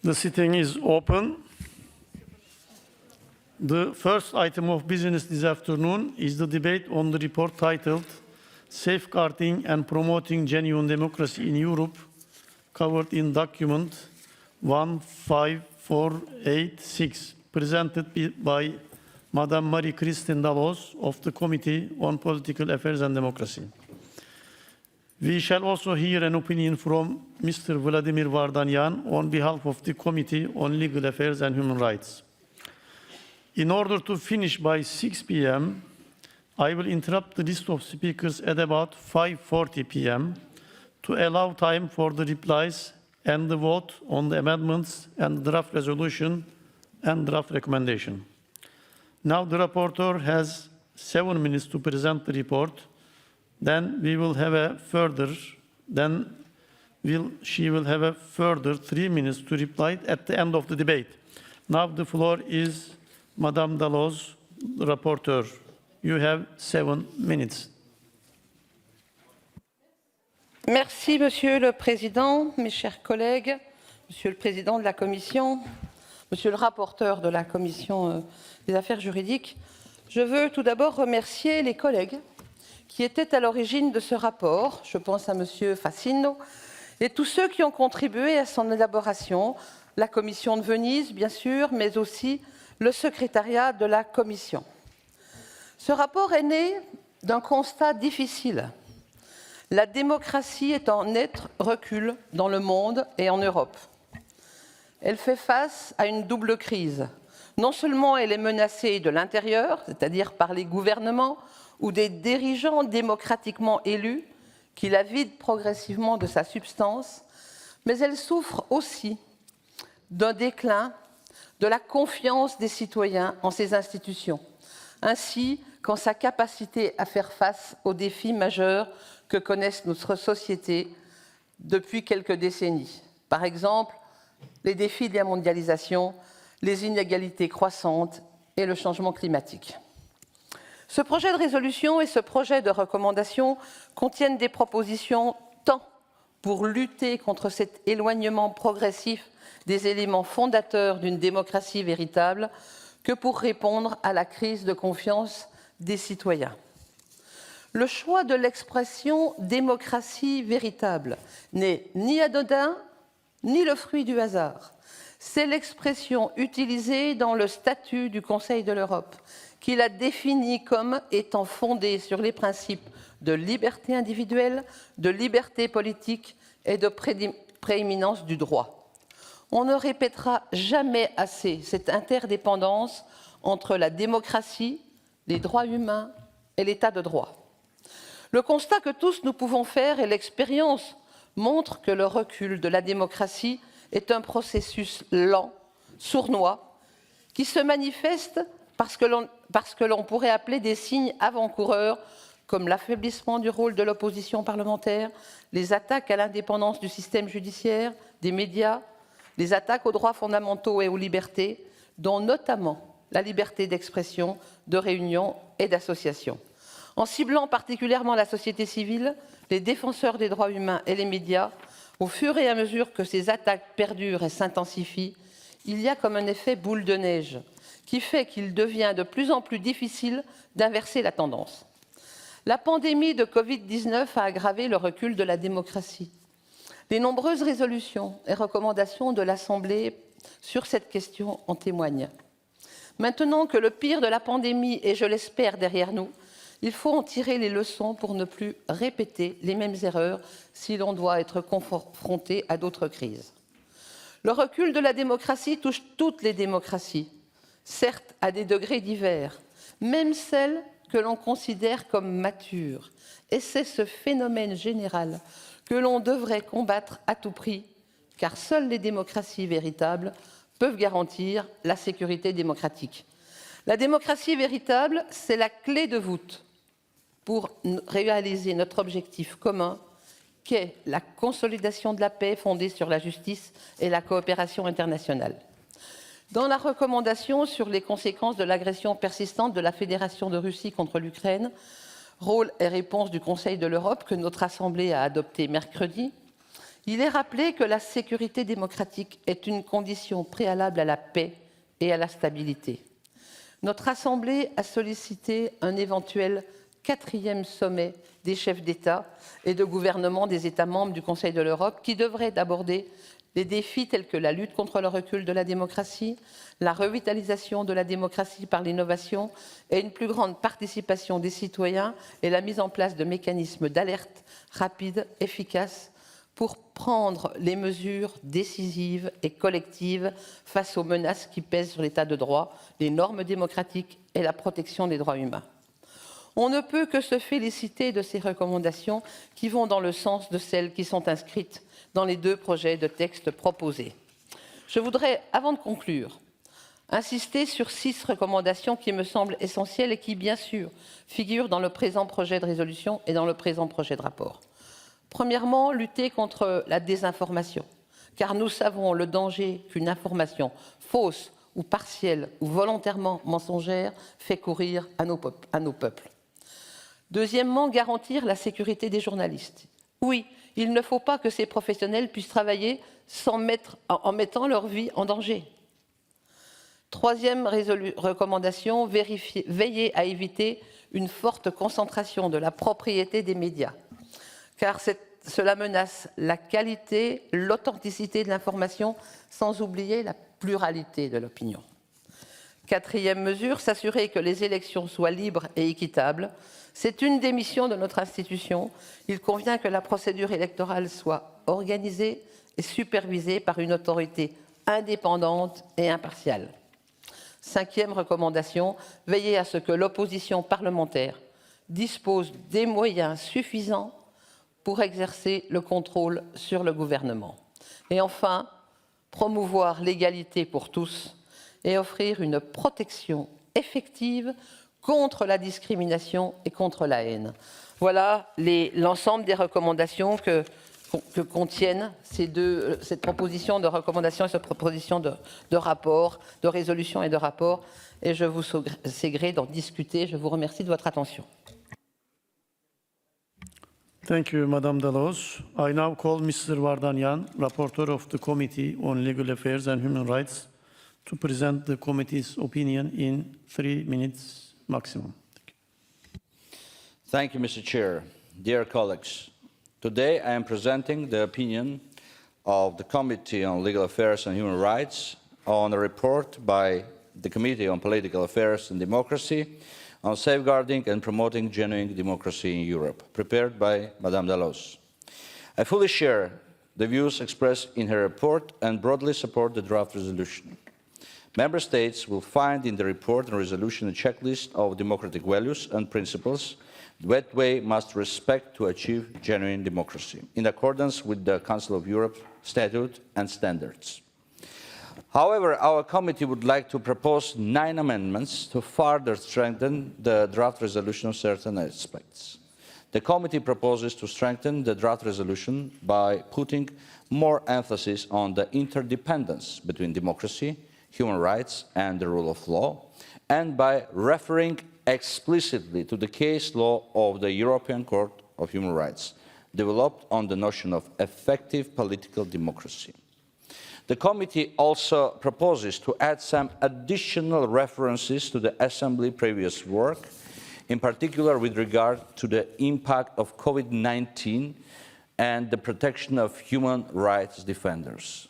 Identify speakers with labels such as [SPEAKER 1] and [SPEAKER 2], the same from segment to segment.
[SPEAKER 1] The sitting is open. The first item of business this afternoon is the debate on the report titled Safeguarding and Promoting Genuine Democracy in Europe, covered in document 15486, presented by Madame Marie-Christine Dalloz of the Committee on Political Affairs and Democracy. We shall also hear an opinion from Mr. Vladimir Vardanyan on behalf of the Committee on Legal Affairs and Human Rights. In order to finish by 6 p.m., I will interrupt the list of speakers at about 5:40 p.m. to allow time for the replies and the vote on the amendments and the draft resolution and draft recommendation. Now the rapporteur has 7 minutes to present the report. Then she will have a further 3 minutes to reply at the end of the debate. Now the floor is Madame Dalloz, the rapporteur. You have 7 minutes.
[SPEAKER 2] Merci, Monsieur le Président, mes chers collègues, Monsieur le Président de la Commission, Monsieur le rapporteur de la Commission des affaires juridiques. Je veux tout d'abord remercier les collègues qui étaient à l'origine de ce rapport. Je pense à Monsieur Facino et tous ceux qui ont contribué à son élaboration, la Commission de Venise, bien sûr, mais aussi le secrétariat de la Commission. Ce rapport est né d'un constat difficile. La démocratie est en net recul dans le monde et en Europe. Elle fait face à une double crise. Non seulement elle est menacée de l'intérieur, c'est-à-dire par les gouvernements ou des dirigeants démocratiquement élus qui la vident progressivement de sa substance, mais elle souffre aussi d'un déclin de la confiance des citoyens en ses institutions, ainsi qu'en sa capacité à faire face aux défis majeurs que connaissent notre société depuis quelques décennies. Par exemple, les défis de la mondialisation, les inégalités croissantes et le changement climatique. Ce projet de résolution et ce projet de recommandation contiennent des propositions tant pour lutter contre cet éloignement progressif des éléments fondateurs d'une démocratie véritable que pour répondre à la crise de confiance des citoyens. Le choix de l'expression « démocratie véritable » n'est ni anodin, ni le fruit du hasard. C'est l'expression utilisée dans le statut du Conseil de l'Europe, qui l'a définie comme étant fondée sur les principes de liberté individuelle, de liberté politique et de prééminence du droit. On ne répétera jamais assez cette interdépendance entre la démocratie, les droits humains et l'état de droit. Le constat que tous nous pouvons faire et l'expérience montrent que le recul de la démocratie est un processus lent, sournois, qui se manifeste parce que l'on pourrait appeler des signes avant-coureurs comme l'affaiblissement du rôle de l'opposition parlementaire, les attaques à l'indépendance du système judiciaire, des médias, les attaques aux droits fondamentaux et aux libertés, dont notamment la liberté d'expression, de réunion et d'association. En ciblant particulièrement la société civile, les défenseurs des droits humains et les médias, au fur et à mesure que ces attaques perdurent et s'intensifient, il y a comme un effet boule de neige qui fait qu'il devient de plus en plus difficile d'inverser la tendance. La pandémie de Covid-19 a aggravé le recul de la démocratie. Les nombreuses résolutions et recommandations de l'Assemblée sur cette question en témoignent. Maintenant que le pire de la pandémie est, je l'espère, derrière nous, il faut en tirer les leçons pour ne plus répéter les mêmes erreurs si l'on doit être confronté à d'autres crises. Le recul de la démocratie touche toutes les démocraties, certes à des degrés divers, même celles que l'on considère comme matures. Et c'est ce phénomène général que l'on devrait combattre à tout prix, car seules les démocraties véritables peuvent garantir la sécurité démocratique. La démocratie véritable, c'est la clé de voûte pour réaliser notre objectif commun, qu'est la consolidation de la paix fondée sur la justice et la coopération internationale. Dans la recommandation sur les conséquences de l'agression persistante de la Fédération de Russie contre l'Ukraine, rôle et réponse du Conseil de l'Europe que notre Assemblée a adopté mercredi, Il est rappelé que la sécurité démocratique est une condition préalable à la paix et à la stabilité. Notre Assemblée a sollicité un éventuel 4e sommet des chefs d'État et de gouvernement des États membres du Conseil de l'Europe qui devrait aborder des défis tels que la lutte contre le recul de la démocratie, la revitalisation de la démocratie par l'innovation et une plus grande participation des citoyens et la mise en place de mécanismes d'alerte rapides, efficaces, pour prendre les mesures décisives et collectives face aux menaces qui pèsent sur l'état de droit, les normes démocratiques et la protection des droits humains. On ne peut que se féliciter de ces recommandations qui vont dans le sens de celles qui sont inscrites dans les 2 projets de texte proposés. Je voudrais, avant de conclure, insister sur 6 recommandations qui me semblent essentielles et qui, bien sûr, figurent dans le présent projet de résolution et dans le présent projet de rapport. Premièrement, lutter contre la désinformation, car nous savons le danger qu'une information fausse ou partielle ou volontairement mensongère fait courir à nos peuples. Deuxièmement, garantir la sécurité des journalistes. Oui, il ne faut pas que ces professionnels puissent travailler en mettant leur vie en danger. Troisième recommandation, veiller à éviter une forte concentration de la propriété des médias, car cela menace la qualité, l'authenticité de l'information, sans oublier la pluralité de l'opinion. Quatrième mesure, s'assurer que les élections soient libres et équitables. C'est une des missions de notre institution. Il convient que la procédure électorale soit organisée et supervisée par une autorité indépendante et impartiale. Cinquième recommandation, veiller à ce que l'opposition parlementaire dispose des moyens suffisants pour exercer le contrôle sur le gouvernement. Et enfin, promouvoir l'égalité pour tous et offrir une protection effective contre la discrimination et contre la haine. Voilà l'ensemble des recommandations que contiennent cette proposition de recommandation et cette proposition de rapport, de résolution et de rapport. Et je vous sais gré d'en discuter. Je vous remercie de votre attention.
[SPEAKER 1] Thank you, Madame Dallos. I now call Mr. Vardanyan, Rapporteur of the Committee on Legal Affairs and Human Rights, to present the committee's opinion in 3 minutes maximum.
[SPEAKER 3] Thank you, Mr. Chair. Dear colleagues, today I am presenting the opinion of the Committee on Legal Affairs and Human Rights on a report by the Committee on Political Affairs and Democracy on safeguarding and promoting genuine democracy in Europe, prepared by Madame Dallos. I fully share the views expressed in her report and broadly support the draft resolution. Member States will find in the report and resolution a checklist of democratic values and principles that they must respect to achieve genuine democracy, in accordance with the Council of Europe Statute and standards. However, our committee would like to propose 9 amendments to further strengthen the draft resolution of certain aspects. The committee proposes to strengthen the draft resolution by putting more emphasis on the interdependence between democracy, human rights and the rule of law, and by referring explicitly to the case law of the European Court of Human Rights, developed on the notion of effective political democracy. The committee also proposes to add some additional references to the Assembly's previous work, in particular with regard to the impact of COVID-19 and the protection of human rights defenders.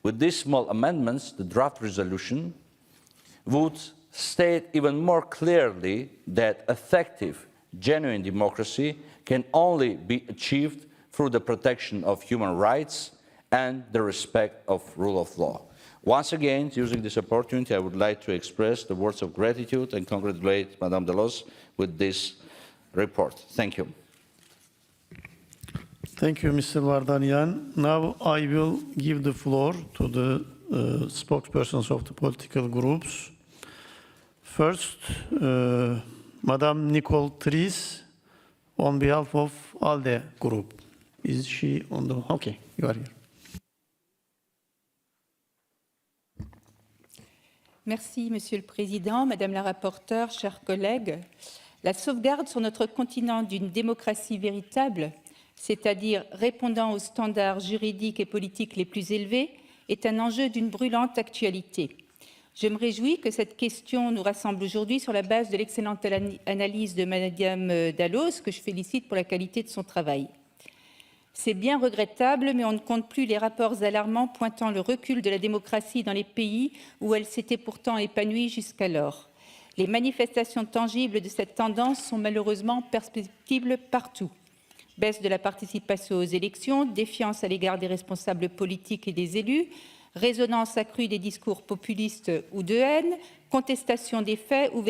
[SPEAKER 3] With these small amendments, the draft resolution would state even more clearly that effective, genuine democracy can only be achieved through the protection of human rights and the respect of rule of law. Once again, using this opportunity, I would like to express the words of gratitude and congratulate Madame Dallos with this report. Thank you.
[SPEAKER 1] Thank you, Mr. Vardanyan. Now I will give the floor to the spokespersons of the political groups. First, Madame Nicole Tries, on behalf of ALDE Group. Is she on the... Okay, you are here.
[SPEAKER 4] Merci, Monsieur le Président, Madame la rapporteure, chers collègues. La sauvegarde sur notre continent d'une démocratie véritable c'est-à-dire répondant aux standards juridiques et politiques les plus élevés, est un enjeu d'une brûlante actualité. Je me réjouis que cette question nous rassemble aujourd'hui sur la base de l'excellente analyse de Mme Dalloz, que je félicite pour la qualité de son travail. C'est bien regrettable, mais on ne compte plus les rapports alarmants pointant le recul de la démocratie dans les pays où elle s'était pourtant épanouie jusqu'alors. Les manifestations tangibles de cette tendance sont malheureusement perceptibles partout. Baisse de la participation aux élections, défiance à l'égard des responsables politiques et des élus, résonance accrue des discours populistes ou de haine, contestation des faits ou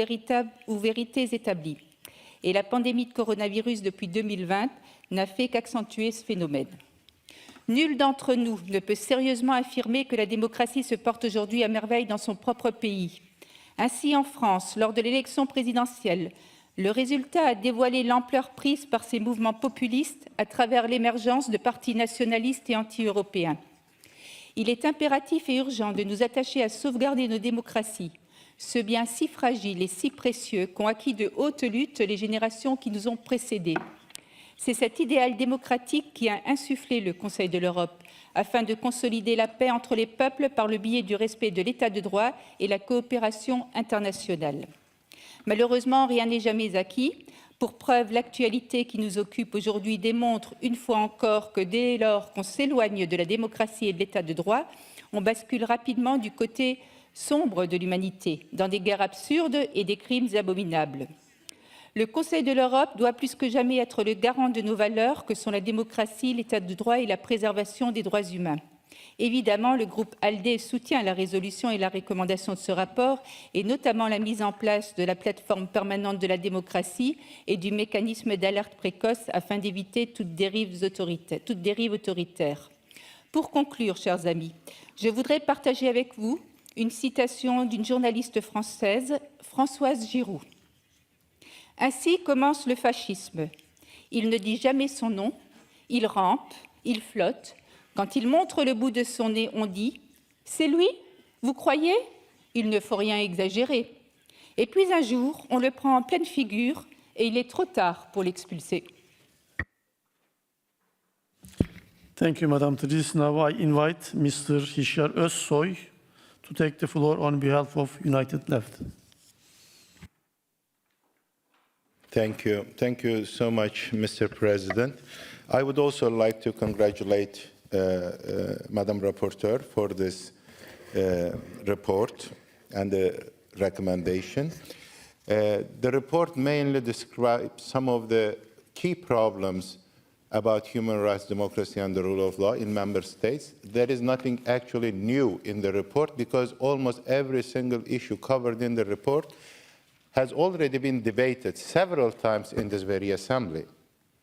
[SPEAKER 4] vérités établies. Et la pandémie de coronavirus depuis 2020 n'a fait qu'accentuer ce phénomène. Nul d'entre nous ne peut sérieusement affirmer que la démocratie se porte aujourd'hui à merveille dans son propre pays. Ainsi, en France, lors de l'élection présidentielle, le résultat a dévoilé l'ampleur prise par ces mouvements populistes à travers l'émergence de partis nationalistes et anti-européens. Il est impératif et urgent de nous attacher à sauvegarder nos démocraties, ce bien si fragile et si précieux qu'ont acquis de hautes luttes les générations qui nous ont précédés. C'est cet idéal démocratique qui a insufflé le Conseil de l'Europe afin de consolider la paix entre les peuples par le biais du respect de l'état de droit et la coopération internationale. Malheureusement, rien n'est jamais acquis. Pour preuve, l'actualité qui nous occupe aujourd'hui démontre une fois encore que dès lors qu'on s'éloigne de la démocratie et de l'état de droit, on bascule rapidement du côté sombre de l'humanité, dans des guerres absurdes et des crimes abominables. Le Conseil de l'Europe doit plus que jamais être le garant de nos valeurs que sont la démocratie, l'état de droit et la préservation des droits humains. Évidemment, le groupe ALDE soutient la résolution et la recommandation de ce rapport, et notamment la mise en place de la plateforme permanente de la démocratie et du mécanisme d'alerte précoce afin d'éviter toute dérive autoritaire. Pour conclure, chers amis, je voudrais partager avec vous une citation d'une journaliste française, Françoise Giroud. « Ainsi commence le fascisme. Il ne dit jamais son nom, il rampe, il flotte. Quand il montre le bout de son nez, on dit « C'est lui? Vous croyez ?» Il ne faut rien exagérer. Et puis un jour, on le prend en pleine figure et il est trop tard pour l'expulser.
[SPEAKER 1] Thank you, Madam Tris. Now I invite Mr. Hişar Özsoy to take the floor on behalf of United Left.
[SPEAKER 5] Thank you. Thank you so much, Mr. President. I would also like to congratulate Madam Rapporteur for this report and the recommendation. The report mainly describes some of the key problems about human rights, democracy, and the rule of law in member states. There is nothing actually new in the report because almost every single issue covered in the report has already been debated several times in this very assembly.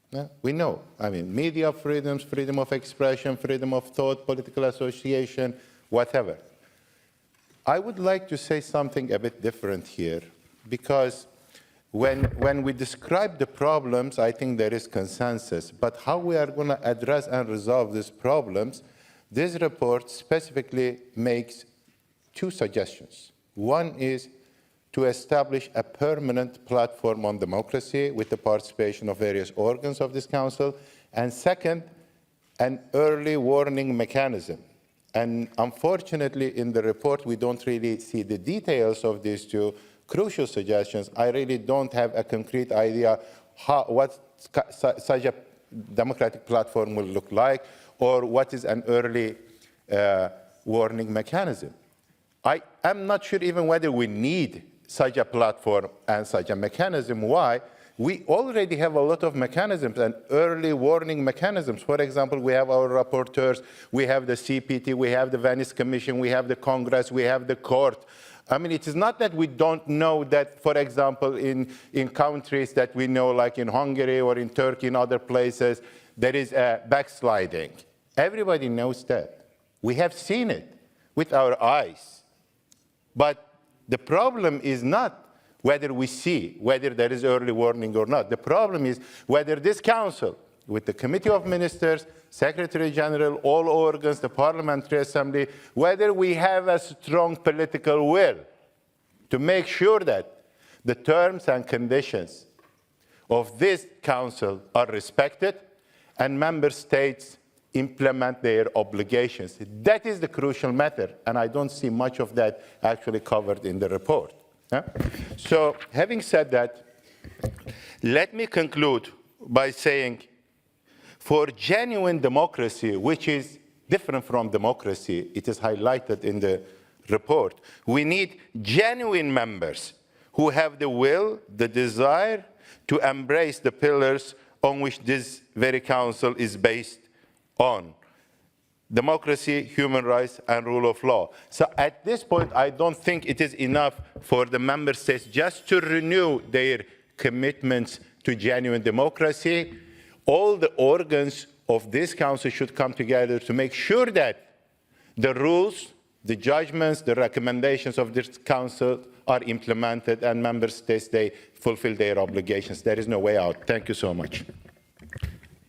[SPEAKER 5] Yeah, we know, I mean, media freedoms, freedom of expression, freedom of thought, political association, whatever. I would like to say something a bit different here, because when we describe the problems, I think there is consensus. But how we are going to address and resolve these problems, this report specifically makes two suggestions. One is to establish a permanent platform on democracy with the participation of various organs of this council, and second, an early warning mechanism. And unfortunately, in the report, we don't really see the details of these two crucial suggestions. I really don't have a concrete idea what such a democratic platform will look like, or what is an early warning mechanism. I am not sure even whether we need such a platform and such a mechanism. Why? We already have a lot of mechanisms and early warning mechanisms. For example, we have our rapporteurs, we have the CPT, we have the Venice Commission, we have the Congress, we have the court. I mean, it is not that we don't know that, for example, in countries that we know, like in Hungary or in Turkey and other places, there is a backsliding. Everybody knows that. We have seen it with our eyes. But the problem is not whether we see whether there is early warning or not. The problem is whether this council, with the Committee of Ministers, Secretary General, all organs, the Parliamentary Assembly, whether we have a strong political will to make sure that the terms and conditions of this council are respected and member states implement their obligations. That is the crucial matter, and I don't see much of that actually covered in the report. So having said that, let me conclude by saying, for genuine democracy, which is different from democracy, it is highlighted in the report, we need genuine members who have the will, the desire to embrace the pillars on which this very council is based on: democracy, human rights, and rule of law. So at this point, I don't think it is enough for the member states just to renew their commitments to genuine democracy. All the organs of this council should come together to make sure that the rules, the judgments, the recommendations of this council are implemented, and member states, they fulfill their obligations. There is no way out. Thank you so much.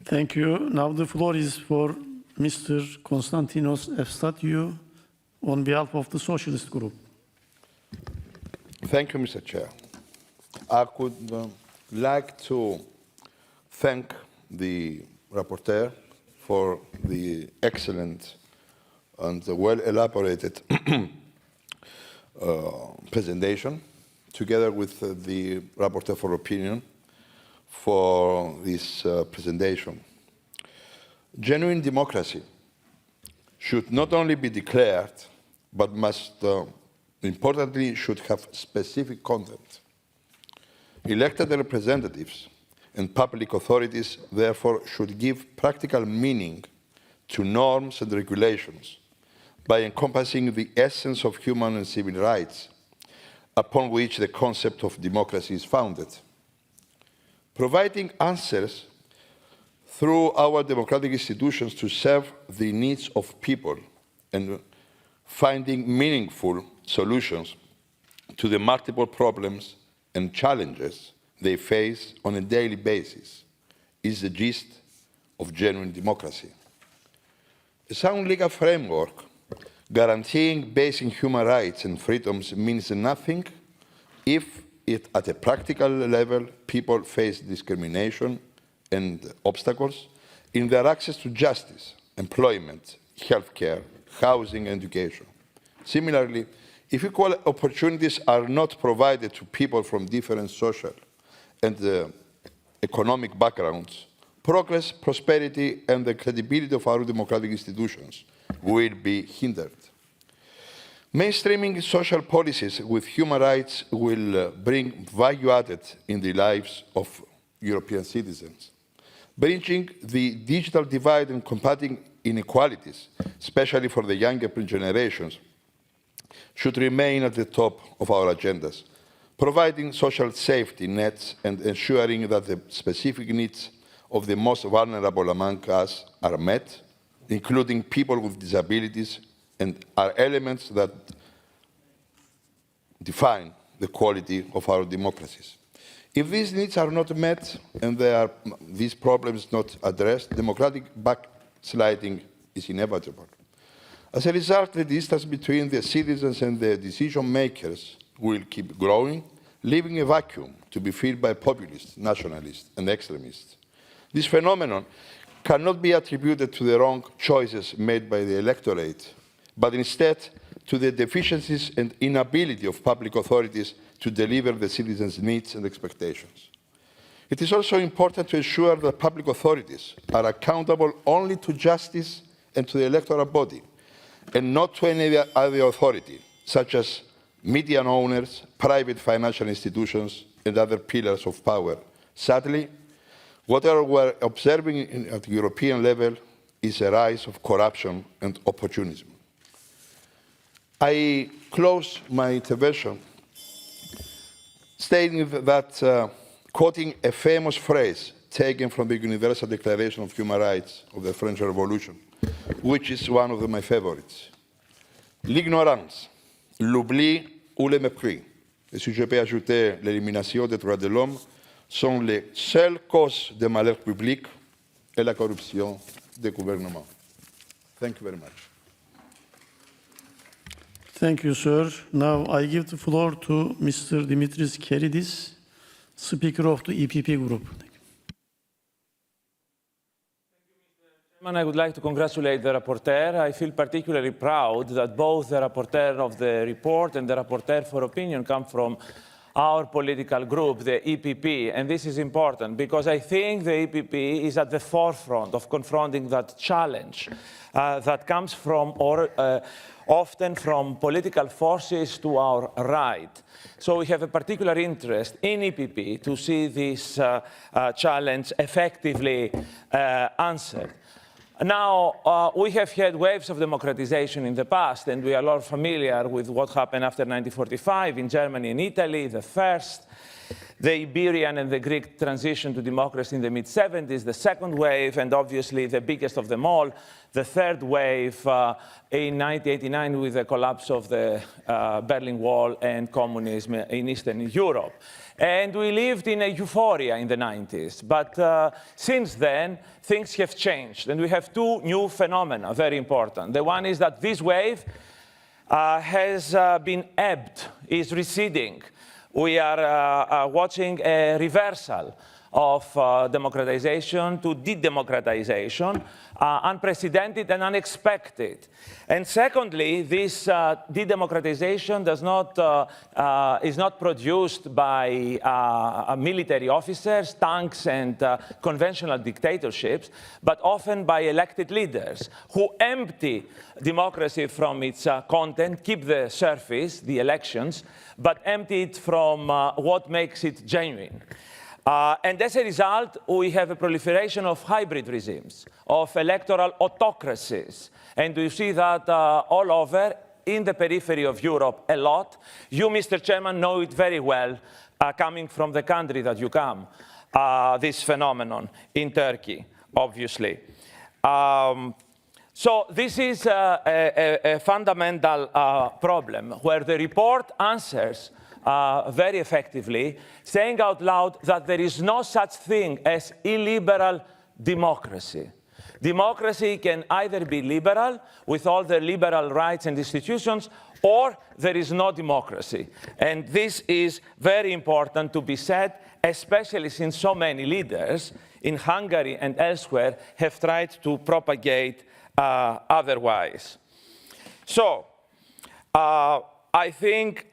[SPEAKER 1] Thank you. Now the floor is for Mr. Konstantinos Efstathiou on behalf of the Socialist Group.
[SPEAKER 6] Thank you, Mr. Chair. I would like to thank the rapporteur for the excellent and well-elaborated presentation, together with the rapporteur for opinion for this presentation. Genuine democracy should not only be declared, but must, importantly, should have specific content. Elected representatives and public authorities, therefore, should give practical meaning to norms and regulations by encompassing the essence of human and civil rights, upon which the concept of democracy is founded. Providing answers through our democratic institutions to serve the needs of people and finding meaningful solutions to the multiple problems and challenges they face on a daily basis is the gist of genuine democracy. A sound legal framework guaranteeing basic human rights and freedoms means nothing if at a practical level people face discrimination and obstacles in their access to justice, employment, healthcare, housing, and education. Similarly, if equal opportunities are not provided to people from different social and economic backgrounds, progress, prosperity, and the credibility of our democratic institutions will be hindered. Mainstreaming social policies with human rights will bring value added in the lives of European citizens. Bridging the digital divide and combating inequalities, especially for the younger generations, should remain at the top of our agendas. Providing social safety nets and ensuring that the specific needs of the most vulnerable among us are met, including people with disabilities, and are elements that define the quality of our democracies. If these needs are not met and these problems not addressed, democratic backsliding is inevitable. As a result, the distance between the citizens and the decision makers will keep growing, leaving a vacuum to be filled by populists, nationalists, and extremists. This phenomenon cannot be attributed to the wrong choices made by the electorate, but instead to the deficiencies and inability of public authorities to deliver the citizens' needs and expectations. It is also important to ensure that public authorities are accountable only to justice and to the electoral body, and not to any other authority, such as media owners, private financial institutions, and other pillars of power. Sadly, what we're observing at the European level is a rise of corruption and opportunism. I close my intervention stating that, quoting a famous phrase taken from the Universal Declaration of Human Rights of the French Revolution, which is one of my favorites. L'ignorance, l'oubli ou le mépris, et si je peux ajouter l'élimination des droits de l'homme, sont les seules causes de malheur public et la corruption des gouvernements. Thank you very much.
[SPEAKER 1] Thank you, sir. Now I give the floor to Mr. Dimitris Keridis, Speaker of the EPP Group.
[SPEAKER 7] I would like to congratulate the rapporteur. I feel particularly proud that both the rapporteur of the report and the rapporteur for opinion come from our political group, the EPP, and this is important because I think the EPP is at the forefront of confronting that challenge that comes from, often from political forces to our right. So we have a particular interest in EPP to see this challenge effectively answered. Now, we have had waves of democratization in the past, and we are all familiar with what happened after 1945 in Germany and Italy, the first, the Iberian and the Greek transition to democracy in the mid-70s, the second wave, and obviously the biggest of them all, the third wave in 1989 with the collapse of the Berlin Wall and communism in Eastern Europe. And we lived in a euphoria in the 90s. But since then, things have changed. And we have two new phenomena, very important. The one is that this wave has been ebbed, is receding. We are watching a reversal of democratization to de-democratization, unprecedented and unexpected. And secondly, this de-democratization is not produced by military officers, tanks, and conventional dictatorships, but often by elected leaders who empty democracy from its content, keep the surface, the elections, but empty it from what makes it genuine. And as a result, we have a proliferation of hybrid regimes, of electoral autocracies. And you see that all over, in the periphery of Europe, a lot. You, Mr. Chairman, know it very well, coming from the country that you come, this phenomenon in Turkey, obviously. So this is a fundamental problem where the report answers very effectively, saying out loud that there is no such thing as illiberal democracy. Democracy can either be liberal, with all the liberal rights and institutions, or there is no democracy. And this is very important to be said, especially since so many leaders in Hungary and elsewhere have tried to propagate otherwise. So, I think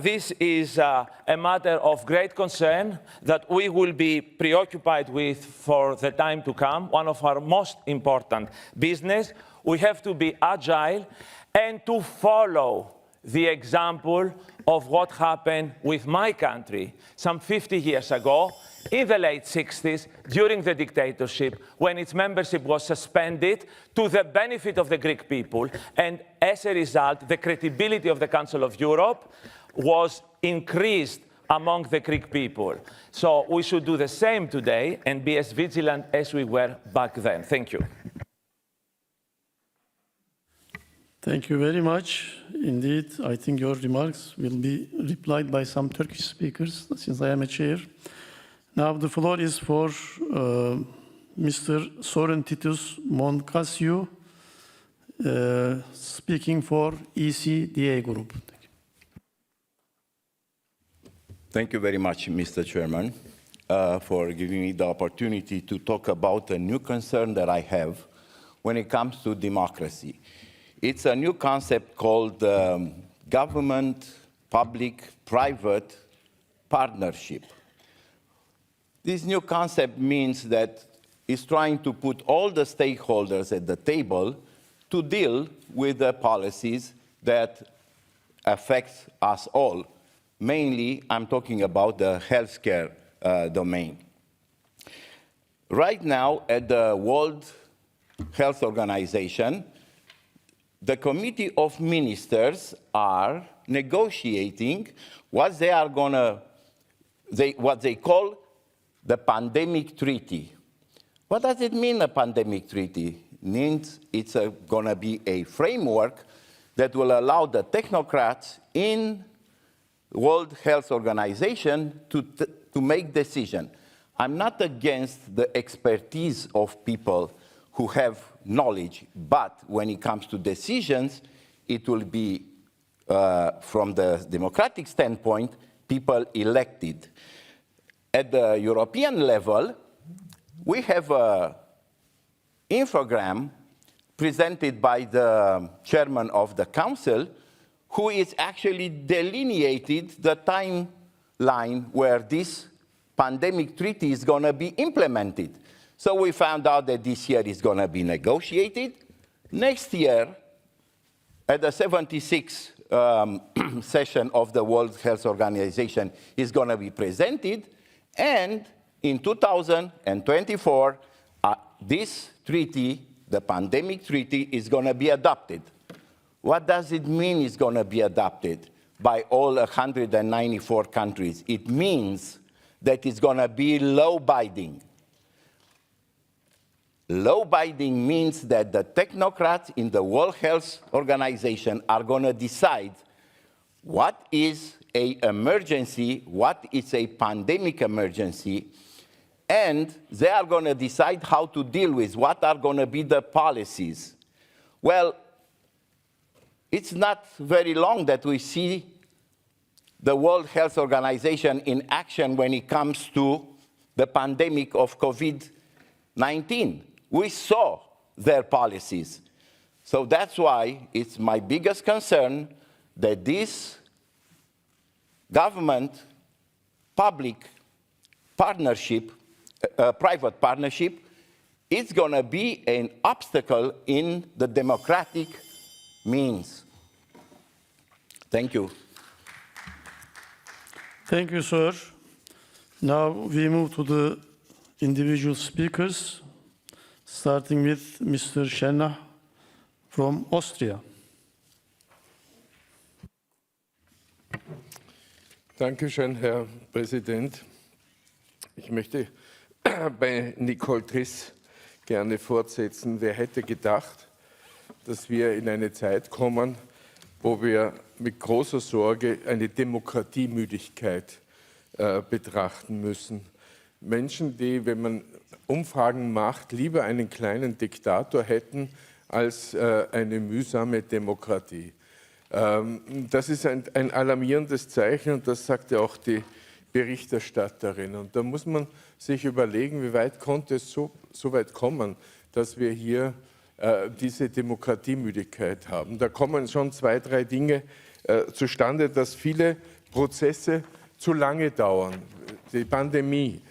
[SPEAKER 7] this is a matter of great concern that we will be preoccupied with for the time to come, one of our most important business. We have to be agile and to follow the example of what happened with my country some 50 years ago, in the late 60s, during the dictatorship, when its membership was suspended to the benefit of the Greek people. And as a result, the credibility of the Council of Europe was increased among the Greek people. So we should do the same today and be as vigilant as we were back then. Thank you.
[SPEAKER 1] Thank you very much. Indeed, I think your remarks will be replied by some Turkish speakers, since I am a chair. Now the floor is for Mr. Soren Titus Moncasiu, speaking for ECDA Group.
[SPEAKER 8] Thank you very much, Mr. Chairman, for giving me the opportunity to talk about a new concern that I have when it comes to democracy. It's a new concept called government, public, private partnership. This new concept means that it's trying to put all the stakeholders at the table to deal with the policies that affect us all. Mainly, I'm talking about the healthcare domain. Right now, at the World Health Organization, the Committee of Ministers are negotiating what they call the pandemic treaty. What does it mean, a pandemic treaty? It means it's going to be a framework that will allow the technocrats in World Health Organization to make decisions. I'm not against the expertise of people who have knowledge, but when it comes to decisions, it will be, from the democratic standpoint, people elected. At the European level, we have infogram presented by the chairman of the council, who is actually delineated the timeline where this pandemic treaty is going to be implemented. So we found out that this year is going to be negotiated. Next year, at the 76th session of the World Health Organization, is going to be presented. And in 2024, this treaty, the pandemic treaty, is going to be adopted. What does it mean it's going to be adopted by all 194 countries? It means that it's going to be law-binding. Law-binding means that the technocrats in the World Health Organization are going to decide what is an emergency, what is a pandemic emergency, and they are going to decide how to deal with what are going to be the policies. Well, it's not very long that we see the World Health Organization in action when it comes to the pandemic of COVID-19. We saw their policies. So that's why it's my biggest concern that this government-public partnership, private partnership, is going to be an obstacle in the democratic means. Thank you.
[SPEAKER 1] Thank you, sir. Now we move to the individual speakers, starting with Mr. Schenna from Austria.
[SPEAKER 9] Dankeschön, Herr Präsident. Ich möchte bei Nicole Triss gerne fortsetzen. Wer hätte gedacht, dass wir in eine Zeit kommen, wo wir mit großer Sorge eine Demokratiemüdigkeit betrachten müssen. Menschen, die, wenn man Umfragen macht, lieber einen kleinen Diktator hätten als eine mühsame Demokratie. Das ist ein alarmierendes Zeichen und das sagte auch die Berichterstatterin. Und da muss man sich überlegen, wie weit konnte es so weit kommen, dass wir hier diese Demokratiemüdigkeit haben. Da kommen schon 2, 3 Dinge zustande, dass viele Prozesse zu lange dauern. Die Pandemie,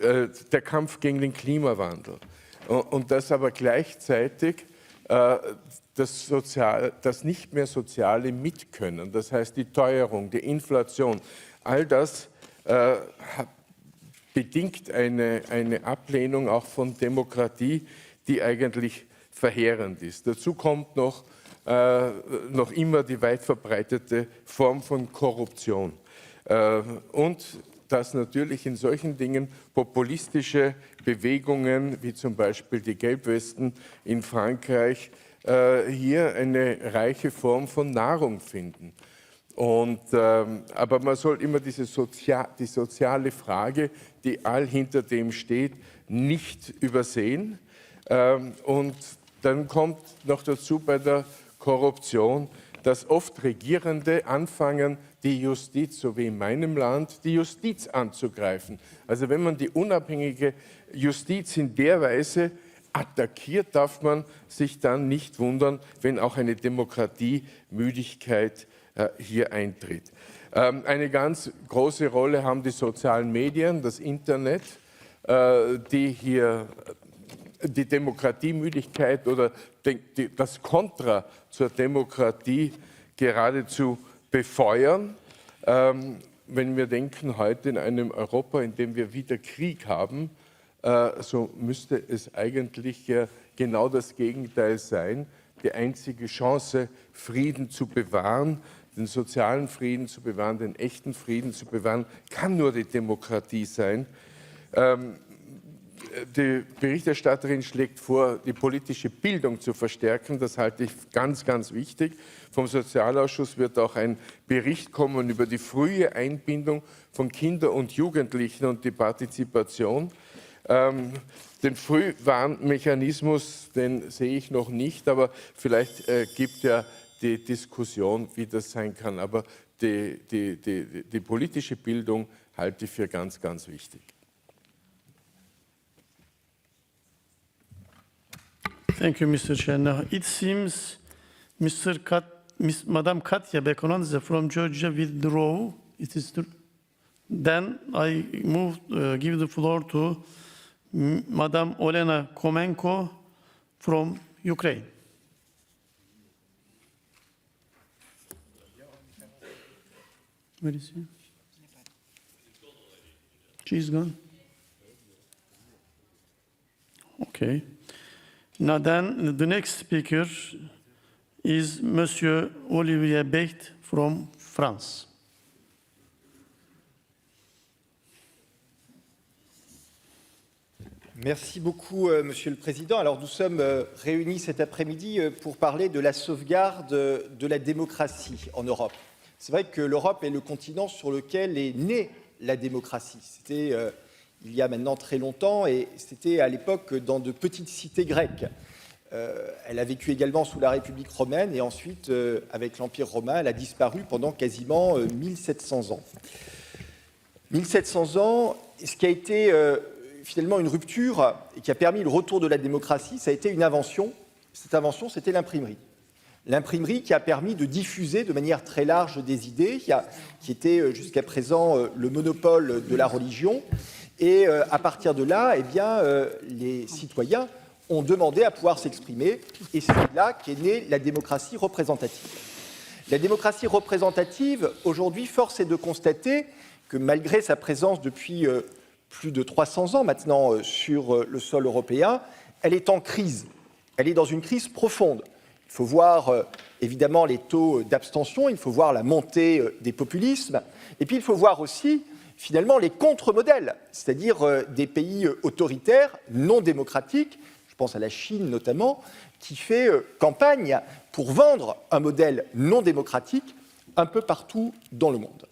[SPEAKER 9] der Kampf gegen den Klimawandel und dass aber gleichzeitig das nicht mehr soziale Mitkönnen, das heißt die Teuerung, die Inflation, all das bedingt eine Ablehnung auch von Demokratie, die eigentlich verheerend ist. Dazu kommt noch immer die weit verbreitete Form von Korruption. Und dass natürlich in solchen Dingen populistische Bewegungen, wie zum Beispiel die Gelbwesten in Frankreich, hier eine reiche Form von Nahrung finden. Aber man soll immer die soziale Frage, die all hinter dem steht, nicht übersehen. Und dann kommt noch dazu bei der Korruption, dass oft Regierende anfangen, die Justiz, so wie in meinem Land, die Justiz anzugreifen. Also wenn man die unabhängige Justiz in der Weise attackiert, darf man sich dann nicht wundern, wenn auch eine Demokratiemüdigkeit hier eintritt. Eine ganz große Rolle haben die sozialen Medien, das Internet, die hier die Demokratiemüdigkeit oder das Kontra zur Demokratie geradezu befeuern. Wenn wir denken, heute in einem Europa, in dem wir wieder Krieg haben, so müsste es eigentlich genau das Gegenteil sein. Die einzige Chance, Frieden zu bewahren, den sozialen Frieden zu bewahren, den echten Frieden zu bewahren, kann nur die Demokratie sein. Die Berichterstatterin schlägt vor, die politische Bildung zu verstärken. Das halte ich ganz, ganz wichtig. Vom Sozialausschuss wird auch ein Bericht kommen über die frühe Einbindung von Kindern und Jugendlichen und die Partizipation. Den Frühwarnmechanismus, den sehe ich noch nicht, aber vielleicht gibt ja die Diskussion, wie das sein kann. Aber die politische Bildung halte ich für ganz, ganz wichtig.
[SPEAKER 1] Thank you, Mr. Chair. Now, it seems Madam Katya Bekonanze from Georgia withdraw. It is then I give the floor to Madam Olena Komenko from Ukraine. Where is she? She's gone. Okay. Now then, the next speaker is Monsieur Olivier Becht from France.
[SPEAKER 10] Merci beaucoup, Monsieur le Président. Alors, nous sommes réunis cet après-midi pour parler de la sauvegarde de la démocratie en Europe. C'est vrai que l'Europe est le continent sur lequel est née la démocratie. C'était il y a maintenant très longtemps et c'était à l'époque dans de petites cités grecques. Elle a vécu également sous la République romaine et ensuite, avec l'Empire romain, elle a disparu pendant quasiment 1700 ans. 1700 ans, ce qui a été finalement une rupture et qui a permis le retour de la démocratie, ça a été une invention. Cette invention, c'était l'imprimerie. L'imprimerie qui a permis de diffuser de manière très large des idées, qui était jusqu'à présent le monopole de la religion. Et à partir de là, eh bien, les citoyens ont demandé à pouvoir s'exprimer. Et c'est là qu'est née la démocratie représentative. La démocratie représentative, aujourd'hui, force est de constater que malgré sa présence depuis plus de 300 ans maintenant sur le sol européen, elle est en crise. Elle est dans une crise profonde. Il faut voir évidemment les taux d'abstention, il faut voir la montée des populismes, et puis il faut voir aussi finalement les contre-modèles, c'est-à-dire des pays autoritaires, non démocratiques, je pense à la Chine notamment, qui fait campagne pour vendre un modèle non démocratique un peu partout dans le monde.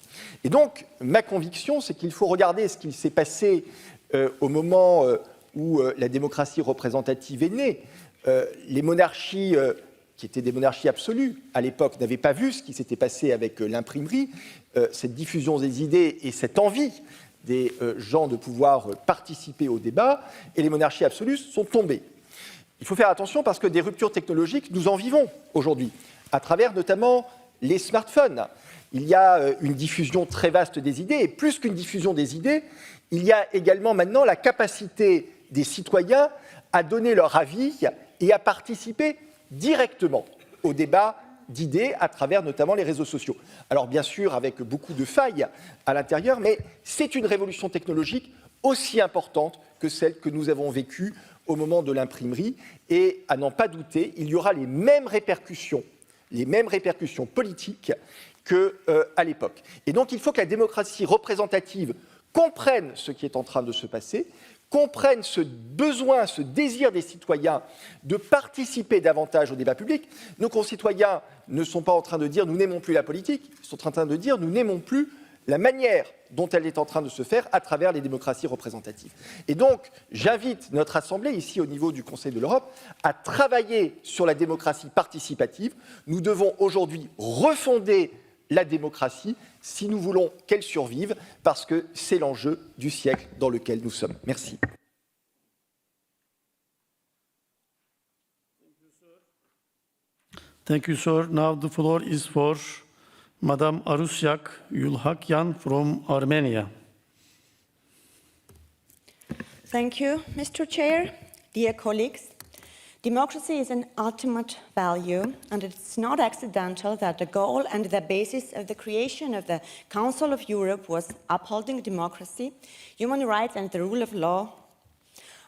[SPEAKER 10] Et donc, ma conviction, c'est qu'il faut regarder ce qui s'est passé au moment où la démocratie représentative est née. Les monarchies qui étaient des monarchies absolues à l'époque n'avaient pas vu ce qui s'était passé avec l'imprimerie, cette diffusion des idées et cette envie des gens de pouvoir participer au débat, et les monarchies absolues sont tombées. Il faut faire attention parce que des ruptures technologiques, nous en vivons aujourd'hui, à travers notamment les smartphones. Il y a une diffusion très vaste des idées, et plus qu'une diffusion des idées, il y a également maintenant la capacité des citoyens à donner leur avis et à participer directement au débat d'idées à travers notamment les réseaux sociaux. Alors bien sûr avec beaucoup de failles à l'intérieur, mais c'est une révolution technologique aussi importante que celle que nous avons vécue au moment de l'imprimerie, et à n'en pas douter, il y aura les mêmes répercussions politiques qu'à l'époque. Et donc il faut que la démocratie représentative comprenne ce qui est en train de se passer, comprenne ce besoin, ce désir des citoyens de participer davantage au débat public. Nos concitoyens ne sont pas en train de dire « nous n'aimons plus la politique », ils sont en train de dire « nous n'aimons plus la manière dont elle est en train de se faire à travers les démocraties représentatives ». Et donc, j'invite notre Assemblée, ici au niveau du Conseil de l'Europe, à travailler sur la démocratie participative. Nous devons aujourd'hui refonder la démocratie si nous voulons qu'elle survive, parce que c'est l'enjeu du siècle dans lequel nous sommes. Merci.
[SPEAKER 1] Thank you, sir. Now the floor is for Madame Arusyak Yulhakyan from Armenia.
[SPEAKER 11] Thank you, Mr. Chair. Dear colleagues, democracy is an ultimate value, and it's not accidental that the goal and the basis of the creation of the Council of Europe was upholding democracy, human rights, and the rule of law.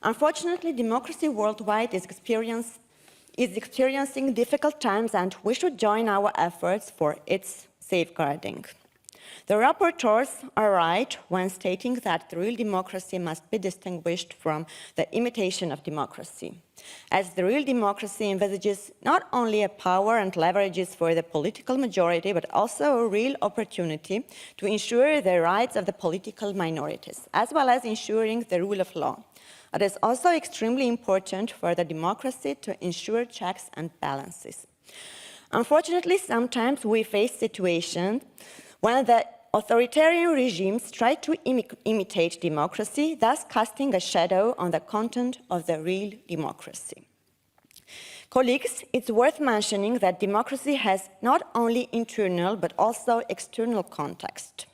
[SPEAKER 11] Unfortunately, democracy worldwide is experiencing difficult times, and we should join our efforts for its safeguarding. The rapporteurs are right when stating that the real democracy must be distinguished from the imitation of democracy, as the real democracy envisages not only a power and leverages for the political majority, but also a real opportunity to ensure the rights of the political minorities, as well as ensuring the rule of law. It is also extremely important for the democracy to ensure checks and balances. Unfortunately, sometimes we face situations when the authoritarian regimes try to imitate democracy, thus casting a shadow on the content of the real democracy. Colleagues, it's worth mentioning that democracy has not only internal but also external context.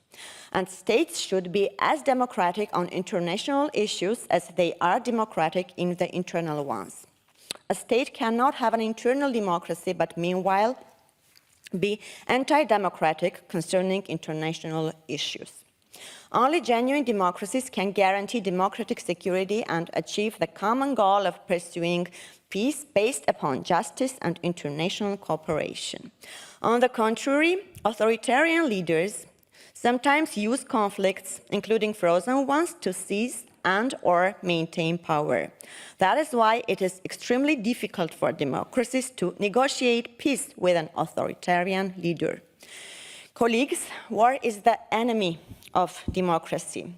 [SPEAKER 11] And states should be as democratic on international issues as they are democratic in the internal ones. A state cannot have an internal democracy but meanwhile be anti-democratic concerning international issues. Only genuine democracies can guarantee democratic security and achieve the common goal of pursuing peace based upon justice and international cooperation. On the contrary, authoritarian leaders sometimes use conflicts, including frozen ones, to seize and/or maintain power. That is why it is extremely difficult for democracies to negotiate peace with an authoritarian leader. Colleagues, war is the enemy of democracy.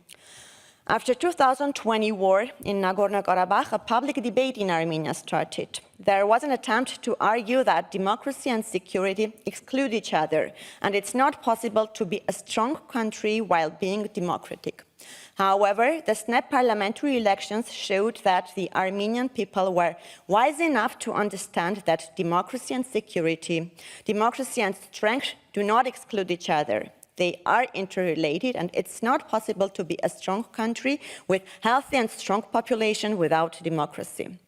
[SPEAKER 11] After 2020 war in Nagorno-Karabakh, a public debate in Armenia started. There was an attempt to argue that democracy and security exclude each other, and it's not possible to be a strong country while being democratic. However, the snap parliamentary elections showed that the Armenian people were wise enough to understand that democracy and security, democracy and strength do not exclude each other. They are interrelated, and it's not possible to be a strong country with healthy and strong population without democracy.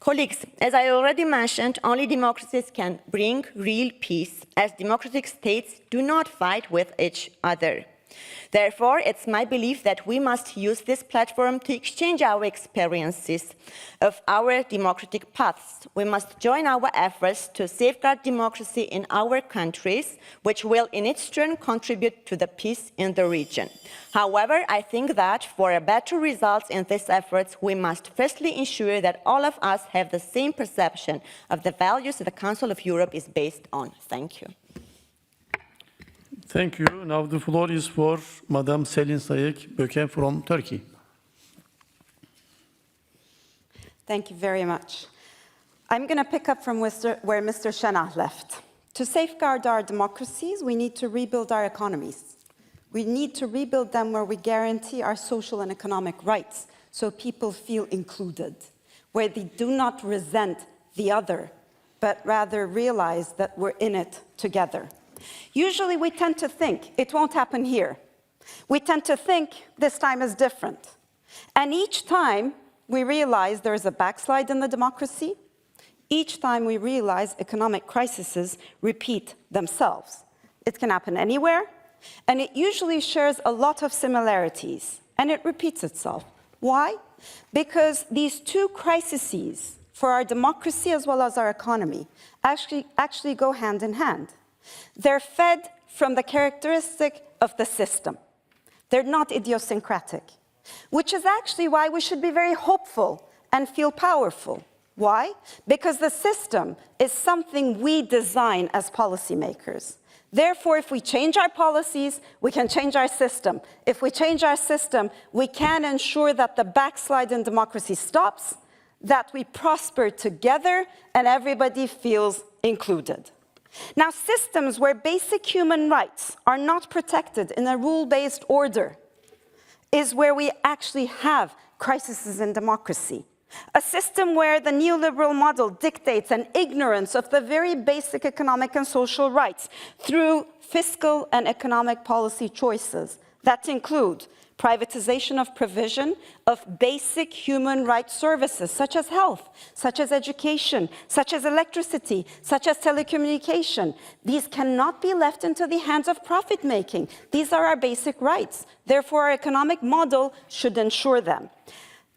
[SPEAKER 11] Colleagues, as I already mentioned, only democracies can bring real peace, as democratic states do not fight with each other. Therefore, it's my belief that we must use this platform to exchange our experiences of our democratic paths. We must join our efforts to safeguard democracy in our countries, which will in its turn contribute to the peace in the region. However, I think that for a better results in these efforts, we must firstly ensure that all of us have the same perception of the values the Council of Europe is based on. Thank you.
[SPEAKER 1] Thank you. Now the floor is for Madam Selin Sayık Böke from Turkey.
[SPEAKER 12] Thank you very much. I'm going to pick up from where Mr. Şenah left. To safeguard our democracies, we need to rebuild our economies. We need to rebuild them where we guarantee our social and economic rights so people feel included, where they do not resent the other, but rather realize that we're in it together. Usually we tend to think it won't happen here. We tend to think this time is different. And each time we realize there is a backslide in the democracy, each time we realize economic crises repeat themselves. It can happen anywhere, and it usually shares a lot of similarities, and it repeats itself. Why? Because these two crises, for our democracy as well as our economy, actually go hand in hand. They're fed from the characteristic of the system. They're not idiosyncratic, which is actually why we should be very hopeful and feel powerful. Why? Because the system is something we design as policymakers. Therefore, if we change our policies, we can change our system. If we change our system, we can ensure that the backslide in democracy stops, that we prosper together, and everybody feels included. Now, systems where basic human rights are not protected in a rule-based order is where we actually have crises in democracy. A system where the neoliberal model dictates an ignorance of the very basic economic and social rights through fiscal and economic policy choices that include privatization of provision of basic human rights services, such as health, such as education, such as electricity, such as telecommunication. These cannot be left into the hands of profit-making. These are our basic rights. Therefore, our economic model should ensure them.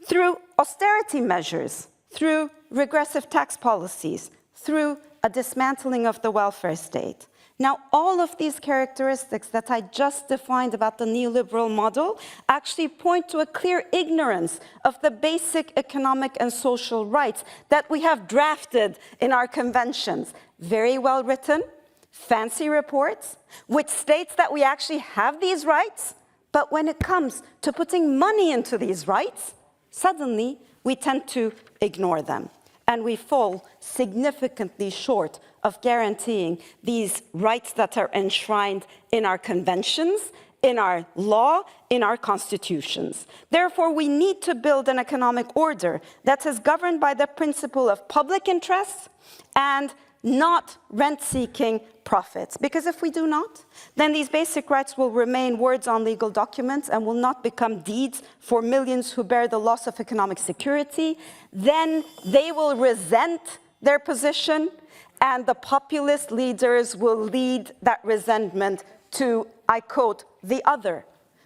[SPEAKER 12] Through austerity measures, through regressive tax policies, through a dismantling of the welfare state. Now, all of these characteristics that I just defined about the neoliberal model actually point to a clear ignorance of the basic economic and social rights that we have drafted in our conventions. Very well written, fancy reports, which states that we actually have these rights, but when it comes to putting money into these rights, suddenly we tend to ignore them, and we fall significantly short of guaranteeing these rights that are enshrined in our conventions in our law, in our constitutions. Therefore, we need to build an economic order that is governed by the principle of public interest and not rent-seeking profits. Because if we do not, then these basic rights will remain words on legal documents and will not become deeds for millions who bear the loss of economic security. Then they will resent their position, and the populist leaders will lead that resentment to, I quote, the other,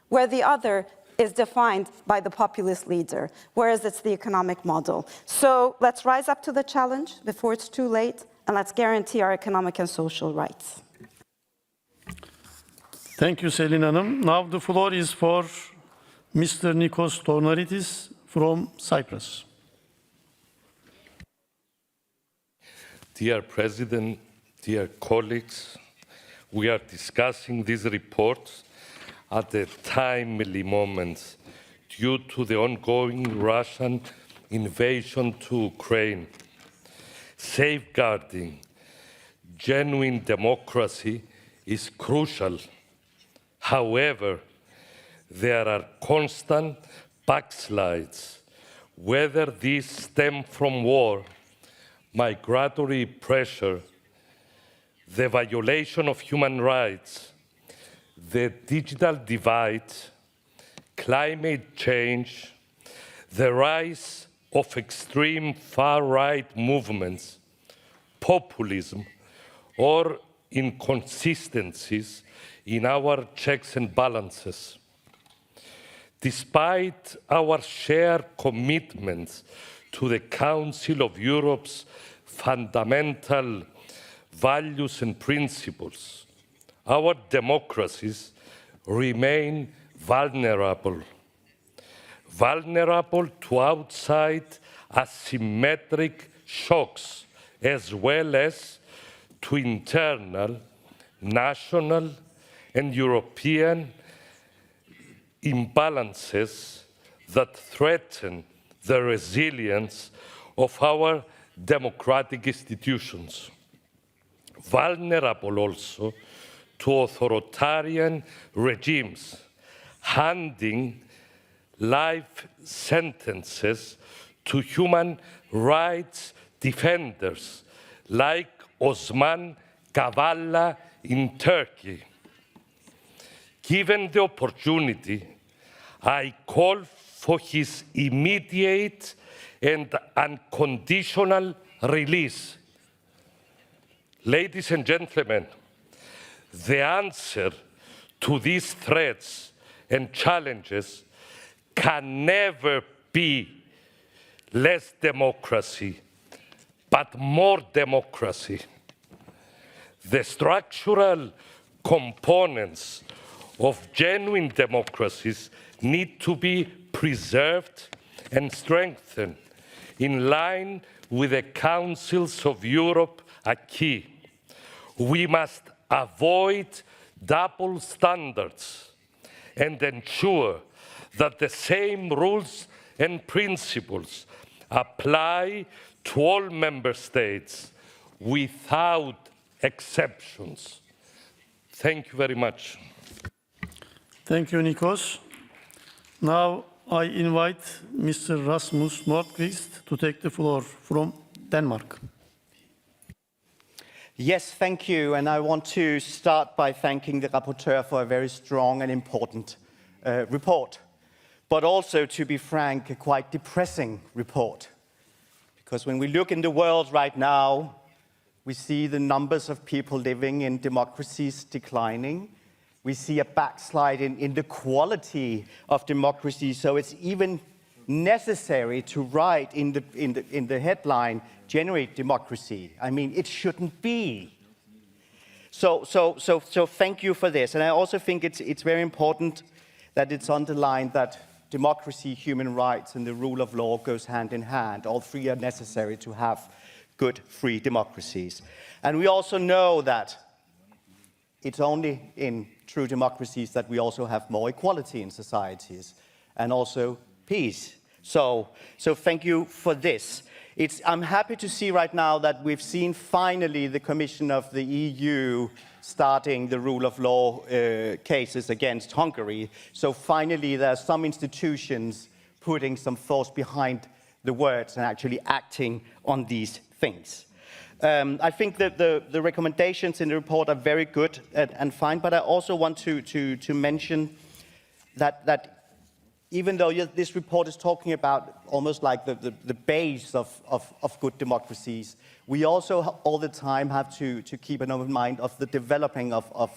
[SPEAKER 12] where the other is defined by the populist leader, whereas it's the economic model. So let's rise up to the challenge before it's too late, and let's guarantee our economic and social rights.
[SPEAKER 1] Thank you, Selin Hanım. Now the floor is for Mr. Nikos Tornaritis from Cyprus.
[SPEAKER 13] Dear President, dear colleagues, we are discussing this report at a timely moment due to the ongoing Russian invasion to Ukraine. Safeguarding genuine democracy is crucial. However, there are constant backslides, whether these stem from war, migratory pressure, the violation of human rights, the digital divide, climate change, the rise of extreme far-right movements, populism, or inconsistencies in our checks and balances. Despite our shared commitments to the Council of Europe's fundamental values and principles, our democracies remain vulnerable. Vulnerable to outside asymmetric shocks, as well as to internal, national, and European imbalances that threaten the resilience of our democratic institutions. Vulnerable also to authoritarian regimes, handing life sentences to human rights defenders like Osman Kavala in Turkey. Given the opportunity, I call for his immediate and unconditional release. Ladies and gentlemen, the answer to these threats and challenges can never be less democracy, but more democracy. The structural components of genuine democracies need to be preserved and strengthened in line with the Councils of Europe acquis. We must avoid double standards and ensure that the same rules and principles apply to all member states without exceptions. Thank you very much.
[SPEAKER 1] Thank you, Nikos. Now I invite Mr. Rasmus Nordqvist to take the floor from Denmark.
[SPEAKER 14] Yes, thank you. And I want to start by thanking the rapporteur for a very strong and important report, but also, to be frank, a quite depressing report. Because when we look in the world right now, we see the numbers of people living in democracies declining. We see a backslide in the quality of democracy. So it's even necessary to write in the headline, generate democracy. I mean, it shouldn't be. So thank you for this. And I also think it's very important that it's underlined that democracy, human rights, and the rule of law goes hand in hand. All three are necessary to have good, free democracies. And we also know that it's only in true democracies that we also have more equality in societies and also peace. So thank you for this. I'm happy to see right now that we've seen finally the Commission of the EU starting the rule of law cases against Hungary. So finally there are some institutions putting some force behind the words and actually acting on these things. I think that the recommendations in the report are very good and fine, but I also want to mention that even though this report is talking about almost like the base of good democracies, we also all the time have to keep an open mind of the developing of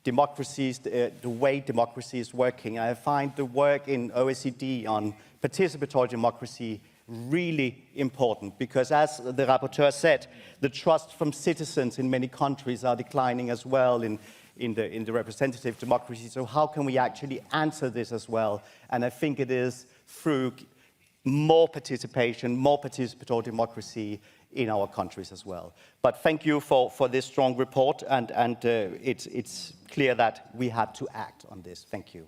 [SPEAKER 14] democracies, the way democracy is working. I find the work in OECD on participatory democracy really important because, as the rapporteur said, the trust from citizens in many countries are declining as well in the representative democracy. So how can we actually answer this as well? And I think it is through more participation, more participatory democracy in our countries as well. But thank you for this strong report, and it's clear that we have to act on this. Thank you.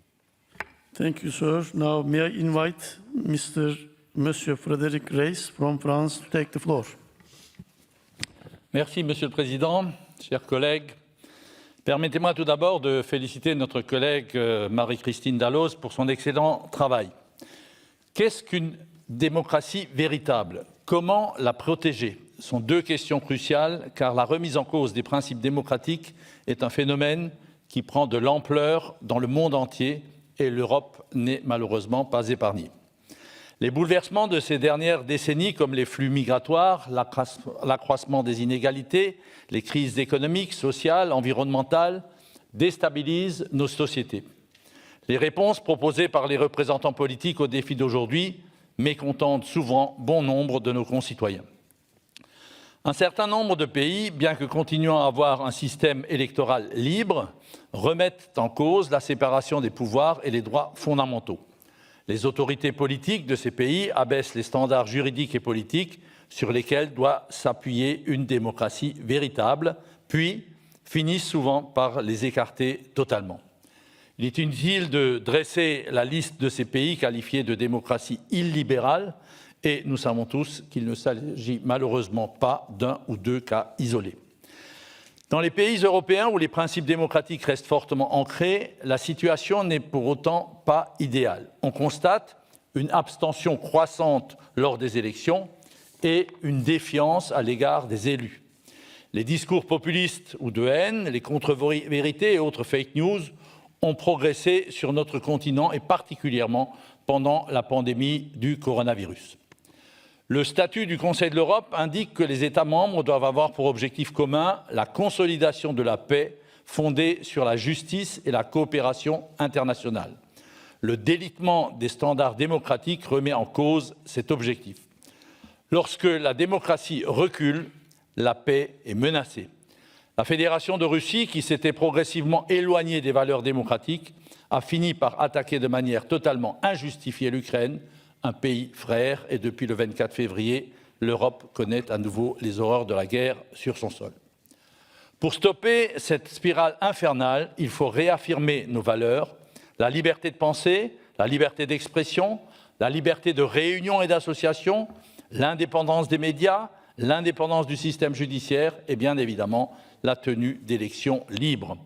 [SPEAKER 1] Thank you, sir. Now, may I invite Monsieur Frédéric Reiss from France to take the floor.
[SPEAKER 15] Merci, Monsieur le Président, chers collègues. Permettez-moi tout d'abord de féliciter notre collègue Marie-Christine Dalloz pour son excellent travail. Qu'est-ce qu'une démocratie véritable? Comment la protéger? Ce sont deux questions cruciales, car la remise en cause des principes démocratiques est un phénomène qui prend de l'ampleur dans le monde entier et l'Europe n'est malheureusement pas épargnée. Les bouleversements de ces dernières décennies, comme les flux migratoires, l'accroissement des inégalités, les crises économiques, sociales, environnementales, déstabilisent nos sociétés. Les réponses proposées par les représentants politiques aux défis d'aujourd'hui mécontentent souvent bon nombre de nos concitoyens. Un certain nombre de pays, bien que continuant à avoir un système électoral libre, remettent en cause la séparation des pouvoirs et les droits fondamentaux. Les autorités politiques de ces pays abaissent les standards juridiques et politiques sur lesquels doit s'appuyer une démocratie véritable, puis finissent souvent par les écarter totalement. Il est inutile de dresser la liste de ces pays qualifiés de démocratie illibérale, et nous savons tous qu'il ne s'agit malheureusement pas d'un ou deux cas isolés. Dans les pays européens où les principes démocratiques restent fortement ancrés, la situation n'est pour autant pas idéale. On constate une abstention croissante lors des élections et une défiance à l'égard des élus. Les discours populistes ou de haine, les contre-vérités et autres fake news ont progressé sur notre continent et particulièrement pendant la pandémie du coronavirus. Le statut du Conseil de l'Europe indique que les États membres doivent avoir pour objectif commun la consolidation de la paix fondée sur la justice et la coopération internationale. Le délitement des standards démocratiques remet en cause cet objectif. Lorsque la démocratie recule, la paix est menacée. La Fédération de Russie, qui s'était progressivement éloignée des valeurs démocratiques, a fini par attaquer de manière totalement injustifiée l'Ukraine, un pays frère, et depuis le 24 février, l'Europe connaît à nouveau les horreurs de la guerre sur son sol. Pour stopper cette spirale infernale, il faut réaffirmer nos valeurs, la liberté de penser, la liberté d'expression, la liberté de réunion et d'association, l'indépendance des médias, l'indépendance du système judiciaire et bien évidemment la tenue d'élections libres.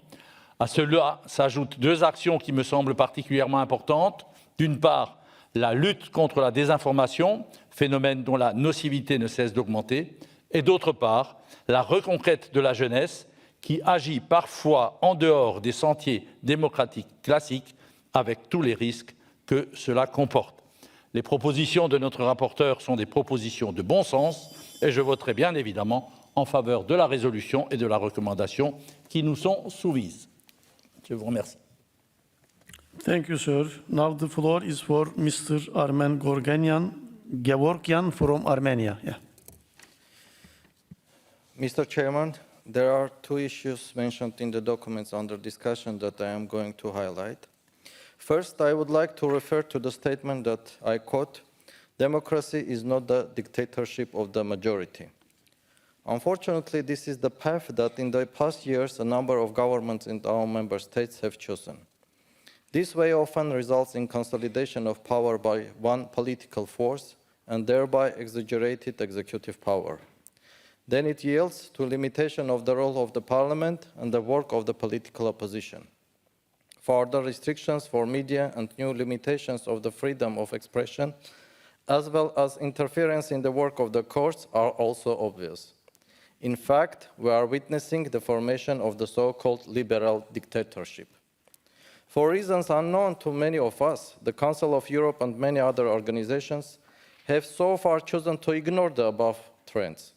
[SPEAKER 15] À cela s'ajoutent deux actions qui me semblent particulièrement importantes. D'une part, la lutte contre la désinformation, phénomène dont la nocivité ne cesse d'augmenter, et d'autre part, la reconquête de la jeunesse qui agit parfois en dehors des sentiers démocratiques classiques avec tous les risques que cela comporte. Les propositions de notre rapporteur sont des propositions de bon sens et je voterai bien évidemment en faveur de la résolution et de la recommandation qui nous sont soumises. Je vous remercie.
[SPEAKER 1] Thank you, sir. Now the floor is for Mr. Armen Gevorkyan from Armenia. Yeah.
[SPEAKER 16] Mr. Chairman, there are two issues mentioned in the documents under discussion that I am going to highlight. First, I would like to refer to the statement that I quote, "Democracy is not the dictatorship of the majority." Unfortunately, this is the path that in the past years a number of governments in our member states have chosen. This way often results in consolidation of power by one political force and thereby exaggerated executive power. Then it yields to limitation of the role of the parliament and the work of the political opposition. Further restrictions for media and new limitations of the freedom of expression, as well as interference in the work of the courts, are also obvious. In fact, we are witnessing the formation of the so-called liberal dictatorship. For reasons unknown to many of us, the Council of Europe and many other organizations have so far chosen to ignore the above trends.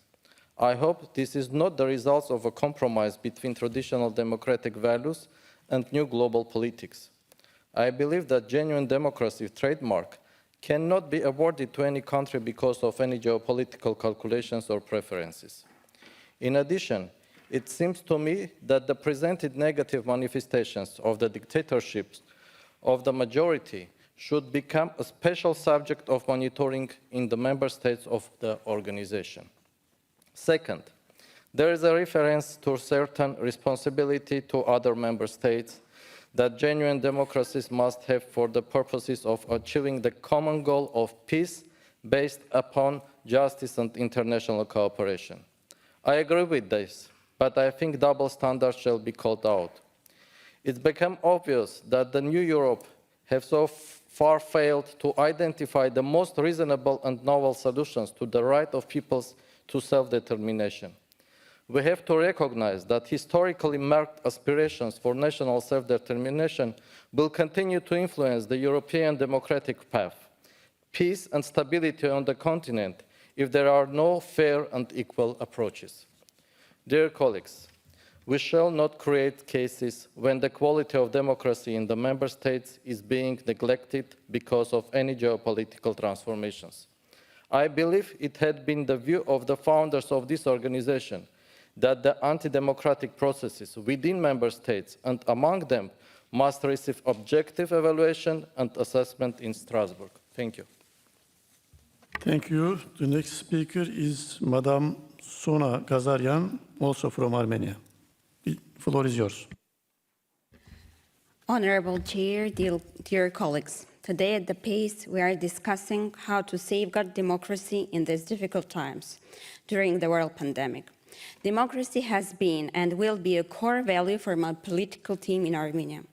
[SPEAKER 16] I hope this is not the result of a compromise between traditional democratic values and new global politics. I believe that genuine democracy trademark cannot be awarded to any country because of any geopolitical calculations or preferences. In addition, it seems to me that the presented negative manifestations of the dictatorships of the majority should become a special subject of monitoring in the member states of the organization. Second, there is a reference to certain responsibility to other member states that genuine democracies must have for the purposes of achieving the common goal of peace based upon justice and international cooperation. I agree with this, but I think double standards shall be called out. It's become obvious that the new Europe have so far failed to identify the most reasonable and novel solutions to the right of peoples to self-determination. We have to recognize that historically marked aspirations for national self-determination will continue to influence the European democratic path, peace and stability on the continent if there are no fair and equal approaches. Dear colleagues, we shall not create cases when the quality of democracy in the member states is being neglected because of any geopolitical transformations. I believe it had been the view of the founders of this organization that the anti-democratic processes within member states and among them must receive objective evaluation and assessment in Strasbourg. Thank you.
[SPEAKER 1] Thank you. The next speaker is Madame Sona Gazaryan, also from Armenia. The floor is yours.
[SPEAKER 17] Honorable Chair, dear colleagues, today at the PACE we are discussing how to safeguard democracy in these difficult times during the world pandemic. Democracy has been and will be a core value for my political team in Armenia.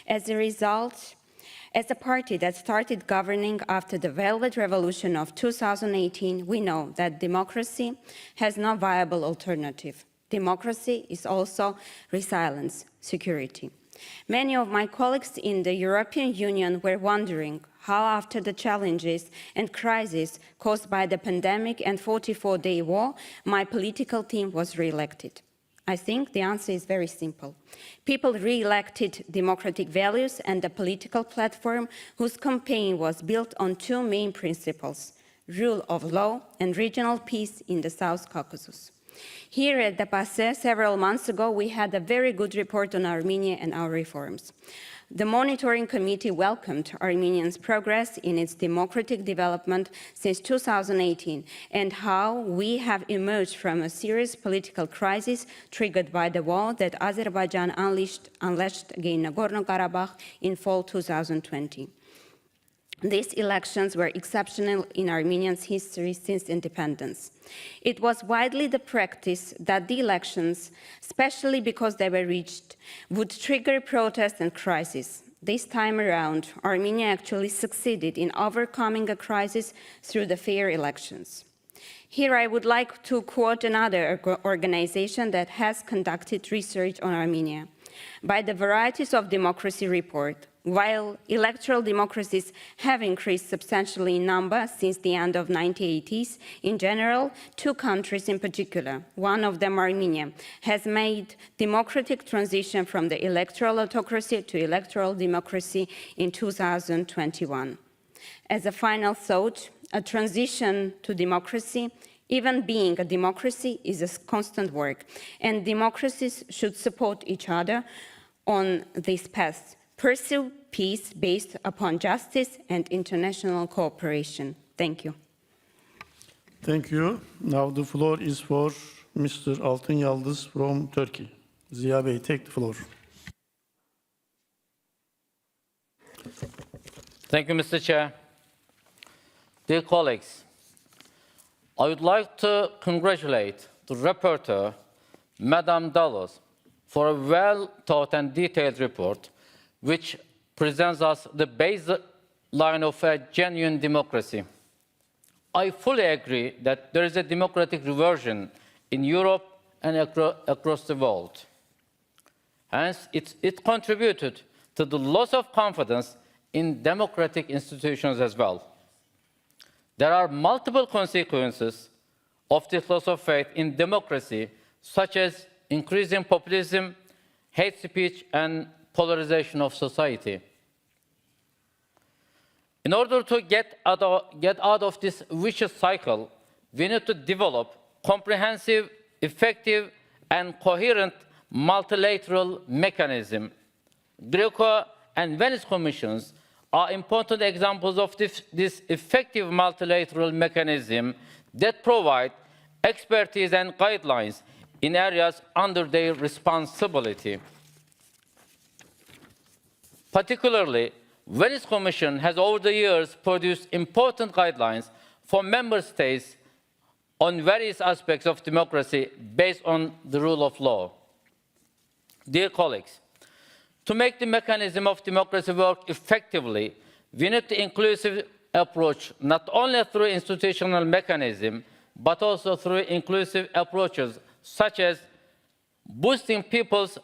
[SPEAKER 17] As a result, as a party that started governing after the Velvet Revolution of 2018, we know that democracy has no viable alternative. Democracy is also resilience, security. Many of my colleagues in the European Union were wondering how, after the challenges and crises caused by the pandemic and 44-day war, my political team was re-elected. I think the answer is very simple. People re-elected democratic values and a political platform whose campaign was built on two main principles: rule of law and regional peace in the South Caucasus. Here at the PACE, several months ago, we had a very good report on Armenia and our reforms. The monitoring committee welcomed Armenia's progress in its democratic development since 2018 and how we have emerged from a serious political crisis triggered by the war that Azerbaijan unleashed against Nagorno-Karabakh in fall 2020. These elections were exceptional in Armenia's history since independence. It was widely the practice that the elections, especially because they were reached, would trigger protests and crises. This time around, Armenia actually succeeded in overcoming a crisis through the fair elections. Here I would like to quote another organization that has conducted research on Armenia. By the Varieties of Democracy report, while electoral democracies have increased substantially in number since the end of the 1980s, in general, two countries in particular, one of them Armenia, has made democratic transition from the electoral autocracy to electoral democracy in 2021. As a final thought, a transition to democracy, even being a democracy, is a constant work, and democracies should support each other on this path. Pursue peace based upon justice and international cooperation. Thank you.
[SPEAKER 1] Thank you. Now the floor is for Mr. Altın Yıldız from Turkey. Ziya Bey, take the floor.
[SPEAKER 18] Thank you, Mr. Chair. Dear colleagues, I would like to congratulate the rapporteur, Madame Dallos, for a well-thought and detailed report, which presents us the baseline of a genuine democracy. I fully agree that there is a democratic reversion in Europe and across the world. Hence, it contributed to the loss of confidence in democratic institutions as well. There are multiple consequences of this loss of faith in democracy, such as increasing populism, hate speech, and polarization of society. In order to get out of this vicious cycle, we need to develop comprehensive, effective, and coherent multilateral mechanism. Greco and Venice Commissions are important examples of this effective multilateral mechanism that provide expertise and guidelines in areas under their responsibility. Particularly, Venice Commission has over the years produced important guidelines for member states on various aspects of democracy based on the rule of law. Dear colleagues, to make the mechanism of democracy work effectively, we need an inclusive approach, not only through institutional mechanism, but also through inclusive approaches, such as boosting people's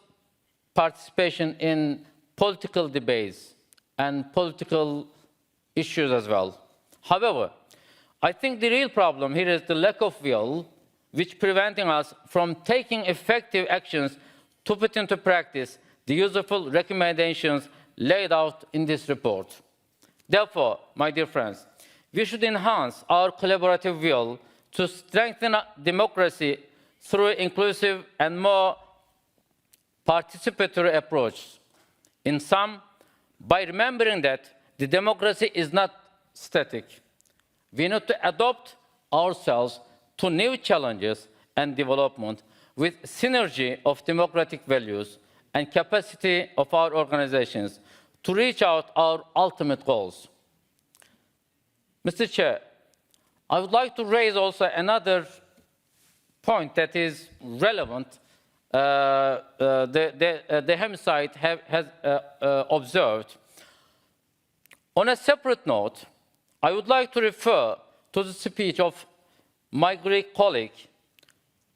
[SPEAKER 18] participation in political debates and political issues as well. However, I think the real problem here is the lack of will, which is preventing us from taking effective actions to put into practice the useful recommendations laid out in this report. Therefore, my dear friends, we should enhance our collaborative will to strengthen democracy through inclusive and more participatory approach. In sum, by remembering that the democracy is not static, we need to adapt ourselves to new challenges and development with synergy of democratic values and capacity of our organizations to reach out our ultimate goals. Mr. Chair, I would like to raise also another point that is relevant. The hemicycle has observed. On a separate note, I would like to refer to the speech of my Greek colleague,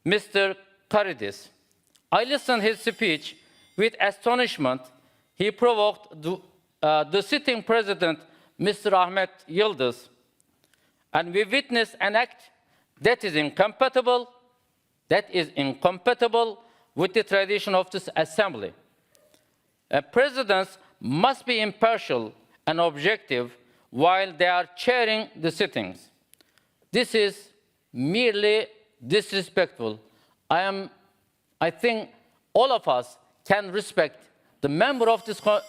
[SPEAKER 18] Mr. Karidis. I listened to his speech with astonishment. He provoked the sitting president, Mr. Ahmet Yildiz, and we witnessed an act that is incompatible with the tradition of this assembly. Presidents must be impartial and objective while they are chairing the sittings. This is merely disrespectful. I think all of us can respect the member of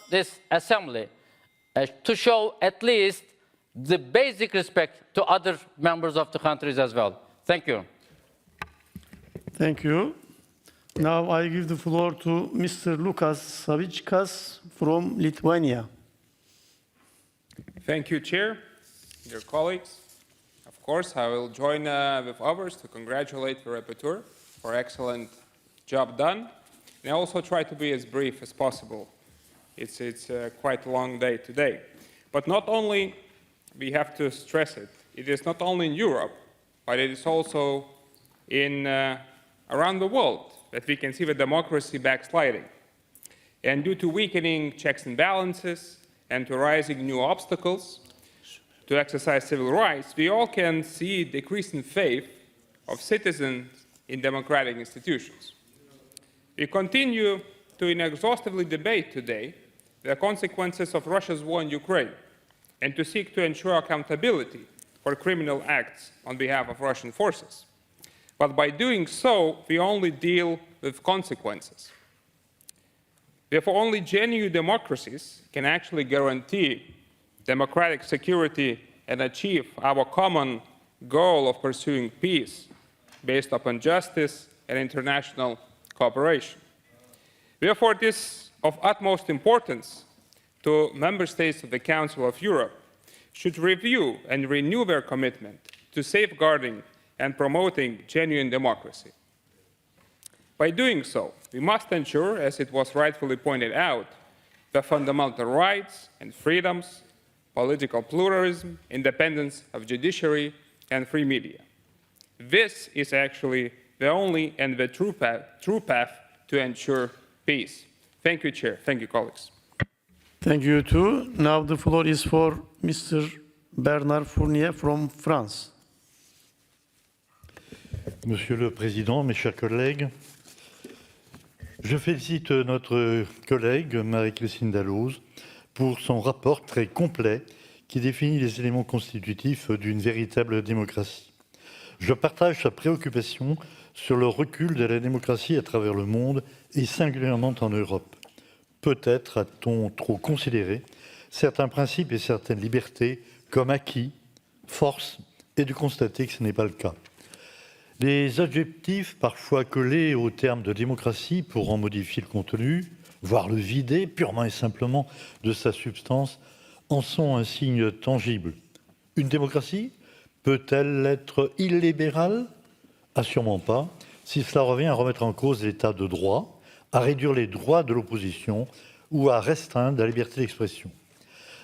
[SPEAKER 18] this assembly to show at least the basic respect to other members of the countries as well. Thank you.
[SPEAKER 1] Thank you. Now I give the floor to Mr. Lukas Savickas from Lithuania.
[SPEAKER 19] Thank you, Chair, dear colleagues. Of course, I will join with others to congratulate the rapporteur for excellent job done. And I also try to be as brief as possible. It's quite a long day today. But not only, we have to stress it, it is not only in Europe, but it is also around the world that we can see the democracy backsliding. And due to weakening checks and balances and to rising new obstacles to exercise civil rights, we all can see decreasing faith of citizens in democratic institutions. We continue to inexhaustively debate today the consequences of Russia's war in Ukraine and to seek to ensure accountability for criminal acts on behalf of Russian forces. But by doing so, we only deal with consequences. Therefore, only genuine democracies can actually guarantee democratic security and achieve our common goal of pursuing peace based upon justice and international cooperation. Therefore, it is of utmost importance to member states of the Council of Europe should review and renew their commitment to safeguarding and promoting genuine democracy. By doing so, we must ensure, as it was rightfully pointed out, the fundamental rights and freedoms, political pluralism, independence of judiciary, and free media. This is actually the only and the true path to ensure peace. Thank you, Chair. Thank you, colleagues.
[SPEAKER 1] Thank you too. Now the floor is for Mr. Bernard Fournier from France.
[SPEAKER 20] Monsieur le Président, mes chers collègues, je félicite notre collègue Marie-Christine Dalloz pour son rapport très complet qui définit les éléments constitutifs d'une véritable démocratie. Je partage sa préoccupation sur le recul de la démocratie à travers le monde et singulièrement en Europe. Peut-être a-t-on trop considéré certains principes et certaines libertés comme acquis, force, et de constater que ce n'est pas le cas. Les adjectifs parfois collés au terme de démocratie pour en modifier le contenu, voire le vider purement et simplement de sa substance, en sont un signe tangible. Une démocratie peut-elle être illibérale? Assurément pas, si cela revient à remettre en cause l'état de droit, à réduire les droits de l'opposition ou à restreindre la liberté d'expression.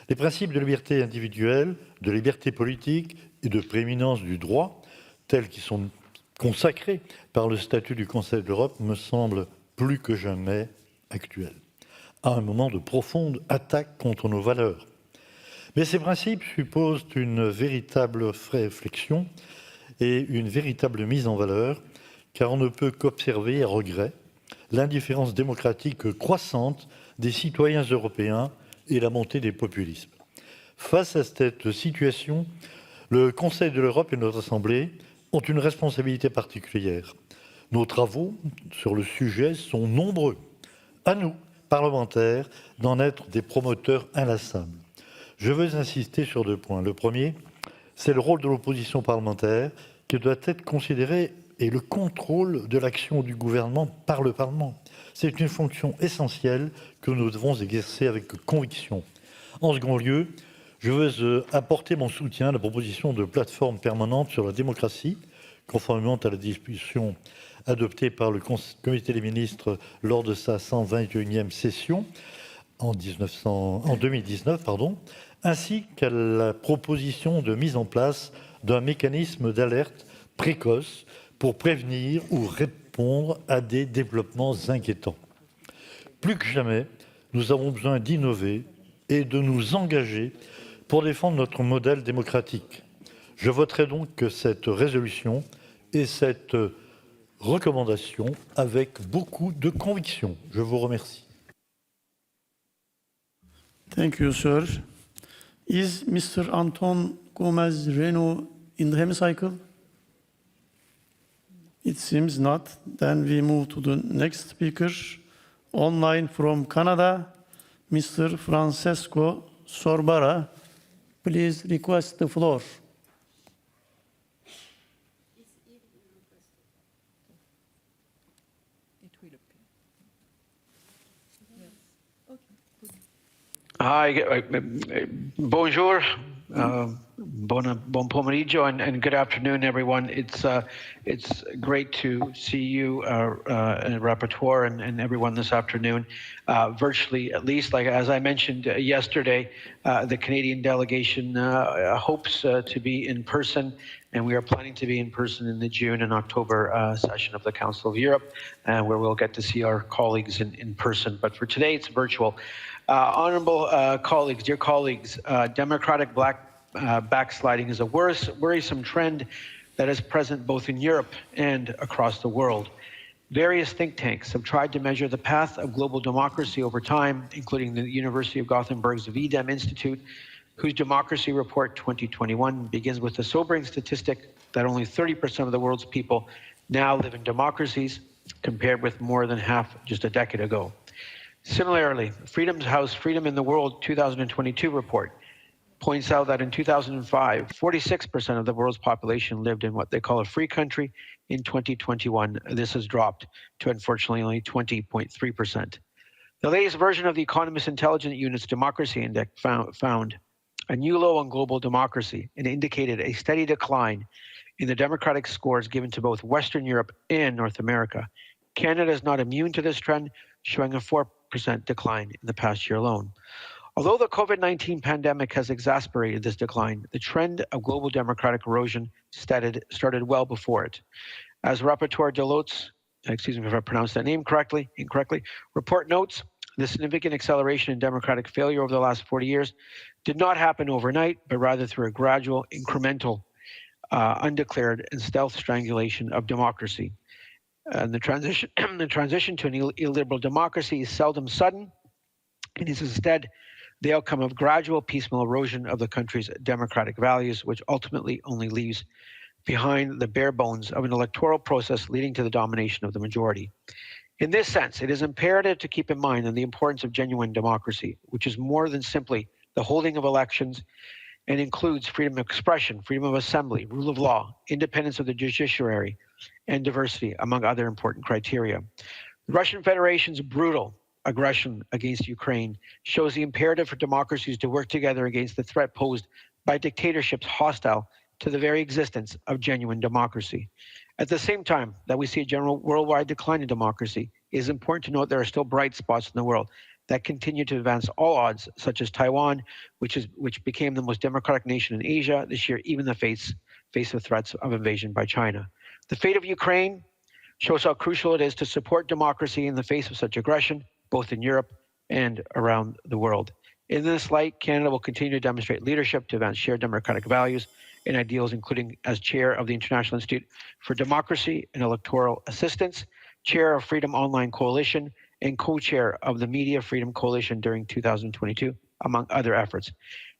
[SPEAKER 20] Les principes de liberté individuelle, de liberté politique et de prééminence du droit, tels qu'ils sont consacrés par le statut du Conseil de l'Europe, me semblent plus que jamais actuels, à un moment de profonde attaque contre nos valeurs. Mais ces principes supposent une véritable réflexion et une véritable mise en valeur, car on ne peut qu'observer à regret l'indifférence démocratique croissante des citoyens européens et la montée des populismes. Face à cette situation, le Conseil de l'Europe et notre Assemblée ont une responsabilité particulière. Nos travaux sur le sujet sont nombreux. À nous, parlementaires, d'en être des promoteurs inlassables. Je veux insister sur deux points. Le premier, c'est le rôle de l'opposition parlementaire qui doit être considéré et le contrôle de l'action du gouvernement par le Parlement. C'est une fonction essentielle que nous devons exercer avec conviction. En second lieu, je veux apporter mon soutien à la proposition de plateforme permanente sur la démocratie, conformément à la discussion adoptée par le Comité des ministres lors de sa 121e session en 2019, ainsi qu'à la proposition de mise en place d'un mécanisme d'alerte précoce pour prévenir ou répondre à des développements inquiétants. Plus que jamais, nous avons besoin d'innover et de nous engager pour défendre notre modèle démocratique. Je voterai donc cette résolution et cette recommandation avec beaucoup de conviction. Je vous remercie.
[SPEAKER 1] Thank you, sir. Is Mr. Anton Gomez Renault in the hemicycle? It seems not. Then we move to the next speaker, online from Canada, Mr. Francesco Sorbara. Please request the floor.
[SPEAKER 21] Hi, bonjour, bon pomeriggio, and good afternoon, everyone. It's great to see you, rapporteur, and everyone this afternoon, virtually at least. Like as I mentioned yesterday, the Canadian delegation hopes to be in person, and we are planning to be in person in the June and October session of the Council of Europe, where we'll get to see our colleagues in person. But for today, it's virtual. Honorable colleagues, dear colleagues, democratic backsliding is a worrisome trend that is present both in Europe and across the world. Various think tanks have tried to measure the path of global democracy over time, including the University of Gothenburg's VDEM Institute, whose Democracy Report 2021 begins with the sobering statistic that only 30% of the world's people now live in democracies, compared with more than half just a decade ago. Similarly, Freedom's House Freedom in the World 2022 report points out that in 2005, 46% of the world's population lived in what they call a free country. In 2021, this has dropped to, unfortunately, only 20.3%. The latest version of the Economist Intelligence Unit's Democracy Index found a new low on global democracy and indicated a steady decline in the democratic scores given to both Western Europe and North America. Canada is not immune to this trend, showing a 4% decline in the past year alone. Although the COVID-19 pandemic has exacerbated this decline, the trend of global democratic erosion started well before it. As Rapporteur Delot's, excuse me if I pronounced that name incorrectly, report notes, the significant acceleration in democratic failure over the last 40 years did not happen overnight, but rather through a gradual, incremental, undeclared and stealth strangulation of democracy. And the transition to an illiberal democracy is seldom sudden. It is instead the outcome of gradual piecemeal erosion of the country's democratic values, which ultimately only leaves behind the bare bones of an electoral process leading to the domination of the majority. In this sense, it is imperative to keep in mind the importance of genuine democracy, which is more than simply the holding of elections and includes freedom of expression, freedom of assembly, rule of law, independence of the judiciary, and diversity, among other important criteria. The Russian Federation's brutal aggression against Ukraine shows the imperative for democracies to work together against the threat posed by dictatorships hostile to the very existence of genuine democracy. At the same time that we see a general worldwide decline in democracy, it is important to note there are still bright spots in the world that continue to advance all odds, such as Taiwan, which became the most democratic nation in Asia this year, even in the face of threats of invasion by China. The fate of Ukraine shows how crucial it is to support democracy in the face of such aggression, both in Europe and around the world. In this light, Canada will continue to demonstrate leadership to advance shared democratic values and ideals, including as chair of the International Institute for Democracy and Electoral Assistance, chair of Freedom Online Coalition, and co-chair of the Media Freedom Coalition during 2022, among other efforts.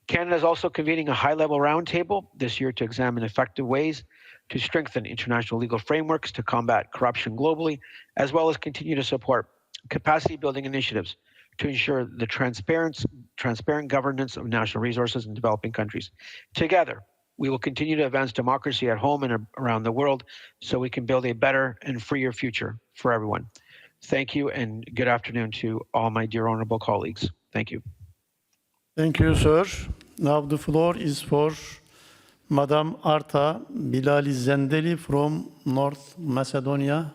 [SPEAKER 21] Canada is also convening a high-level roundtable this year to examine effective ways to strengthen international legal frameworks to combat corruption globally, as well as continue to support capacity-building initiatives to ensure the transparent governance of national resources in developing countries. Together, we will continue to advance democracy at home and around the world so we can build a better and freer future for everyone. Thank you, and good afternoon to all my dear honorable colleagues. Thank you.
[SPEAKER 1] Thank you, sir. Now the floor is for Madam Arta Bilali Zendeli from North Macedonia.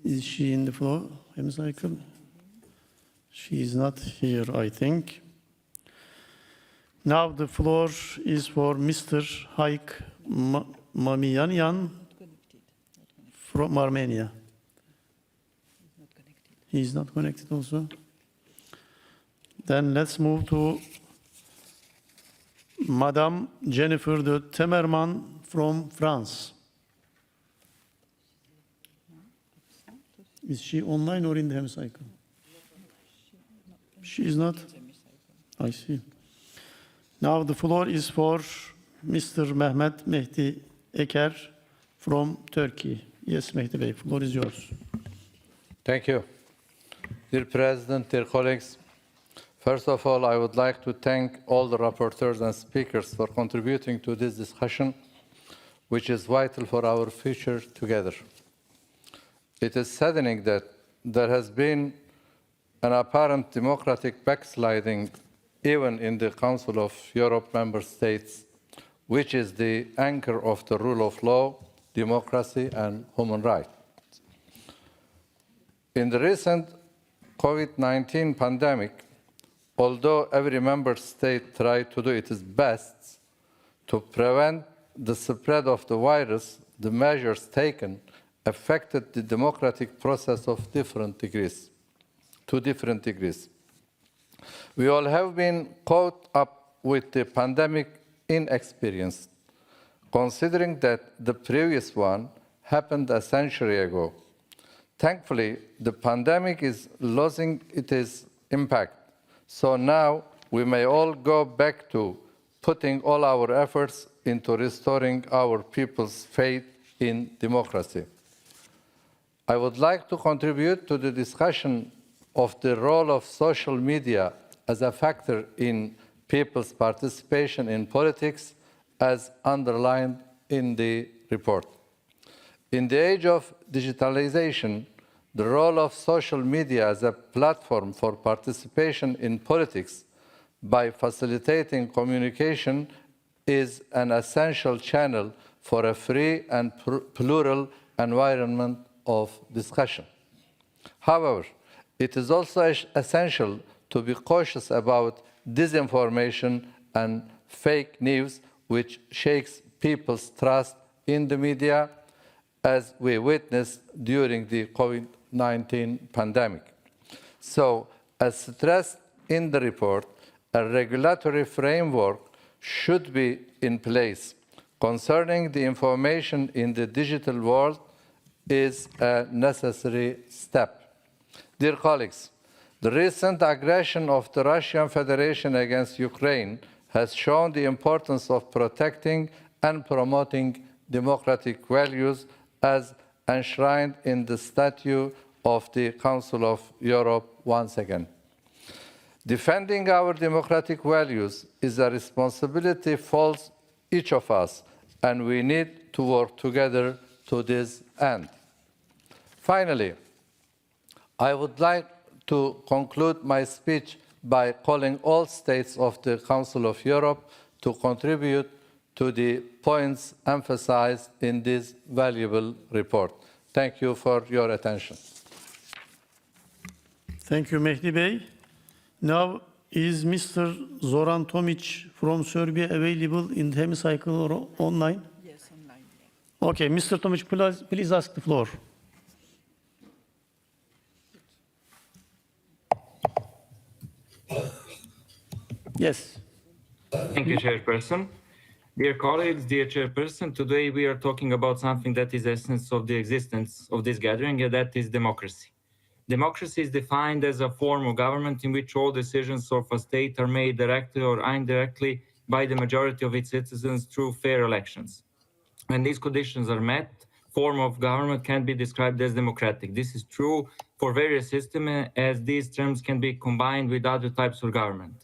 [SPEAKER 1] Is she in the floor? Hemicycle? She is not here, I think. Now the floor is for Mr. Haik Mamiyanyan from Armenia. He is not connected also. Then let's move to Madame Jennifer de Temerman from France. Is she online or in the hemicycle? She is not? I see. Now the floor is for Mr. Mehmet Mehdi Eker from Turkey. Yes, Mehdi Bey, floor is yours.
[SPEAKER 2] Thank you. Dear President, dear colleagues, first of all, I would like to thank all the rapporteurs and speakers for contributing to this discussion, which is vital for our future together. It is saddening that there has been an apparent democratic backsliding even in the Council of Europe member states, which is the anchor of the rule of law, democracy, and human rights. In the recent COVID-19 pandemic, although every member state tried to do its best to prevent the spread of the virus, the measures taken affected the democratic process of different degrees, to different degrees. We all have been caught up with the pandemic inexperience, considering that the previous one happened a century ago. Thankfully, the pandemic is losing its impact, so now we may all go back to putting all our efforts into restoring our people's faith in democracy. I would like to contribute to the discussion of the role of social media as a factor in people's participation in politics, as underlined in the report. In the age of digitalization, the role of social media as a platform for participation in politics by facilitating communication is an essential channel for a free and plural environment of discussion. However, it is also essential to be cautious about disinformation and fake news, which shakes people's trust in the media, as we witnessed during the COVID-19 pandemic. So, as stressed in the report, a regulatory framework should be in place concerning the information in the digital world is a necessary step. Dear colleagues, the recent aggression of the Russian Federation against Ukraine has shown the importance of protecting and promoting democratic values as enshrined in the Statute of the Council of Europe once again. Defending our democratic values is a responsibility falls each of us, and we need to work together to this end. Finally, I would like to conclude my speech by calling all states of the Council of Europe to contribute to the points emphasized in this valuable report. Thank you for your attention.
[SPEAKER 1] Thank you, Mehdi Bey. Now, is Mr. Zoran Tomic from Serbia available in the hemicycle or online?
[SPEAKER 3] Yes, online.
[SPEAKER 1] Okay, Mr. Tomic, please ask the floor. Yes.
[SPEAKER 22] Thank you, Chairperson. Dear colleagues, dear Chairperson, today we are talking about something that is the essence of the existence of this gathering, and that is democracy. Democracy is defined as a form of government in which all decisions of a state are made directly or indirectly by the majority of its citizens through fair elections. When these conditions are met, form of government can be described as democratic. This is true for various systems, as these terms can be combined with other types of government.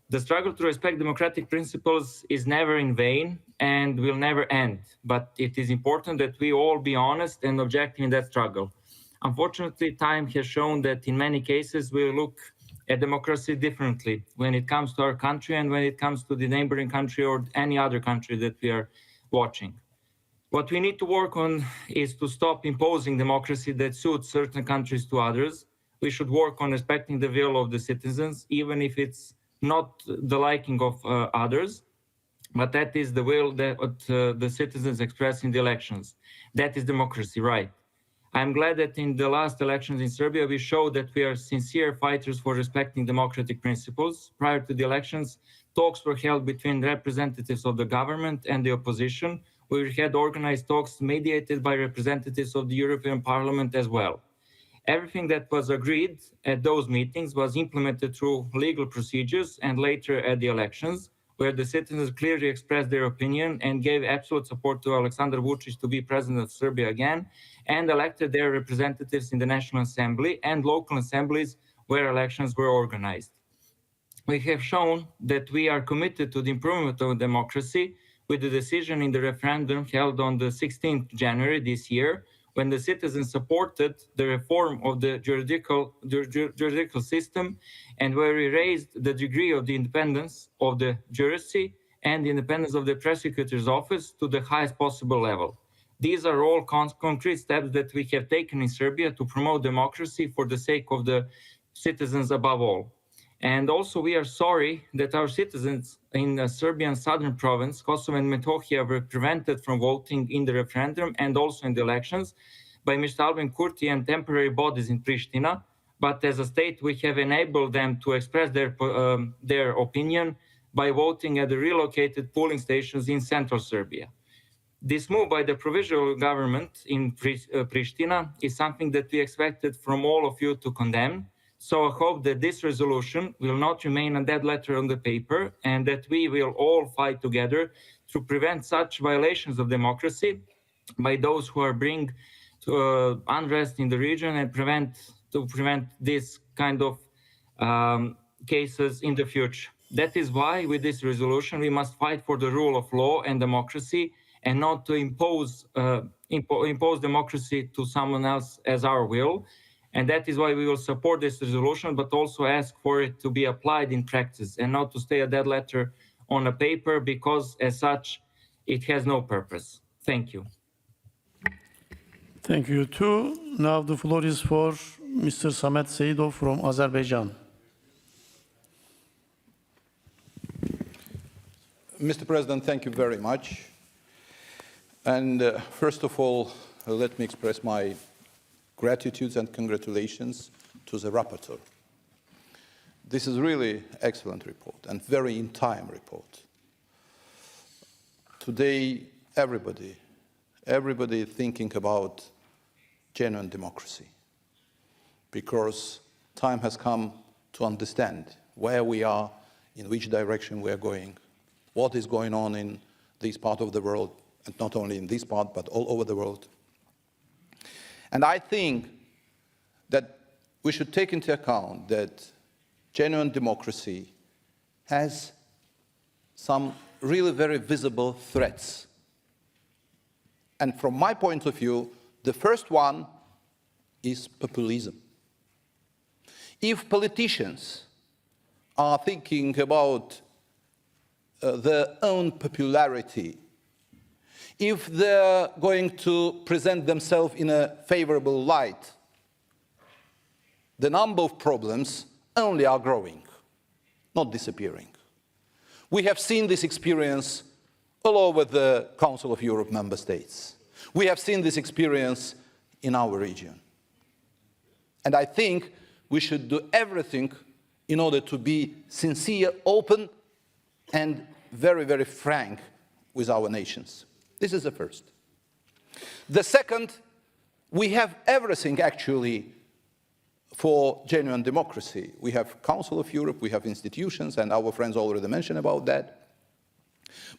[SPEAKER 22] The struggle to respect democratic principles is never in vain and will never end, but it is important that we all be honest and objective in that struggle. Unfortunately, time has shown that in many cases we look at democracy differently when it comes to our country and when it comes to the neighboring country or any other country that we are watching. What we need to work on is to stop imposing democracy that suits certain countries to others. We should work on respecting the will of the citizens, even if it's not the liking of others, but that is the will that the citizens express in the elections. That is democracy, right? I'm glad that in the last elections in Serbia, we showed that we are sincere fighters for respecting democratic principles. Prior to the elections, talks were held between representatives of the government and the opposition. We had organized talks mediated by representatives of the European Parliament as well. Everything that was agreed at those meetings was implemented through legal procedures and later at the elections, where the citizens clearly expressed their opinion and gave absolute support to Aleksandar Vučić to be president of Serbia again, and elected their representatives in the National Assembly and local assemblies where elections were organized. We have shown that we are committed to the improvement of democracy with the decision in the referendum held on the 16th January this year, when the citizens supported the reform of the juridical system and where we raised the degree of the independence of the jurisdiction and the independence of the prosecutor's office to the highest possible level. These are all concrete steps that we have taken in Serbia to promote democracy for the sake of the citizens above all. And also we are sorry that our citizens in the Serbian southern province, Kosovo and Metohija, were prevented from voting in the referendum and also in the elections by Mr. Albin Kurti and temporary bodies in Pristina. But as a state, we have enabled them to express their opinion by voting at the relocated polling stations in central Serbia. This move by the provisional government in Pristina is something that we expected from all of you to condemn. So I hope that this resolution will not remain a dead letter on the paper and that we will all fight together to prevent such violations of democracy by those who are bringing unrest in the region and prevent this kind of cases in the future. That is why with this resolution we must fight for the rule of law and democracy and not to impose democracy to someone else as our will. And that is why we will support this resolution, but also ask for it to be applied in practice and not to stay a dead letter on a paper because, as such, it has no purpose. Thank you.
[SPEAKER 1] Thank you too. Now the floor is for Mr. Samet Seidov from Azerbaijan.
[SPEAKER 3] Mr. President, thank you very much. And first of all, let me express my gratitude and congratulations to the rapporteur. This is really excellent report and very in-time report. Today, everybody is thinking about genuine democracy because time has come to understand where we are, in which direction we are going, what is going on in this part of the world, and not only in this part, but all over the world. And I think that we should take into account that genuine democracy has some really very visible threats. And from my point of view, the first one is populism. If politicians are thinking about their own popularity, if they're going to present themselves in a favorable light, the number of problems only are growing, not disappearing. We have seen this experience all over the Council of Europe member states. We have seen this experience in our region. And I think we should do everything in order to be sincere, open, and very, very frank with our nations. This is the first. The second, we have everything actually for genuine democracy. We have Council of Europe, we have institutions, and our friends already mentioned about that.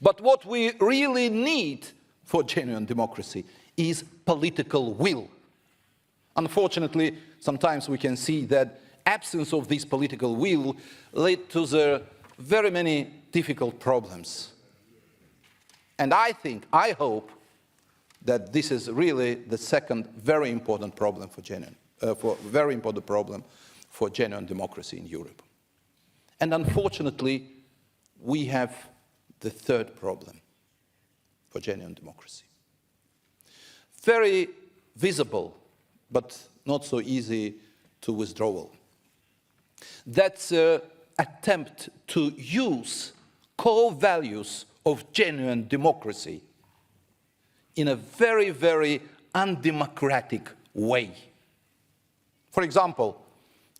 [SPEAKER 3] But what we really need for genuine democracy is political will. Unfortunately, sometimes we can see that absence of this political will led to the very many difficult problems. And I hope that this is really the second very important problem for genuine democracy in Europe. And unfortunately, we have the third problem for genuine democracy. Very visible, but not so easy to withdrawal. That's an attempt to use core values of genuine democracy in a very, very undemocratic way. For example,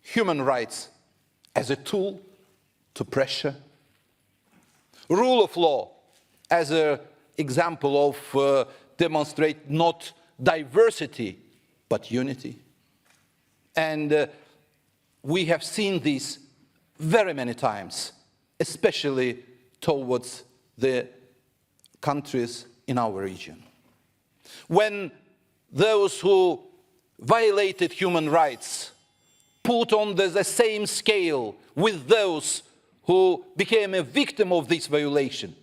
[SPEAKER 3] human rights as a tool to pressure, rule of law as an example of demonstrate not diversity but unity. And we have seen this very many times, especially towards the countries in our region. When those who violated human rights put on the same scale with those who became a victim of this violation,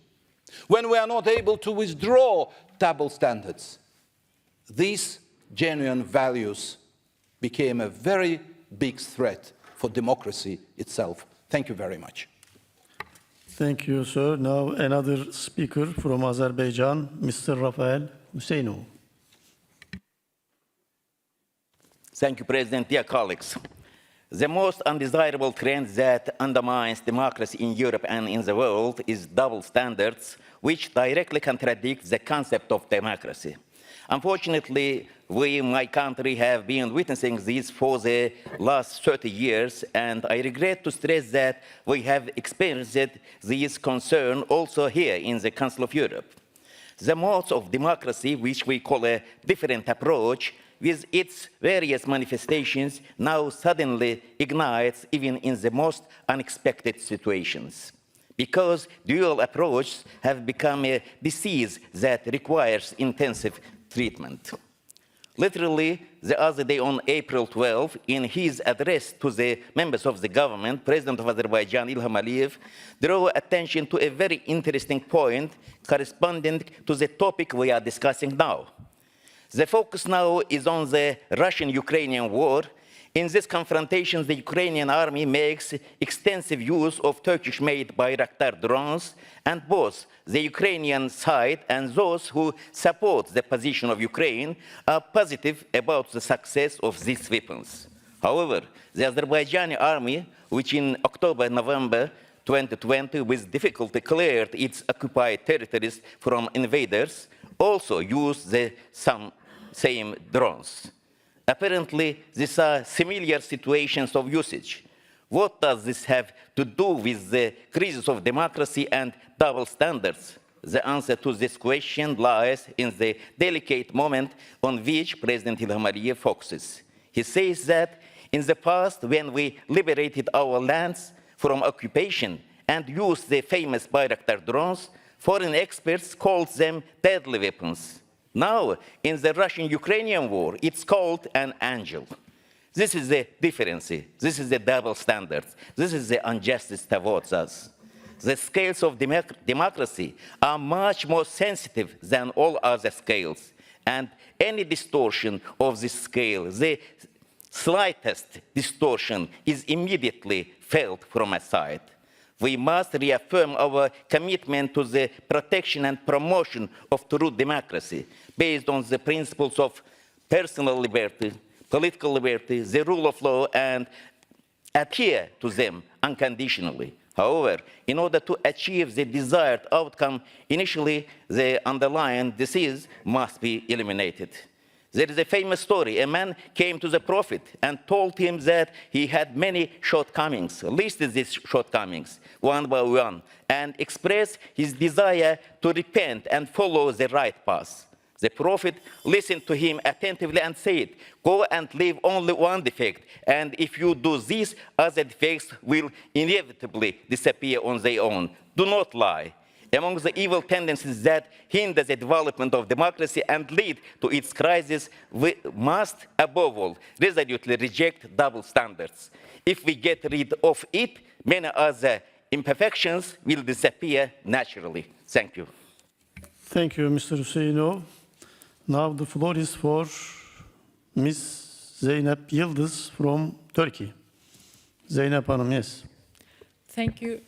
[SPEAKER 3] when we are not able to withdraw double standards, these genuine values became a very big threat for democracy itself. Thank you very much.
[SPEAKER 1] Thank you, sir. Now another speaker from Azerbaijan, Mr. Rafael Hüseyinov.
[SPEAKER 4] Thank you, President. Dear colleagues, the most undesirable trend that undermines democracy in Europe and in the world is double standards, which directly contradict the concept of democracy. Unfortunately, we in my country have been witnessing this for the last 30 years, and I regret to stress that we have experienced this concern also here in the Council of Europe. The modes of democracy, which we call a different approach, with its various manifestations, now suddenly ignites even in the most unexpected situations. Because dual approaches have become a disease that requires intensive treatment. Literally, the other day on April 12, in his address to the members of the government, President of Azerbaijan, Ilham Aliyev, drew attention to a very interesting point corresponding to the topic we are discussing now. The focus now is on the Russian-Ukrainian war, In this confrontation, the Ukrainian army makes extensive use of Turkish-made Bayraktar drones, and both the Ukrainian side and those who support the position of Ukraine are positive about the success of these weapons. However, the Azerbaijani army, which in October-November 2020 with difficulty cleared its occupied territories from invaders, also used the same drones. Apparently, these are similar situations of usage. What does this have to do with the crisis of democracy and double standards? The answer to this question lies in the delicate moment on which President Ilham Aliyev focuses. He says that in the past, when we liberated our lands from occupation and used the famous Bayraktar drones, foreign experts called them deadly weapons. Now, in the Russian-Ukrainian war, it's called an angel. This is the difference. This is the double standards. This is the injustice towards us. The scales of democracy are much more sensitive than all other scales, and any distortion of this scale, the slightest distortion, is immediately felt from a side. We must reaffirm our commitment to the protection and promotion of true democracy based on the principles of personal liberty, political liberty, the rule of law, and adhere to them unconditionally. However, in order to achieve the desired outcome, initially the underlying disease must be eliminated. There is a famous story. A man came to the prophet and told him that he had many shortcomings, listed these shortcomings one by one, and expressed his desire to repent and follow the right path. The prophet listened to him attentively and said, "Go and leave only one defect, and if you do this, other defects will inevitably disappear on their own. Do not lie." Among the evil tendencies that hinder the development of democracy and lead to its crisis, we must, above all, resolutely reject double standards. If we get rid of it, many other imperfections will disappear naturally. Thank you.
[SPEAKER 1] Thank you, Mr. Hüseyinov. Now the floor is for Ms. Zeynep Yıldız from Turkey. Zeynep Hanım, yes.
[SPEAKER 5] Thank you,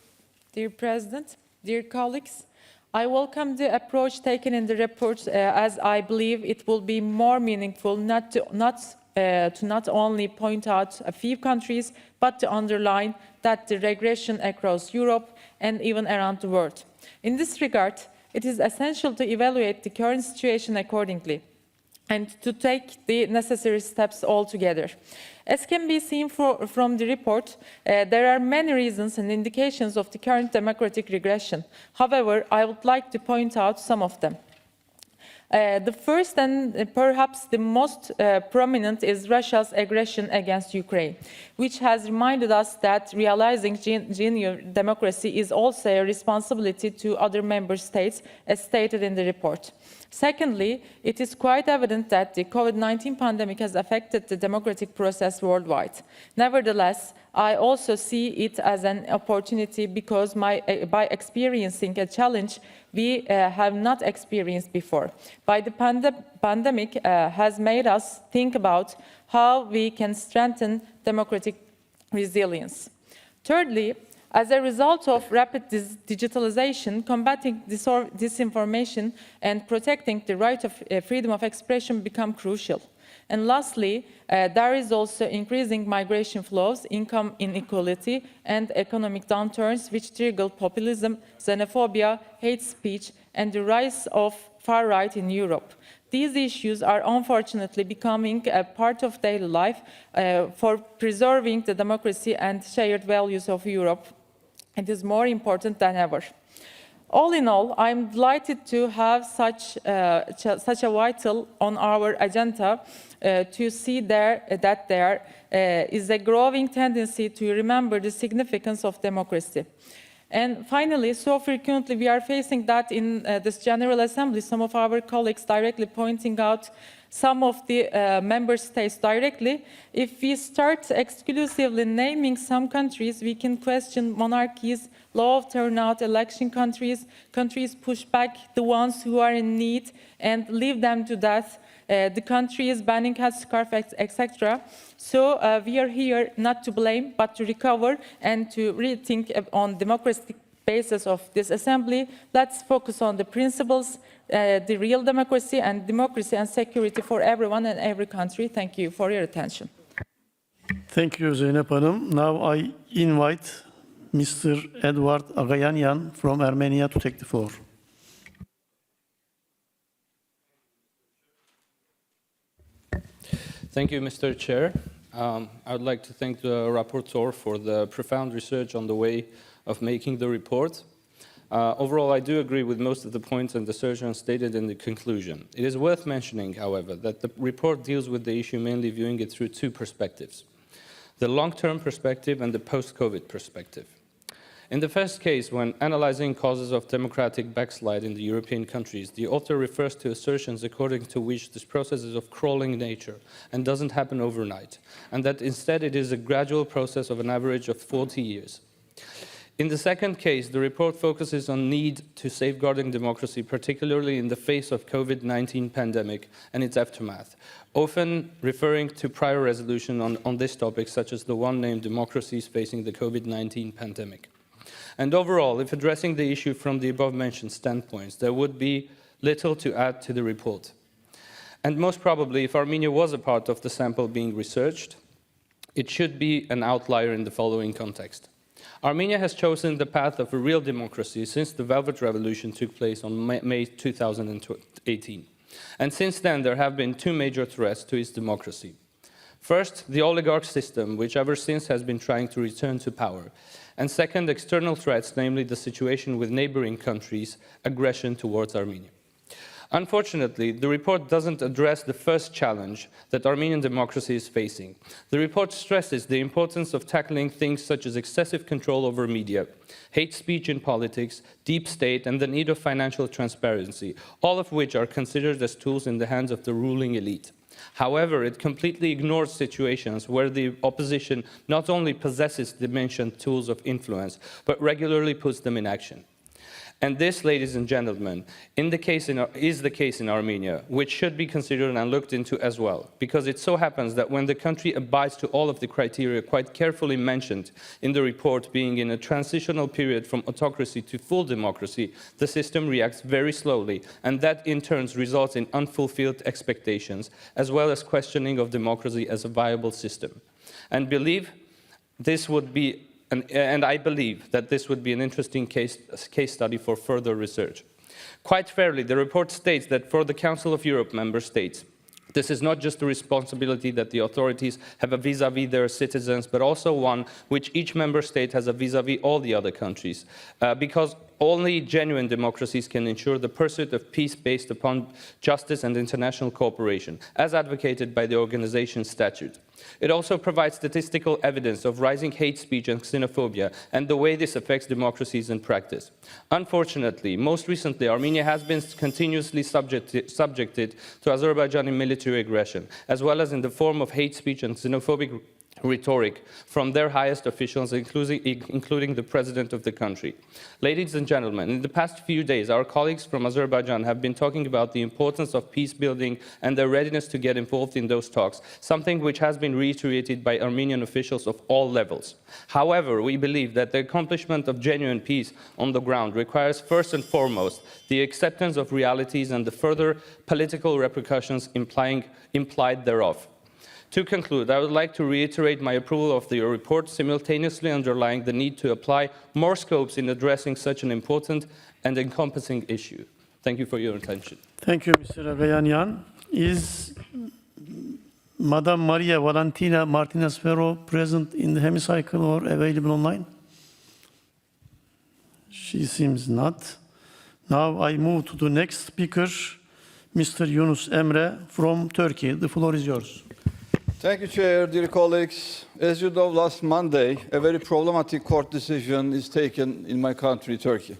[SPEAKER 5] dear President. Dear colleagues, I welcome the approach taken in the report as I believe it will be more meaningful to not only point out a few countries, but to underline that the regression across Europe and even around the world. In this regard, it is essential to evaluate the current situation accordingly and to take the necessary steps altogether. As can be seen from the report, there are many reasons and indications of the current democratic regression. However, I would like to point out some of them. The first and perhaps the most prominent is Russia's aggression against Ukraine, which has reminded us that realizing genuine democracy is also a responsibility to other member states, as stated in the report. Secondly, it is quite evident that the COVID-19 pandemic has affected the democratic process worldwide. Nevertheless, I also see it as an opportunity because by experiencing a challenge we have not experienced before. The pandemic has made us think about how we can strengthen democratic resilience. Thirdly, as a result of rapid digitalization, combating disinformation and protecting the right of freedom of expression become crucial. And lastly, there is also increasing migration flows, income inequality, and economic downturns which trigger populism, xenophobia, hate speech, and the rise of far right in Europe. These issues are unfortunately becoming a part of daily life for preserving the democracy and shared values of Europe. It is more important than ever. All in all, I'm delighted to have such a vital on our agenda to see that there is a growing tendency to remember the significance of democracy. And finally, so frequently we are facing that in this General Assembly, some of our colleagues directly pointing out some of the member states directly. If we start exclusively naming some countries, we can question monarchies, low of turnout election countries push back the ones who are in need and leave them to death. the country is banning headscarf, etc. So we are here not to blame, but to recover and to rethink on democratic basis of this assembly. Let's focus on the principles, the real democracy and security for everyone and every country. Thank you for your attention.
[SPEAKER 1] Thank you, Zeynep Hanım. Now I invite Mr. Edward Agayanyan from Armenia to take the floor.
[SPEAKER 6] Thank you, Mr. Chair. I would like to thank the rapporteur for the profound research on the way of making the report. Overall, I do agree with most of the points and assertions stated in the conclusion. It is worth mentioning, however, that the report deals with the issue mainly viewing it through two perspectives: the long-term perspective and the post-COVID perspective. In the first case, when analyzing causes of democratic backslide in the European countries, the author refers to assertions according to which this process is of crawling nature and doesn't happen overnight, and that instead it is a gradual process of an average of 40 years. In the second case, the report focuses on need to safeguarding democracy, particularly in the face of COVID-19 pandemic and its aftermath, often referring to prior resolution on this topic, such as the one named Democracies Facing the COVID-19 Pandemic. And overall, if addressing the issue from the above-mentioned standpoints, there would be little to add to the report. And most probably, if Armenia was a part of the sample being researched, it should be an outlier in the following context. Armenia has chosen the path of a real democracy since the Velvet Revolution took place on May 2018. And since then, there have been two major threats to its democracy. First, the oligarch system, which ever since has been trying to return to power. And second, external threats, namely the situation with neighboring countries' aggression towards Armenia. Unfortunately, the report doesn't address the first challenge that Armenian democracy is facing. The report stresses the importance of tackling things such as excessive control over media, hate speech in politics, deep state, and the need of financial transparency, all of which are considered as tools in the hands of the ruling elite. However, it completely ignores situations where the opposition not only possesses the mentioned tools of influence, but regularly puts them in action. And this, ladies and gentlemen, is the case in Armenia, which should be considered and looked into as well, because it so happens that when the country abides to all of the criteria quite carefully mentioned in the report, being in a transitional period from autocracy to full democracy, the system reacts very slowly, and that in turn results in unfulfilled expectations, as well as questioning of democracy as a viable system. And I believe that this would be an interesting case study for further research. Quite fairly, the report states that for the Council of Europe member states, this is not just a responsibility that the authorities have vis-à-vis their citizens, but also one which each member state has vis-à-vis all the other countries, because only genuine democracies can ensure the pursuit of peace based upon justice and international cooperation, as advocated by the organization's statute. It also provides statistical evidence of rising hate speech and xenophobia and the way this affects democracies in practice. Unfortunately, most recently, Armenia has been continuously subjected to Azerbaijani military aggression, as well as in the form of hate speech and xenophobic rhetoric from their highest officials, including the president of the country. Ladies and gentlemen, in the past few days, our colleagues from Azerbaijan have been talking about the importance of peace building and their readiness to get involved in those talks, something which has been reiterated by Armenian officials of all levels. However, we believe that the accomplishment of genuine peace on the ground requires first and foremost the acceptance of realities and the further political repercussions implied thereof. To conclude, I would like to reiterate my approval of the report, simultaneously underlying the need to apply more scopes in addressing such an important and encompassing issue. Thank you for your attention.
[SPEAKER 1] Thank you, Mr. Agayanyan. Is Madam Maria Valentina Martinez-Ferro present in the hemicycle or available online? She seems not. Now I move to the next speaker, Mr. Yunus Emre from Turkey. The floor is yours.
[SPEAKER 7] Thank you, Chair. Dear colleagues, as you know, last Monday, a very problematic court decision is taken in my country, Turkey.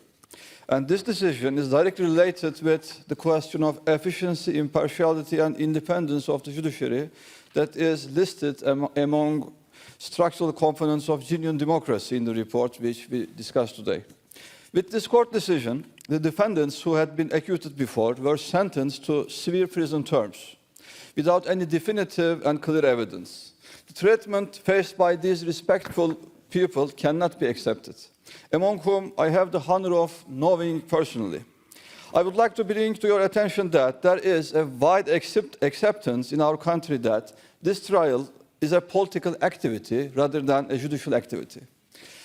[SPEAKER 7] And this decision is directly related with the question of efficiency, impartiality, and independence of the judiciary that is listed among structural components of genuine democracy in the report which we discussed today. With this court decision, the defendants who had been accused before were sentenced to severe prison terms. without any definitive and clear evidence. The treatment faced by these respectful people cannot be accepted, among whom I have the honor of knowing personally. I would like to bring to your attention that there is a wide acceptance in our country that this trial is a political activity rather than a judicial activity.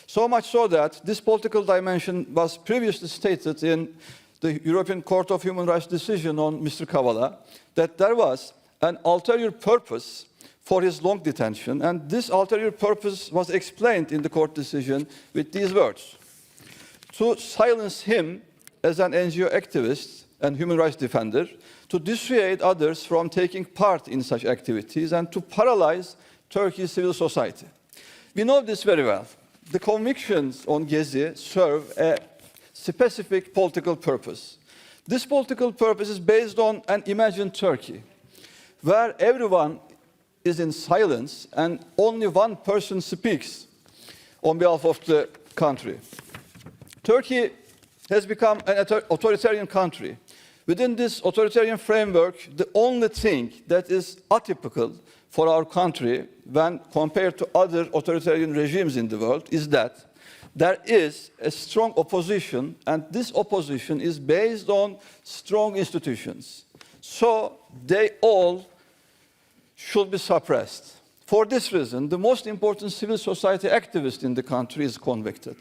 [SPEAKER 7] So much so that this political dimension was previously stated in the European Court of Human Rights decision on Mr. Kavala, that there was an ulterior purpose for his long detention, and this ulterior purpose was explained in the court decision with these words: to silence him as an NGO activist and human rights defender, to dissuade others from taking part in such activities, and to paralyze Turkey's civil society. We know this very well. The convictions on Gezi serve a specific political purpose. This political purpose is based on an imagined Turkey, where everyone is in silence and only one person speaks on behalf of the country. Turkey has become an authoritarian country. Within this authoritarian framework, the only thing that is atypical for our country when compared to other authoritarian regimes in the world is that there is a strong opposition, and this opposition is based on strong institutions. So they all should be suppressed. For this reason, the most important civil society activist in the country is convicted.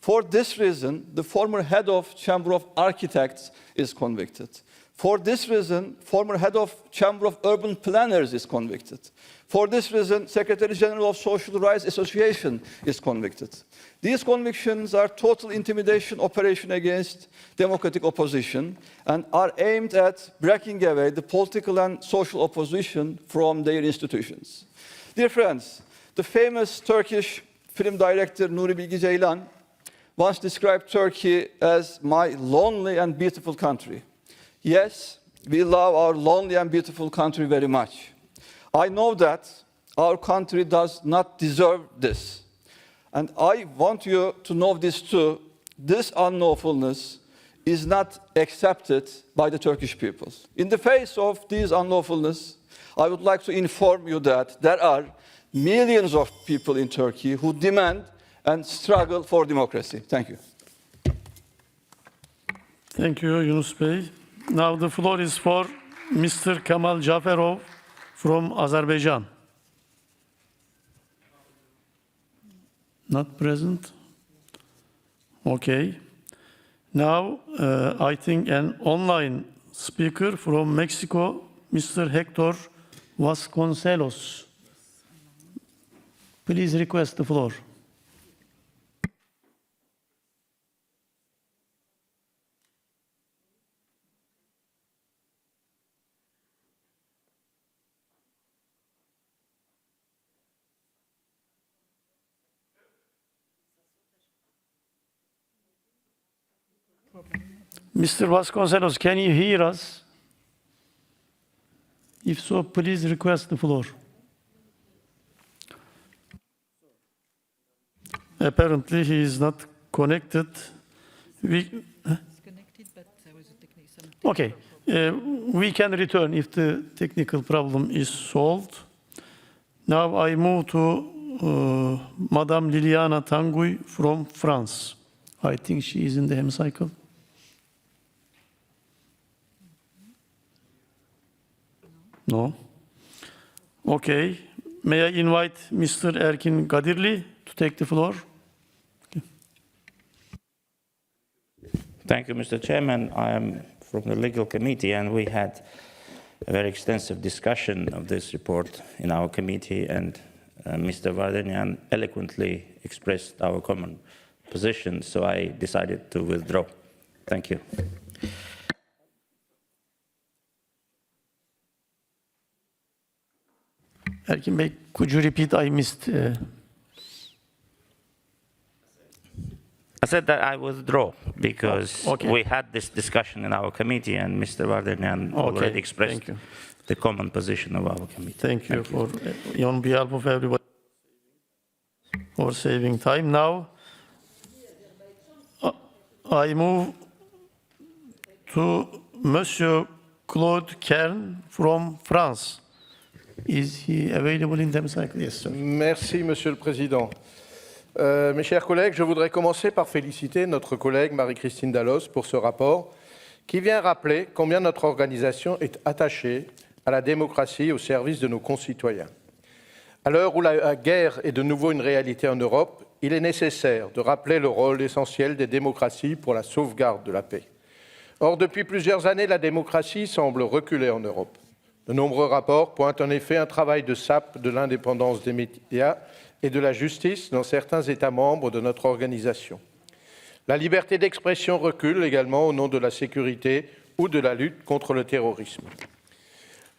[SPEAKER 7] For this reason, the former head of Chamber of Architects is convicted. For this reason, former head of Chamber of Urban Planners is convicted. For this reason, Secretary General of Social Rights Association is convicted. These convictions are total intimidation operation against democratic opposition and are aimed at breaking away the political and social opposition from their institutions. Dear friends, the famous Turkish film director Nuri Bilge Ceylan once described Turkey as my lonely and beautiful country. Yes, we love our lonely and beautiful country very much. I know that our country does not deserve this. And I want you to know this too. This unlawfulness is not accepted by the Turkish people. In the face of this unlawfulness, I would like to inform you that there are millions of people in Turkey who demand and struggle for democracy. Thank you.
[SPEAKER 1] Thank you, Yunus Bey. Now the floor is for Mr. Kamal Jaferov from Azerbaijan. Not present? Okay. Now, I think an online speaker from Mexico, Mr. Hector Vasconcelos. Please request the floor. Mr. Vasconcelos, can you hear us? If so, please request the floor. Apparently, he is not connected. Okay, we can return if the technical problem is solved. Now I move to Madame Liliana Tanguy from France. I think she is in the hemicycle. No? Okay. May I invite Mr. Erkin Gadirli to take the floor? Okay.
[SPEAKER 8] Thank you, Mr. Chairman. I am from the Legal Committee, and we had a very extensive discussion of this report in our committee, and Mr. Vardanyan eloquently expressed our common position, so I decided to withdraw. Thank you.
[SPEAKER 1] Erkin Bey, could you repeat? I missed.
[SPEAKER 8] I said that I withdraw because we had this discussion in our committee, and Mr. Vardanyan already expressed the common position of our committee.
[SPEAKER 1] Thank you for, on behalf of everybody, for saving time. Now, I move to Monsieur Claude Kern from France. Is he available in the hemicycle? Yes, sir.
[SPEAKER 9] Merci, Monsieur le Président. Mes chers collègues, je voudrais commencer par féliciter notre collègue Marie-Christine Dalloz pour ce rapport qui vient rappeler combien notre organisation est attachée à la démocratie au service de nos concitoyens. À l'heure où la guerre est de nouveau une réalité en Europe, il est nécessaire de rappeler le rôle essentiel des démocraties pour la sauvegarde de la paix. Or, depuis plusieurs années, la démocratie semble reculer en Europe. De nombreux rapports pointent en effet un travail de sape de l'indépendance des médias et de la justice dans certains États membres de notre organisation. La liberté d'expression recule également au nom de la sécurité ou de la lutte contre le terrorisme.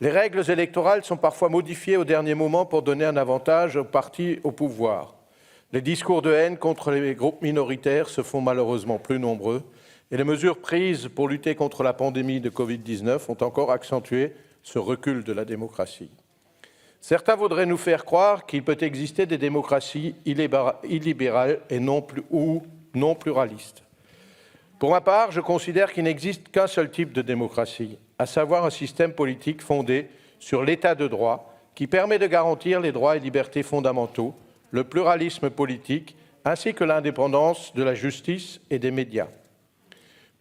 [SPEAKER 9] Les règles électorales sont parfois modifiées au dernier moment pour donner un avantage aux partis au pouvoir. Les discours de haine contre les groupes minoritaires se font malheureusement plus nombreux et les mesures prises pour lutter contre la pandémie de Covid-19 ont encore accentué ce recul de la démocratie. Certains voudraient nous faire croire qu'il peut exister des démocraties illibérales et non pluralistes. Pour ma part, je considère qu'il n'existe qu'un seul type de démocratie, à savoir un système politique fondé sur l'état de droit qui permet de garantir les droits et libertés fondamentaux, le pluralisme politique ainsi que l'indépendance de la justice et des médias.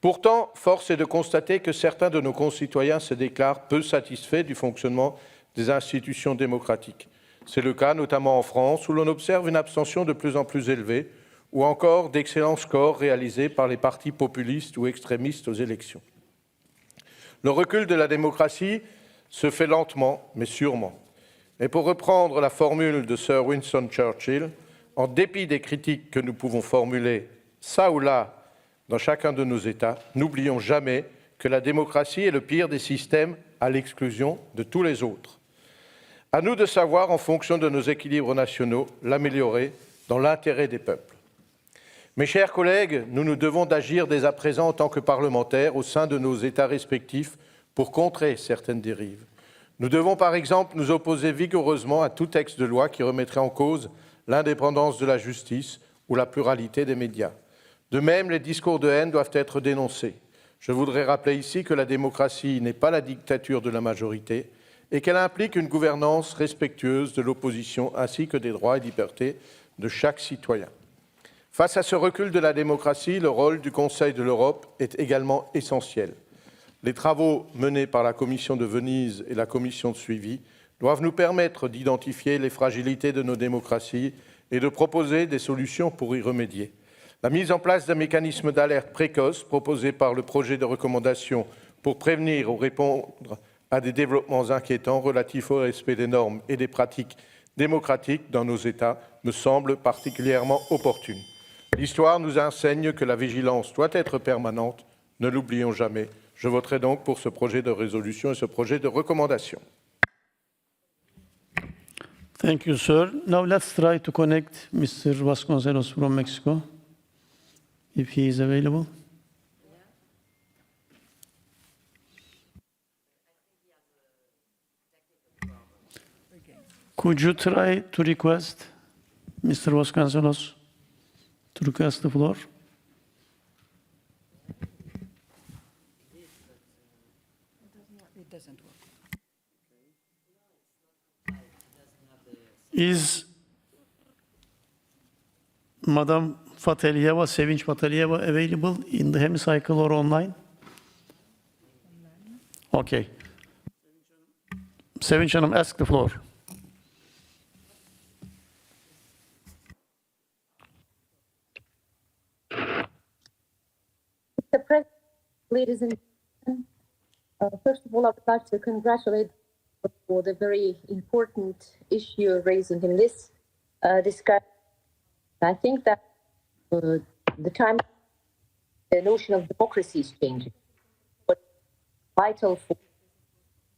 [SPEAKER 9] Pourtant, force est de constater que certains de nos concitoyens se déclarent peu satisfaits du fonctionnement des institutions démocratiques. C'est le cas notamment en France, où l'on observe une abstention de plus en plus élevée, ou encore d'excellents scores réalisés par les partis populistes ou extrémistes aux élections. Le recul de la démocratie se fait lentement, mais sûrement. Et pour reprendre la formule de Sir Winston Churchill, en dépit des critiques que nous pouvons formuler ça ou là dans chacun de nos États, n'oublions jamais que la démocratie est le pire des systèmes à l'exclusion de tous les autres. À nous de savoir, en fonction de nos équilibres nationaux, l'améliorer dans l'intérêt des peuples. Mes chers collègues, nous nous devons d'agir dès à présent en tant que parlementaires au sein de nos États respectifs pour contrer certaines dérives. Nous devons par exemple nous opposer vigoureusement à tout texte de loi qui remettrait en cause l'indépendance de la justice ou la pluralité des médias. De même, les discours de haine doivent être dénoncés. Je voudrais rappeler ici que la démocratie n'est pas la dictature de la majorité et qu'elle implique une gouvernance respectueuse de l'opposition ainsi que des droits et libertés de chaque citoyen. Face à ce recul de la démocratie, le rôle du Conseil de l'Europe est également essentiel. Les travaux menés par la Commission de Venise et la Commission de suivi doivent nous permettre d'identifier les fragilités de nos démocraties et de proposer des solutions pour y remédier. La mise en place d'un mécanisme d'alerte précoce proposé par le projet de recommandation pour prévenir ou répondre à des développements inquiétants relatifs au respect des normes et des pratiques démocratiques dans nos États me semble particulièrement opportune. L'histoire nous enseigne que la vigilance doit être permanente, ne l'oublions jamais. Je voterai donc pour ce projet de résolution et ce projet de recommandation.
[SPEAKER 1] Thank you, sir. Now let's try to connect Mr. Vasconcelos from Mexico, if he is available. Could you try to request Mr. Vasconcelos to request the floor?
[SPEAKER 10] It doesn't work.
[SPEAKER 1] Is Madam Fatelieva, Sevinç Fatelieva, available in the hemicycle or online? Okay. Sevinç Hanım, ask the floor.
[SPEAKER 23] Mr. President, ladies and gentlemen, first of all, I would like to congratulate for the very important issue you're raising in this discussion. I think that the time, the notion of democracy is changing. But vital for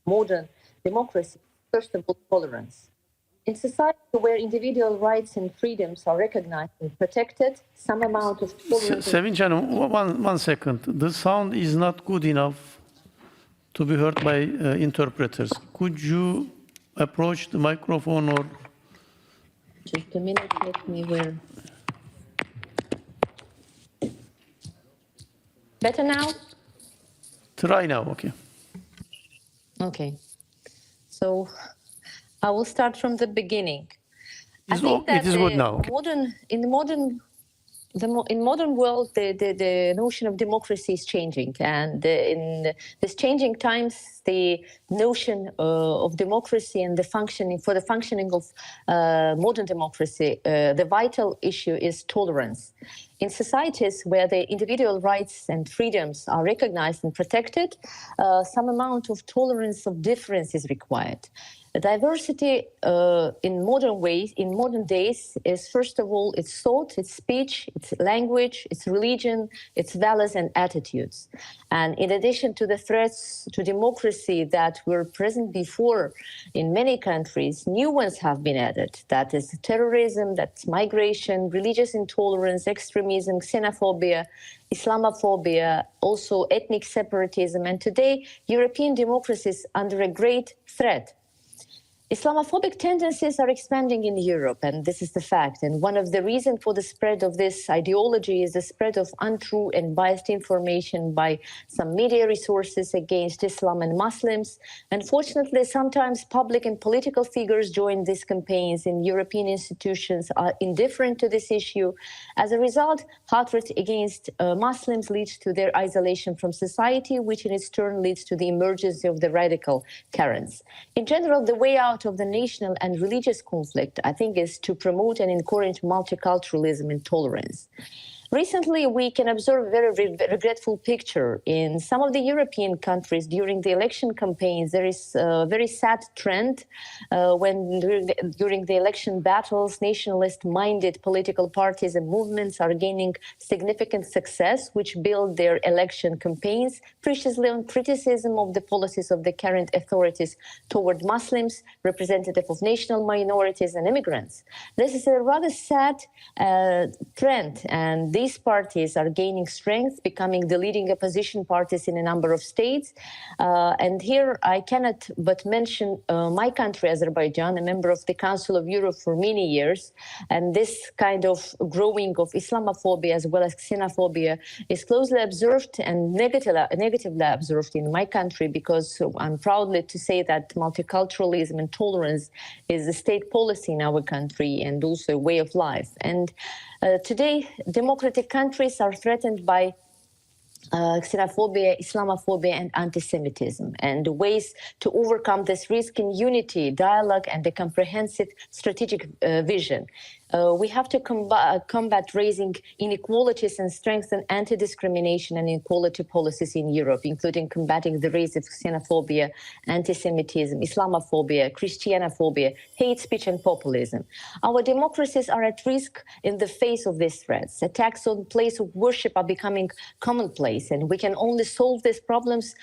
[SPEAKER 23] modern democracy, first of all, tolerance. In society where individual rights and freedoms are recognized and protected, some amount of tolerance...
[SPEAKER 1] Sevinç Hanım, one second. The sound is not good enough to be heard by interpreters. Could you approach the microphone or...
[SPEAKER 23] Just a minute, let me wear... Better now?
[SPEAKER 1] Try now, okay.
[SPEAKER 23] Okay. So I will start from the beginning.
[SPEAKER 1] It is good now.
[SPEAKER 23] In modern world, the notion of democracy is changing, and in this changing times, the notion of democracy and the functioning of modern democracy, the vital issue is tolerance. In societies where the individual rights and freedoms are recognized and protected, some amount of tolerance of difference is required. Diversity in modern days is first of all its thought, its speech, its language, its religion, its values and attitudes. And in addition to the threats to democracy that were present before in many countries, new ones have been added. That is terrorism, that's migration, religious intolerance, extremism, xenophobia, Islamophobia, also ethnic separatism. And today, European democracy is under a great threat. Islamophobic tendencies are expanding in Europe, and this is the fact. And one of the reasons for the spread of this ideology is the spread of untrue and biased information by some media resources against Islam and Muslims. Unfortunately, sometimes public and political figures join these campaigns, and European institutions are indifferent to this issue. As a result, hatred against Muslims leads to their isolation from society, which in its turn leads to the emergence of the radical currents. In general, the way out of the national and religious conflict, I think, is to promote and encourage multiculturalism and tolerance. Recently, we can observe a very regretful picture. In some of the European countries, during the election campaigns, there is a very sad trend when during the election battles, nationalist-minded political parties and movements are gaining significant success, which build their election campaigns preciously on criticism of the policies of the current authorities toward Muslims, representative of national minorities and immigrants. This is a rather sad trend, and these parties are gaining strength, becoming the leading opposition parties in a number of states. And here I cannot but mention my country, Azerbaijan, a member of the Council of Europe for many years. And this kind of growing of Islamophobia as well as xenophobia is closely observed and negatively observed in my country, because I'm proudly to say that multiculturalism and tolerance is a state policy in our country and also a way of life. And today, democratic countries are threatened by xenophobia, Islamophobia, and anti-Semitism. And the ways to overcome this risk in unity, dialogue, and a comprehensive strategic vision. We have to combat raising inequalities and strengthen anti-discrimination and equality policies in Europe, including combating the rise of xenophobia, anti-Semitism, Islamophobia, Christianophobia, hate speech, and populism. Our democracies are at risk in the face of these threats. Attacks on place of worship are becoming commonplace, and we can only solve these problems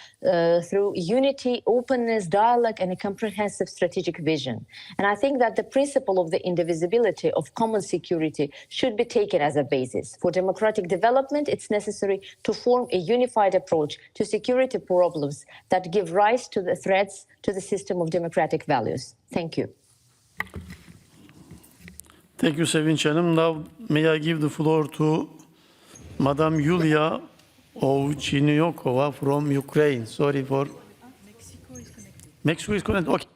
[SPEAKER 23] through unity, openness, dialogue, and a comprehensive strategic vision. And I think that the principle of the indivisibility of common security should be taken as a basis. For democratic development, it's necessary to form a unified approach to security problems that give rise to the threats to the system of democratic values. Thank you.
[SPEAKER 1] Thank you, Sevinç Hanım. Now, may I give the floor to Madam Yulia Ovchinyokova from Ukraine. Sorry for... Mexico is connected. Okay.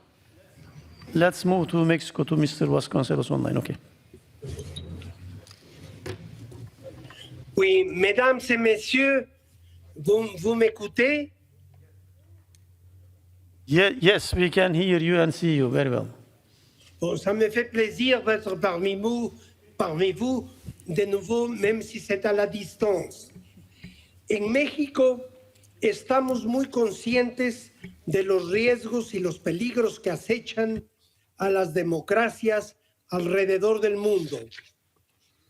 [SPEAKER 1] Let's move to Mexico, to Mr. Vasconcelos online. Okay.
[SPEAKER 11] Oui, mesdames et messieurs, vous m'écoutez?
[SPEAKER 1] Yes, we can hear you and see you very well.
[SPEAKER 11] Bon, ça me fait plaisir d'être parmi vous de nouveau, même si c'est à la distance. En México estamos muy conscientes de los riesgos y los peligros que acechan a las democracias alrededor del mundo.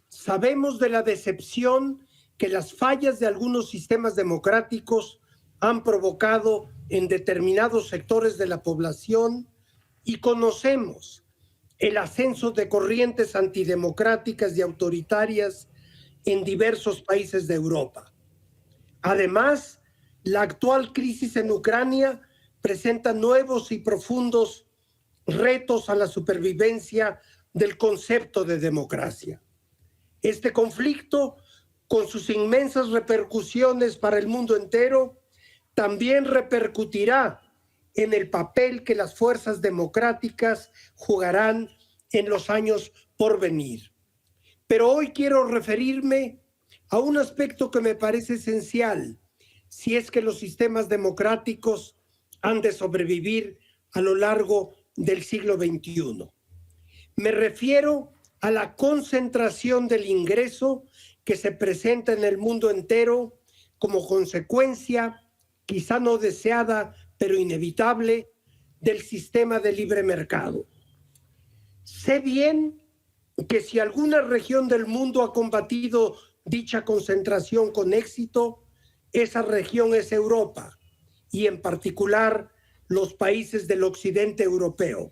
[SPEAKER 11] Sabemos de la decepción que las fallas de algunos sistemas democráticos han provocado en determinados sectores de la población y conocemos el ascenso de corrientes antidemocráticas y autoritarias en diversos países de Europa. Además, la actual crisis en Ucrania presenta nuevos y profundos retos a la supervivencia del concepto de democracia. Este conflicto, con sus inmensas repercusiones para el mundo entero, también repercutirá en el papel que las fuerzas democráticas jugarán en los años por venir. Pero hoy quiero referirme a un aspecto que me parece esencial si es que los sistemas democráticos han de sobrevivir a lo largo del siglo XXI. Me refiero a la concentración del ingreso que se presenta en el mundo entero como consecuencia, quizá no deseada, pero inevitable, del sistema de libre mercado. Sé bien que si alguna región del mundo ha combatido dicha concentración con éxito, esa región es Europa, y en particular los países del occidente europeo.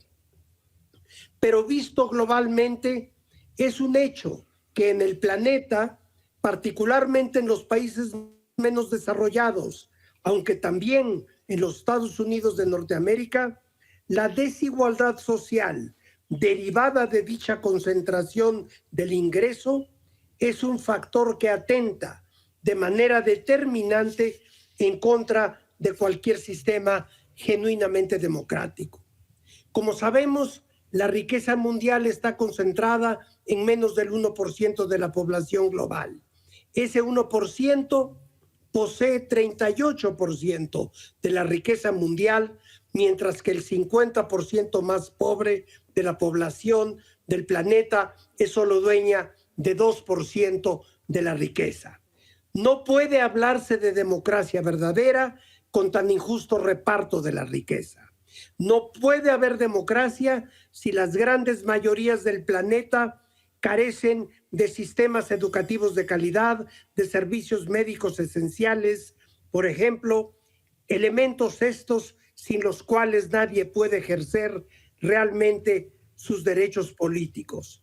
[SPEAKER 11] Pero visto globalmente, es un hecho que en el planeta, particularmente en los países menos desarrollados, aunque también en los Estados Unidos de Norteamérica, la desigualdad social derivada de dicha concentración del ingreso es un factor que atenta de manera determinante en contra de cualquier sistema genuinamente democrático. Como sabemos, la riqueza mundial está concentrada en menos del 1% de la población global. Ese 1% posee 38% de la riqueza mundial, mientras que el 50% más pobre de la población del planeta es solo dueña de 2% de la riqueza. No puede hablarse de democracia verdadera con tan injusto reparto de la riqueza. No puede haber democracia si las grandes mayorías del planeta carecen de sistemas educativos de calidad, de servicios médicos esenciales, por ejemplo, elementos estos sin los cuales nadie puede ejercer realmente sus derechos políticos.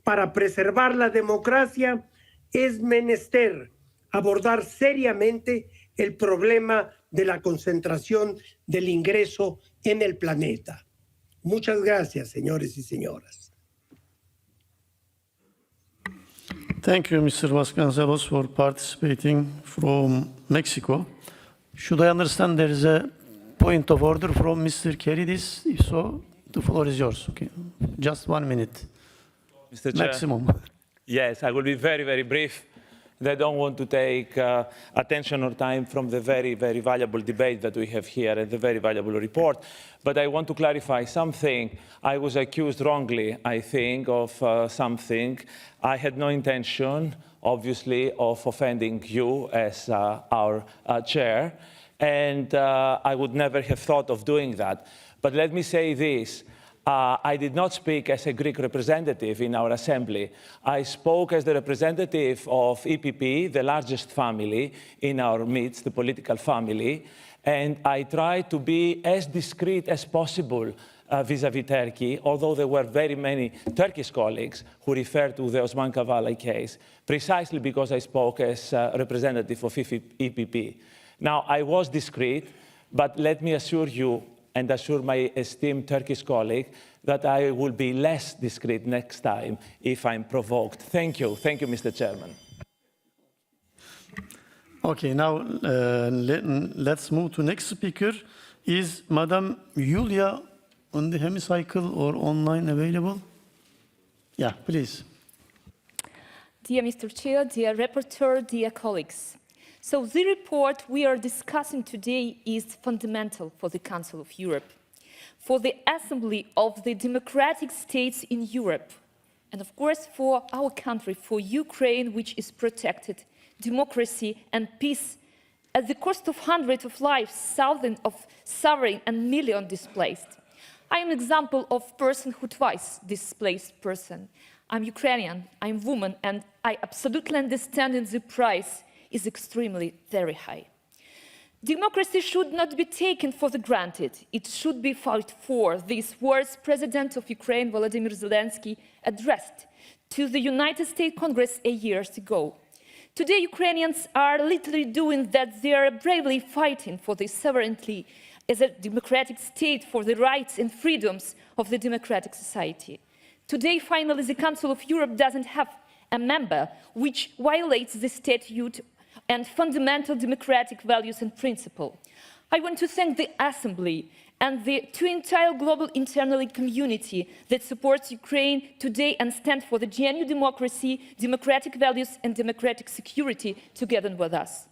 [SPEAKER 11] Para preservar la democracia es menester abordar seriamente el problema de la concentración del ingreso en el planeta. Muchas gracias, señores y señoras.
[SPEAKER 1] Thank you, Mr. Vasconcelos, for participating from Mexico. Should I understand there is a point of order from Mr. Keridis? If so, the floor is yours. Okay. Just 1 minute.
[SPEAKER 12] Mr. Chair.
[SPEAKER 1] Maximum.
[SPEAKER 12] Yes, I will be very, very brief. I don't want to take attention or time from the very, very valuable debate that we have here and the very valuable report. But I want to clarify something. I was accused wrongly, I think, of something. I had no intention, obviously, of offending you as our chair. And I would never have thought of doing that. But let me say this. I did not speak as a Greek representative in our assembly. I spoke as the representative of EPP, the largest family in our midst, the political family, and I tried to be as discreet as possible vis-à-vis Turkey, although there were very many Turkish colleagues who referred to the Osman Kavala case, precisely because I spoke as representative of EPP. Now, I was discreet, but let me assure you, and assure my esteemed Turkish colleague that I will be less discreet next time if I'm provoked. Thank you. Thank you, Mr. Chairman.
[SPEAKER 1] Okay, now let's move to next speaker. Is Madam Yulia on the hemicycle or online available? Yeah, please.
[SPEAKER 13] Dear Mr. Chair, dear Rapporteur, dear colleagues. So the report we are discussing today is fundamental for the Council of Europe, for the Assembly of the Democratic States in Europe, and of course for our country, for Ukraine, which is protected, democracy and peace at the cost of hundreds of lives, thousands of suffering and millions displaced. I am an example of personhood twice displaced person. I'm Ukrainian, I'm a woman, and I absolutely understand the price is extremely very high. Democracy should not be taken for granted. It should be fought for. These words President of Ukraine, Volodymyr Zelensky, addressed to the United States Congress a year ago. Today, Ukrainians are literally doing that. They are bravely fighting for their sovereignty as a democratic state, for the rights and freedoms of the democratic society. Today, finally, the Council of Europe doesn't have a member which violates the statute and fundamental democratic values and principles. I want to thank the Assembly and to entire global internal community that supports Ukraine today and stands for the genuine democracy, democratic values and democratic security together with us.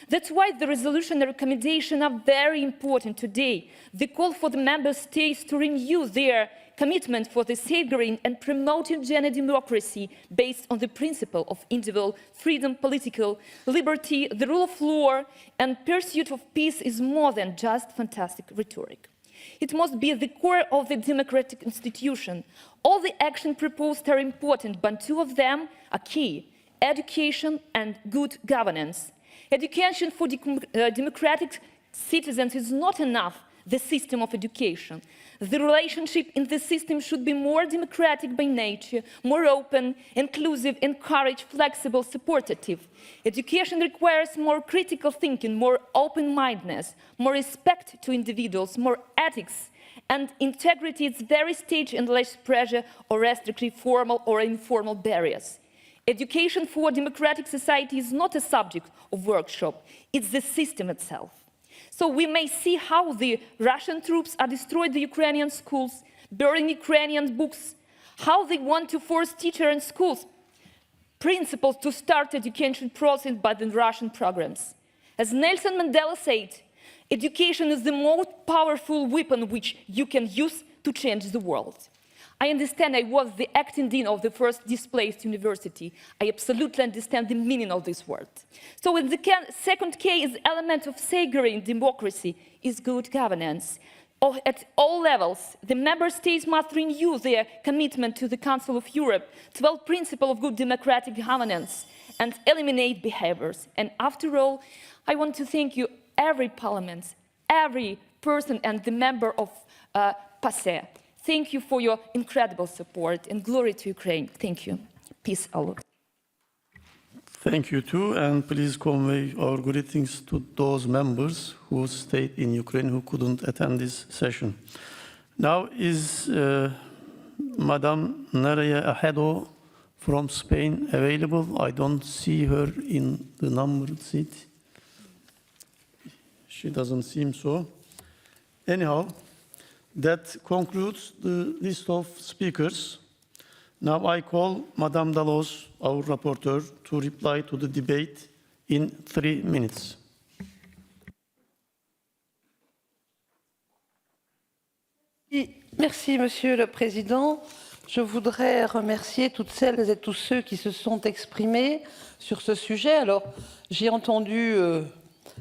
[SPEAKER 13] That's why the resolution and recommendation are very important today. The call for the member states to renew their commitment for the safeguarding and promoting genuine democracy based on the principle of individual freedom, political liberty, the rule of law, and pursuit of peace is more than just fantastic rhetoric. It must be at the core of the democratic institution. All the actions proposed are important, but two of them are key: education and good governance. Education for democratic citizens is not enough, the system of education. The relationship in the system should be more democratic by nature, more open, inclusive, encouraged, flexible, supportive. Education requires more critical thinking, more open-mindedness, more respect to individuals, more ethics, and integrity at its very stage, and less pressure or restrictive formal or informal barriers. Education for a democratic society is not a subject of workshop, it's the system itself. So we may see how the Russian troops are destroying the Ukrainian schools, burning Ukrainian books, how they want to force teachers in schools, principles to start education process by the Russian programs. As Nelson Mandela said, education is the most powerful weapon which you can use to change the world. I understand I was the acting dean of the first displaced university. I absolutely understand the meaning of this word. So in the second case, element of safeguarding democracy is good governance. At all levels, the member states must renew their commitment to the Council of Europe, 12 principles of good democratic governance, and eliminate behaviors. And after all, I want to thank you, every parliament, every person and the member of PASE. Thank you for your incredible support, and glory to Ukraine. Thank you. Peace out.
[SPEAKER 1] Thank you too, and please convey our greetings to those members who stayed in Ukraine who couldn't attend this session. Now is Madame Nerea Ahedo from Spain available? I don't see her in the numbered seat. She doesn't seem so. Anyhow, that concludes the list of speakers. Now I call Madame Dalloz, our rapporteur, to reply to the debate in 3 minutes.
[SPEAKER 14] Merci, Monsieur le Président. Je voudrais remercier toutes celles et tous ceux qui se sont exprimés sur ce sujet. Alors, j'ai entendu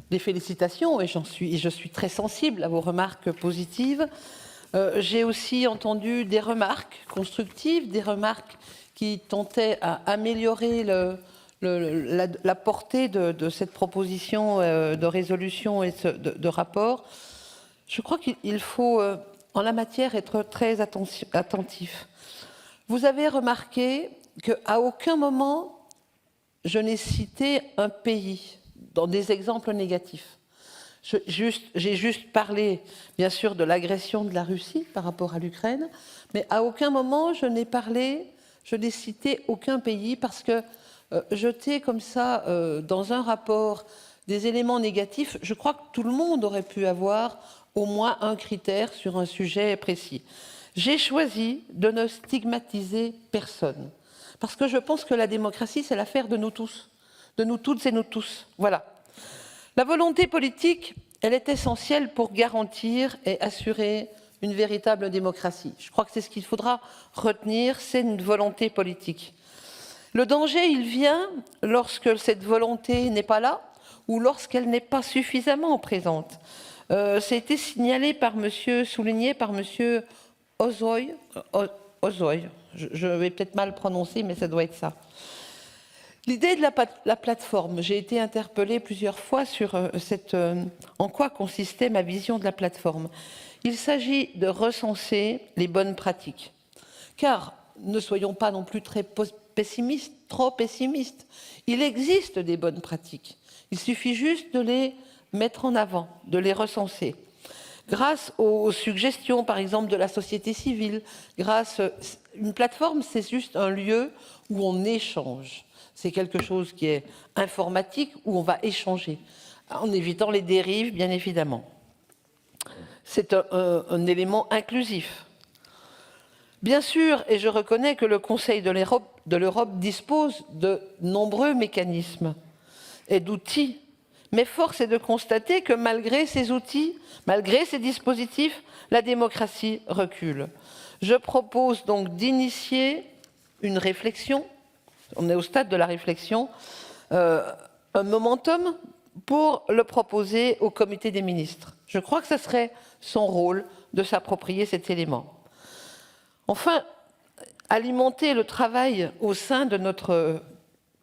[SPEAKER 14] des félicitations et je suis très sensible à vos remarques positives. J'ai aussi entendu des remarques constructives, des remarques qui tentaient à améliorer la portée de cette proposition de résolution et de rapport. Je crois qu'il faut, en la matière, être très attentif. Vous avez remarqué qu'à aucun moment, je n'ai cité un pays dans des exemples négatifs. J'ai juste parlé, bien sûr, de l'agression de la Russie par rapport à l'Ukraine, mais à aucun moment je n'ai cité aucun pays, parce que jeter comme ça dans un rapport des éléments négatifs, je crois que tout le monde aurait pu avoir au moins un critère sur un sujet précis. J'ai choisi de ne stigmatiser personne, parce que je pense que la démocratie, c'est l'affaire de nous tous, de nous toutes et nous tous. Voilà. La volonté politique, elle est essentielle pour garantir et assurer une véritable démocratie. Je crois que c'est ce qu'il faudra retenir, c'est une volonté politique. Le danger, il vient lorsque cette volonté n'est pas là ou lorsqu'elle n'est pas suffisamment présente. Ça a été signalé souligné par monsieur Ozoy. Je vais peut-être mal prononcer, mais ça doit être ça. L'idée de la plateforme, j'ai été interpellée plusieurs fois sur en quoi consistait ma vision de la plateforme. Il s'agit de recenser les bonnes pratiques. Car, ne soyons pas non plus trop pessimistes, il existe des bonnes pratiques. Il suffit juste de les mettre en avant, de les recenser. Grâce aux suggestions, par exemple, de la société civile, une plateforme, c'est juste un lieu où on échange. C'est quelque chose qui est informatique, où on va échanger, en évitant les dérives, bien évidemment. c'est un élément inclusif. Bien sûr, et je reconnais que le Conseil de l'Europe dispose de nombreux mécanismes et d'outils, mais force est de constater que malgré ces outils, malgré ces dispositifs, la démocratie recule. Je propose donc d'initier une réflexion, on est au stade de la réflexion, un momentum pour le proposer au comité des ministres. Je crois que ce serait son rôle de s'approprier cet élément. Enfin, alimenter le travail au sein de notre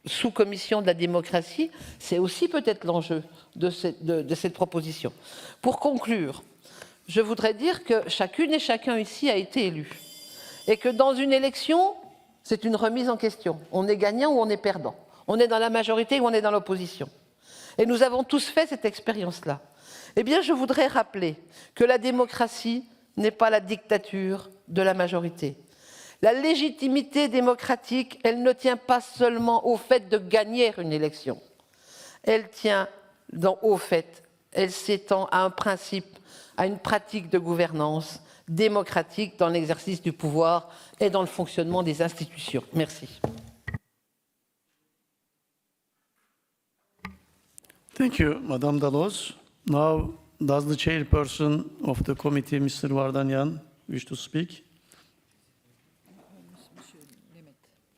[SPEAKER 14] sous-commission de la démocratie, c'est aussi peut-être l'enjeu de cette proposition. Pour conclure, je voudrais dire que chacune et chacun ici a été élu et que dans une élection, c'est une remise en question. On est gagnant ou on est perdant. On est dans la majorité ou on est dans l'opposition. Et nous avons tous fait cette expérience-là. Eh bien, je voudrais rappeler que la démocratie n'est pas la dictature de la majorité. La légitimité démocratique, elle ne tient pas seulement au fait de gagner une élection. Elle tient au fait, elle s'étend à un principe, à une pratique de gouvernance démocratique dans l'exercice du pouvoir et dans le fonctionnement des institutions. Merci.
[SPEAKER 1] Thank you, Madame Dalloz. Now, does the chairperson of the committee, Mr. Vardanyan, wish to speak?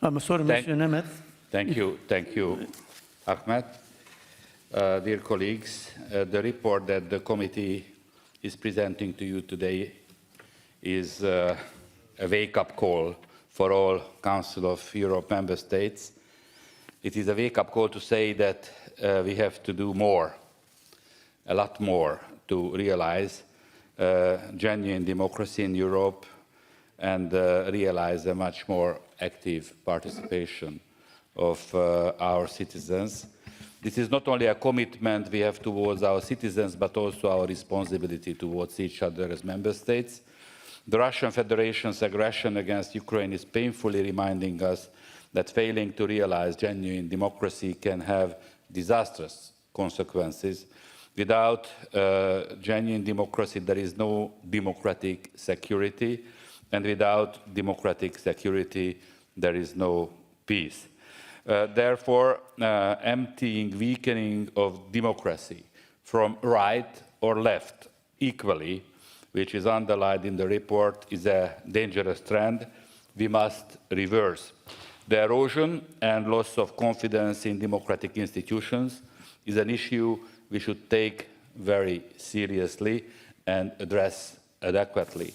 [SPEAKER 1] I'm sorry, Monsieur Nemeth.
[SPEAKER 2] Thank you, Ahmed. Dear colleagues, the report that the committee is presenting to you today is a wake-up call for all Council of Europe member states. It is a wake-up call to say that we have to do more, a lot more, to realize genuine democracy in Europe and realize a much more active participation of our citizens. This is not only a commitment we have towards our citizens, but also our responsibility towards each other as member states. The Russian Federation's aggression against Ukraine is painfully reminding us that failing to realize genuine democracy can have disastrous consequences. Without genuine democracy, there is no democratic security, and without democratic security, there is no peace. Therefore, emptying, weakening of democracy from right or left equally, which is underlined in the report, is a dangerous trend we must reverse. The erosion and loss of confidence in democratic institutions is an issue we should take very seriously and address adequately.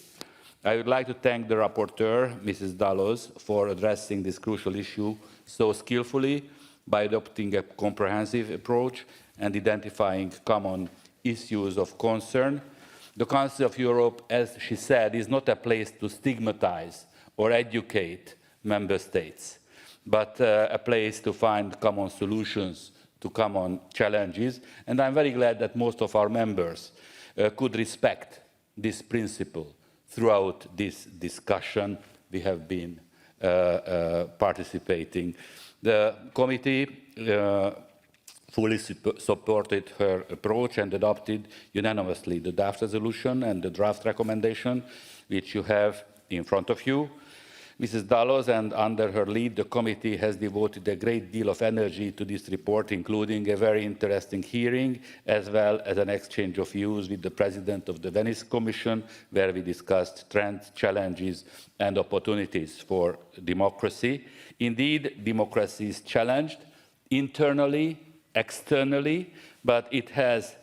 [SPEAKER 2] I would like to thank the rapporteur, Mrs. Dalloz, for addressing this crucial issue so skillfully by adopting a comprehensive approach and identifying common issues of concern. The Council of Europe, as she said, is not a place to stigmatize or educate member states, but a place to find common solutions to common challenges. And I'm very glad that most of our members could respect this principle throughout this discussion we have been participating. The committee fully supported her approach and adopted unanimously the draft resolution and the draft recommendation, which you have in front of you. Mrs. Dalloz, and under her lead, the committee has devoted a great deal of energy to this report, including a very interesting hearing, as well as an exchange of views with the President of the Venice Commission, where we discussed trends, challenges, and opportunities for democracy. Indeed, democracy is challenged internally, externally, but it has,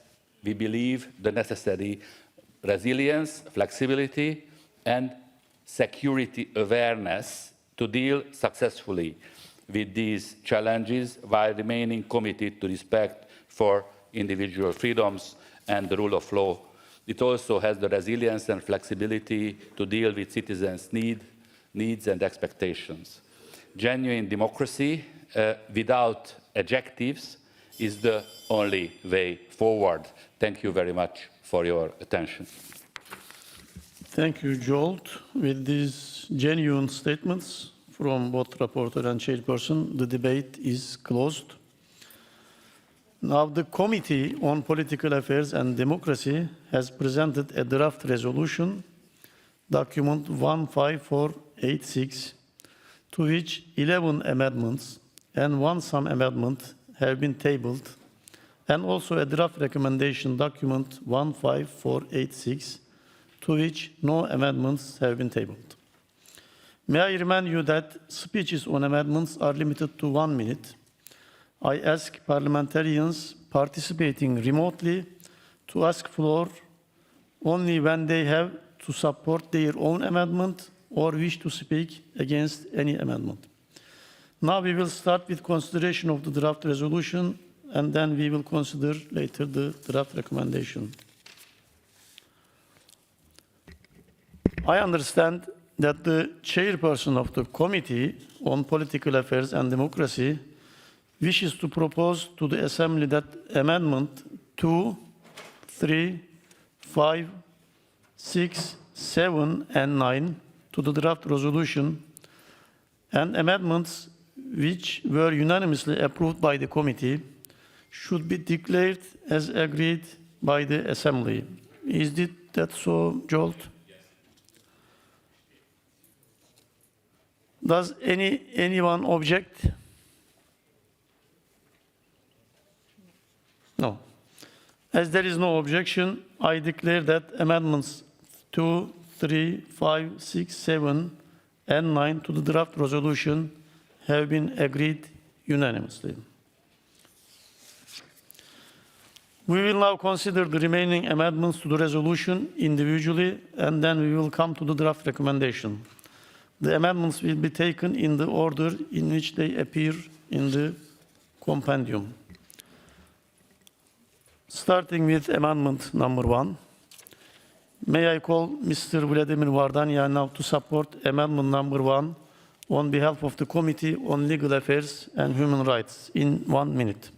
[SPEAKER 2] we believe, the necessary resilience, flexibility, and security awareness to deal successfully with these challenges while remaining committed to respect for individual freedoms and the rule of law. It also has the resilience and flexibility to deal with citizens' needs and expectations. Genuine democracy without adjectives is the only way forward. Thank you very much for your attention.
[SPEAKER 1] Thank you, Jolt. With these genuine statements from both rapporteur and chairperson, the debate is closed. Now, the Committee on Political Affairs and Democracy has presented a draft resolution, document 15486, to which 11 amendments and one sum amendment have been tabled, and also a draft recommendation, document 15486, to which no amendments have been tabled. May I remind you that speeches on amendments are limited to 1 minute. I ask parliamentarians participating remotely to ask floor only when they have to support their own amendment or wish to speak against any amendment. Now we will start with consideration of the draft resolution, and then we will consider later the draft recommendation. I understand that the chairperson of the Committee on Political Affairs and Democracy wishes to propose to the Assembly that Amendment 2, 3, 5, 6, 7, and 9 to the draft resolution and amendments which were unanimously approved by the committee should be declared as agreed by the Assembly. Is that so, Jolt? Does anyone object? No. As there is no objection, I declare that amendments 2, 3, 5, 6, 7, and 9 to the draft resolution have been agreed unanimously. We will now consider the remaining amendments to the resolution individually, and then we will come to the draft recommendation. The amendments will be taken in the order in which they appear in the compendium. Starting with amendment number 1. May I call Mr. Vladimir Vardanyan now to support amendment number 1 on behalf of the Committee on Legal Affairs and Human Rights in 1 minute.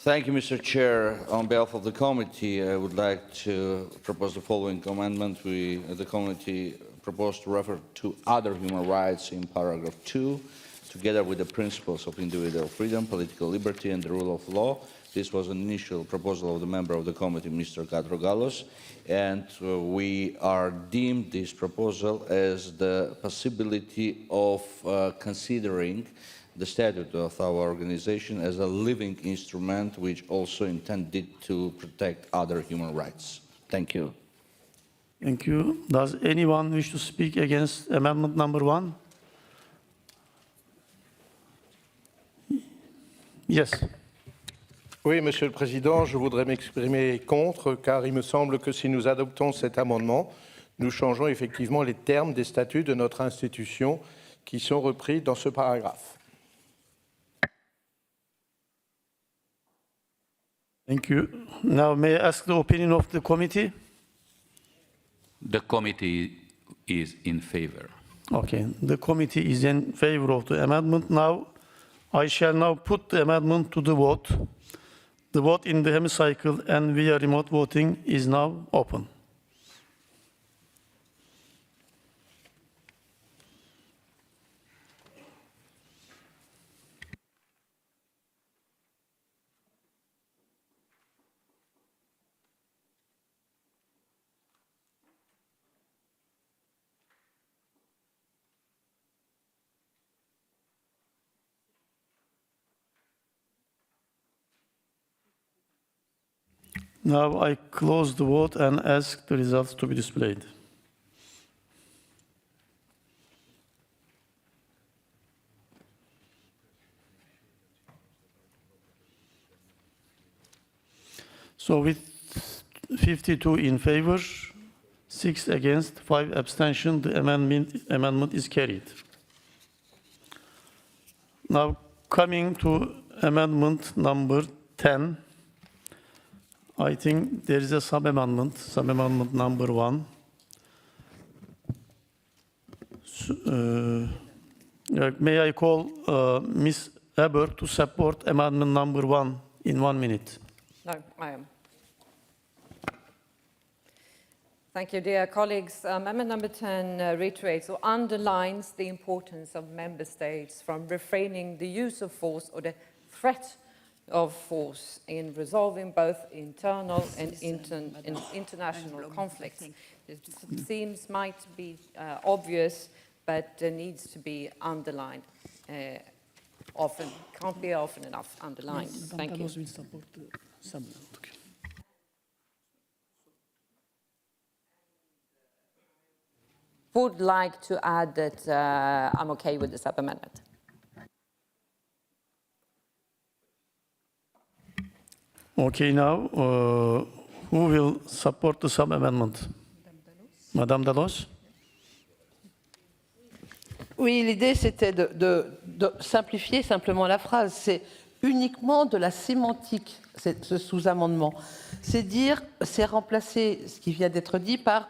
[SPEAKER 2] Thank you, Mr. Chair. On behalf of the committee, I would like to propose the following amendment. The committee proposed to refer to other human rights in paragraph 2, together with the principles of individual freedom, political liberty, and the rule of law. This was an initial proposal of the member of the committee, Mr. Katrougalos, and we are deemed this proposal as the possibility of considering the statute of our organization as a living instrument which also intended to protect other human rights. Thank you.
[SPEAKER 1] Thank you. Does anyone wish to speak against amendment number 1? Yes.
[SPEAKER 9] Oui, Monsieur le Président, je voudrais m'exprimer contre, car il me semble que si nous adoptons cet amendement, nous changeons effectivement les termes des statuts de notre institution qui sont repris dans ce paragraphe.
[SPEAKER 1] Thank you. Now, may I ask the opinion of the committee?
[SPEAKER 15] The committee is in favor.
[SPEAKER 1] Okay, the committee is in favor of the amendment. Now, I shall now put the amendment to the vote. The vote in the hemicycle and via remote voting is now open. Now I close the vote and ask the results to be displayed. So with 52 in favor, 6 against, 5 abstention, the amendment is carried. Now coming to amendment number 10. I think there is a sub-amendment number 1. May I call Ms. Eber to support amendment number 1 in 1 minute?
[SPEAKER 10] No, I am. Thank you, dear colleagues. Amendment number 10 reiterates or underlines the importance of member states from refraining the use of force or the threat of force in resolving both internal and international conflicts. It seems might be obvious, but needs to be underlined often. Can't be often enough underlined. Thank you. Would like to add that I'm okay with the sub-amendment.
[SPEAKER 1] Okay, now, who will support the sub-amendment? Madame Dallos?
[SPEAKER 14] Oui, l'idée c'était de simplifier simplement la phrase. C'est uniquement de la sémantique, ce sous-amendement. C'est dire, c'est remplacer ce qui vient d'être dit par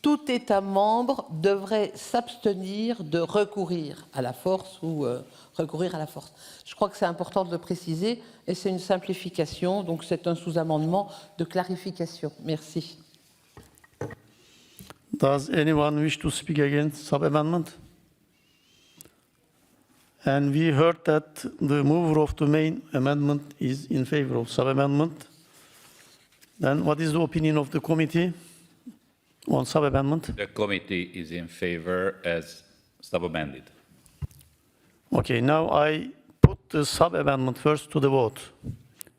[SPEAKER 14] tout État membre devrait s'abstenir de recourir à la force ou recourir à la force. Je crois que c'est important de le préciser et c'est une simplification, donc c'est un sous-amendement de clarification. Merci.
[SPEAKER 1] Does anyone wish to speak against sub-amendment? And we heard that the mover of the main amendment is in favor of sub-amendment. Then what is the opinion of the committee on sub-amendment?
[SPEAKER 15] The committee is in favor as sub-amended.
[SPEAKER 1] Okay, now I put the sub-amendment first to the vote.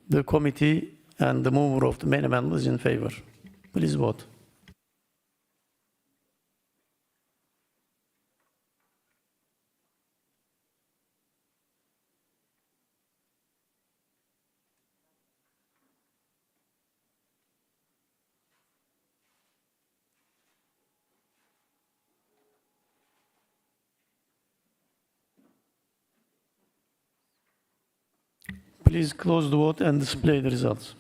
[SPEAKER 1] The committee and the mover of the main amendment is in favor. Please vote. Please close the vote and display the results.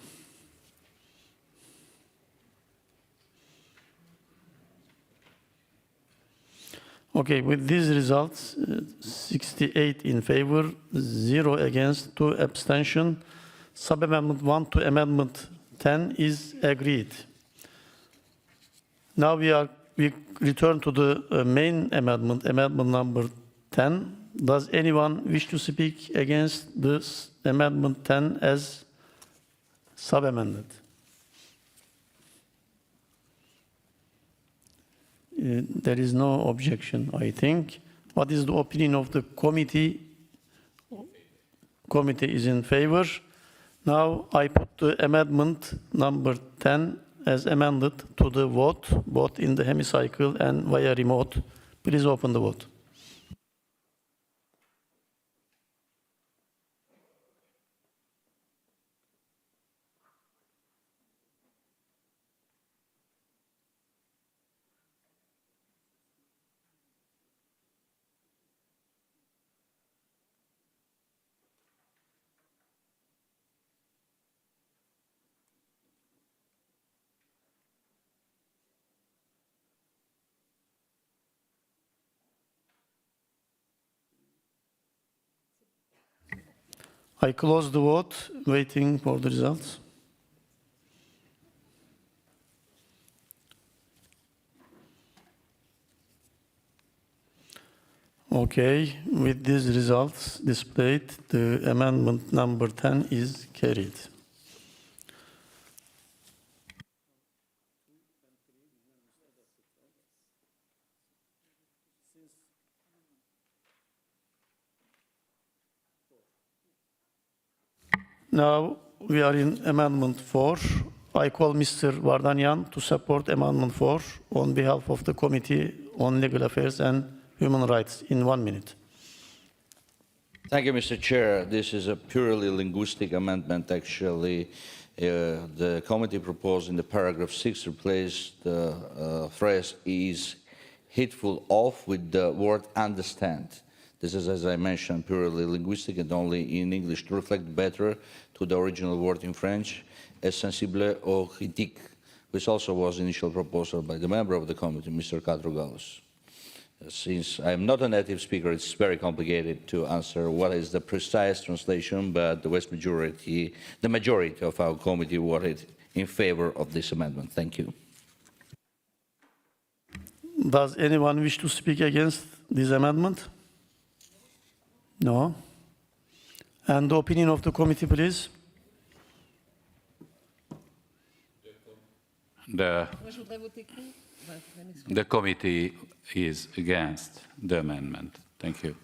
[SPEAKER 1] Okay, with these results, 68 in favor, 0 against, 2 abstention. Sub-amendment 1 to amendment 10 is agreed. Now we return to the main amendment, amendment number 10. Does anyone wish to speak against this amendment 10 as sub-amended? There is no objection, I think. What is the opinion of the committee? Committee is in favor. Now I put the amendment number 10 as amended to the vote, both in the hemicycle and via remote. Please open the vote. I close the vote, waiting for the results. Okay, with these results displayed, the amendment number 10 is carried. Now we are in Amendment 4. I call Mr. Vardanyan to support Amendment 4 on behalf of the Committee on Legal Affairs and Human Rights in 1 minute.
[SPEAKER 2] Thank you, Mr. Chair. This is a purely linguistic amendment, actually. The committee proposed in the paragraph 6 replace the phrase is hateful of with the word understand. This is, as I mentioned, purely linguistic and only in English to reflect better to the original word in French, sensible or critique, which also was initial proposal by the member of the committee, Mr. Katrougalos. Since I'm not a native speaker, it's very complicated to answer what is the precise translation, but the majority of our committee voted in favor of this amendment. Thank you.
[SPEAKER 1] Does anyone wish to speak against this amendment? No. And the opinion of the committee, please.
[SPEAKER 15] The committee is against the amendment. Thank you.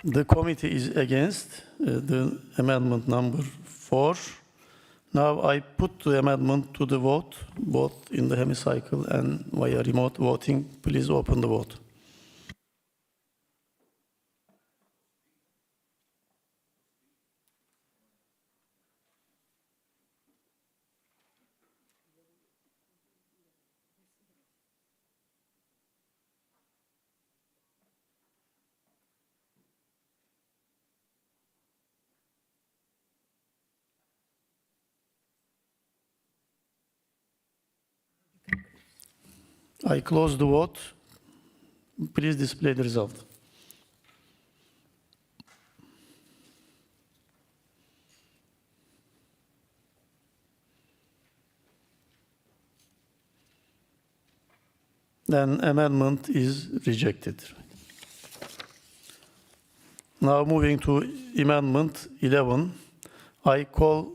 [SPEAKER 1] The committee is against the amendment number 4. Now I put the amendment to the vote, both in the hemicycle and via remote voting. Please open the vote. I close the vote. Please display the result. Then amendment is rejected. Now moving to amendment 11, I call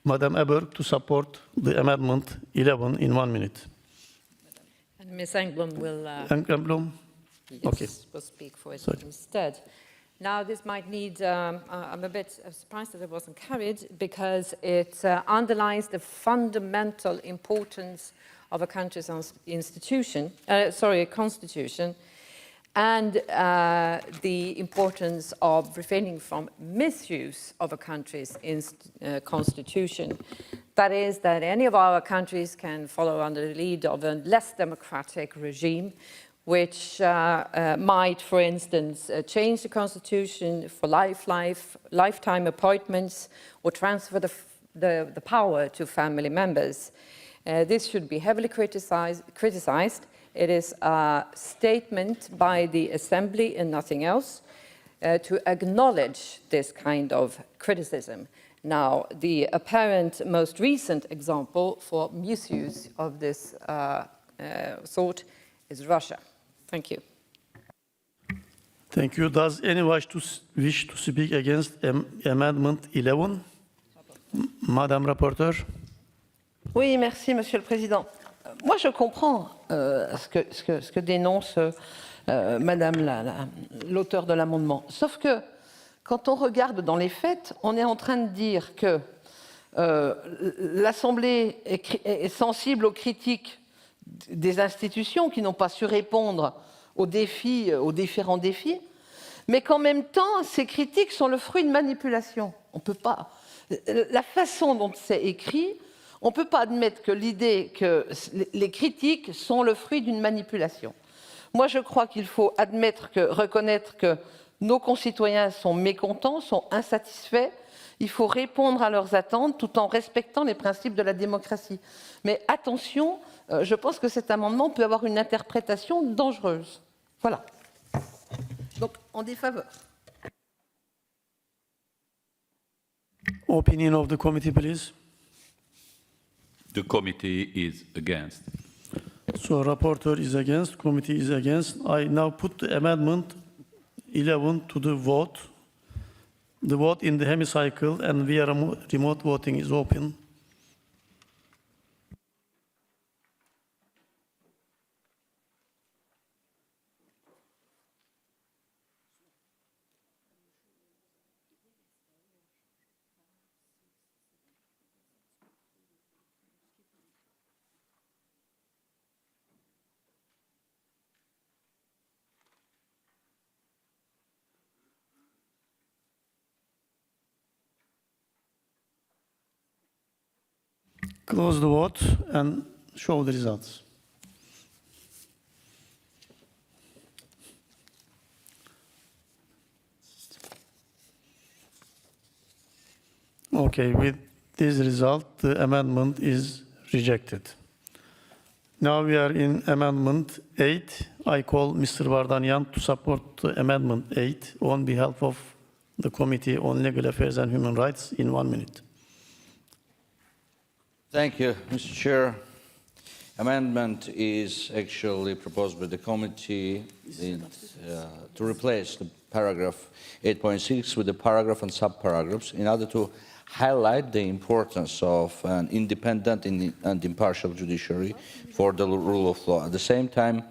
[SPEAKER 1] Madam Eberg to support the amendment 11 in 1 minute.
[SPEAKER 10] And Ms. Engblom will,
[SPEAKER 1] Engblom?
[SPEAKER 10] yes,
[SPEAKER 1] Okay.
[SPEAKER 10] will speak for it
[SPEAKER 1] Sorry.
[SPEAKER 10] instead. Now, this might need, I'm a bit surprised that it wasn't carried because it underlines the fundamental importance of a country's constitution, and the importance of refraining from misuse of a country's constitution. That is, that any of our countries can follow under the lead of a less democratic regime, which might, for instance, change the constitution for lifetime appointments or transfer the power to family members. This should be heavily criticized. It is a statement by the Assembly and nothing else to acknowledge this kind of criticism. Now, the apparent most recent example for misuse of this sort is Russia. Thank you.
[SPEAKER 1] Thank you. Does anyone wish to speak against amendment 11? Madame Rapporteur.
[SPEAKER 14] Oui, merci, Monsieur le Président. Moi, je comprends ce que dénonce Madame l'auteur de l'amendement. Sauf que, quand on regarde dans les faits, on est en train de dire que l'Assemblée est sensible aux critiques des institutions qui n'ont pas su répondre aux différents défis, mais qu'en même temps, ces critiques sont le fruit de manipulation. On peut pas. La façon dont c'est écrit, on ne peut pas admettre que l'idée que les critiques sont le fruit d'une manipulation. Moi, je crois qu'il faut reconnaître que nos concitoyens sont mécontents, sont insatisfaits. Il faut répondre à leurs attentes tout en respectant les principes de la démocratie. Mais attention, je pense que cet amendement peut avoir une interprétation dangereuse. Voilà. Donc, en défaveur.
[SPEAKER 1] Opinion of the committee, please.
[SPEAKER 15] The committee is against.
[SPEAKER 1] So, rapporteur is against, committee is against. I now put the amendment 11 to the vote. The vote in the hemicycle and via remote voting is open. Close the vote and show the results. Okay, with this result, the amendment is rejected. Now we are in Amendment 8. I call Mr. Vardanyan to support the Amendment 8 on behalf of the Committee on Legal Affairs and Human Rights in 1 minute.
[SPEAKER 16] Thank you, Mr. Chair. Amendment is actually proposed by the committee to replace the
[SPEAKER 2] paragraph 8.6 with the paragraph and subparagraphs in order to highlight the importance of an independent and impartial judiciary for the rule of law. At the same time,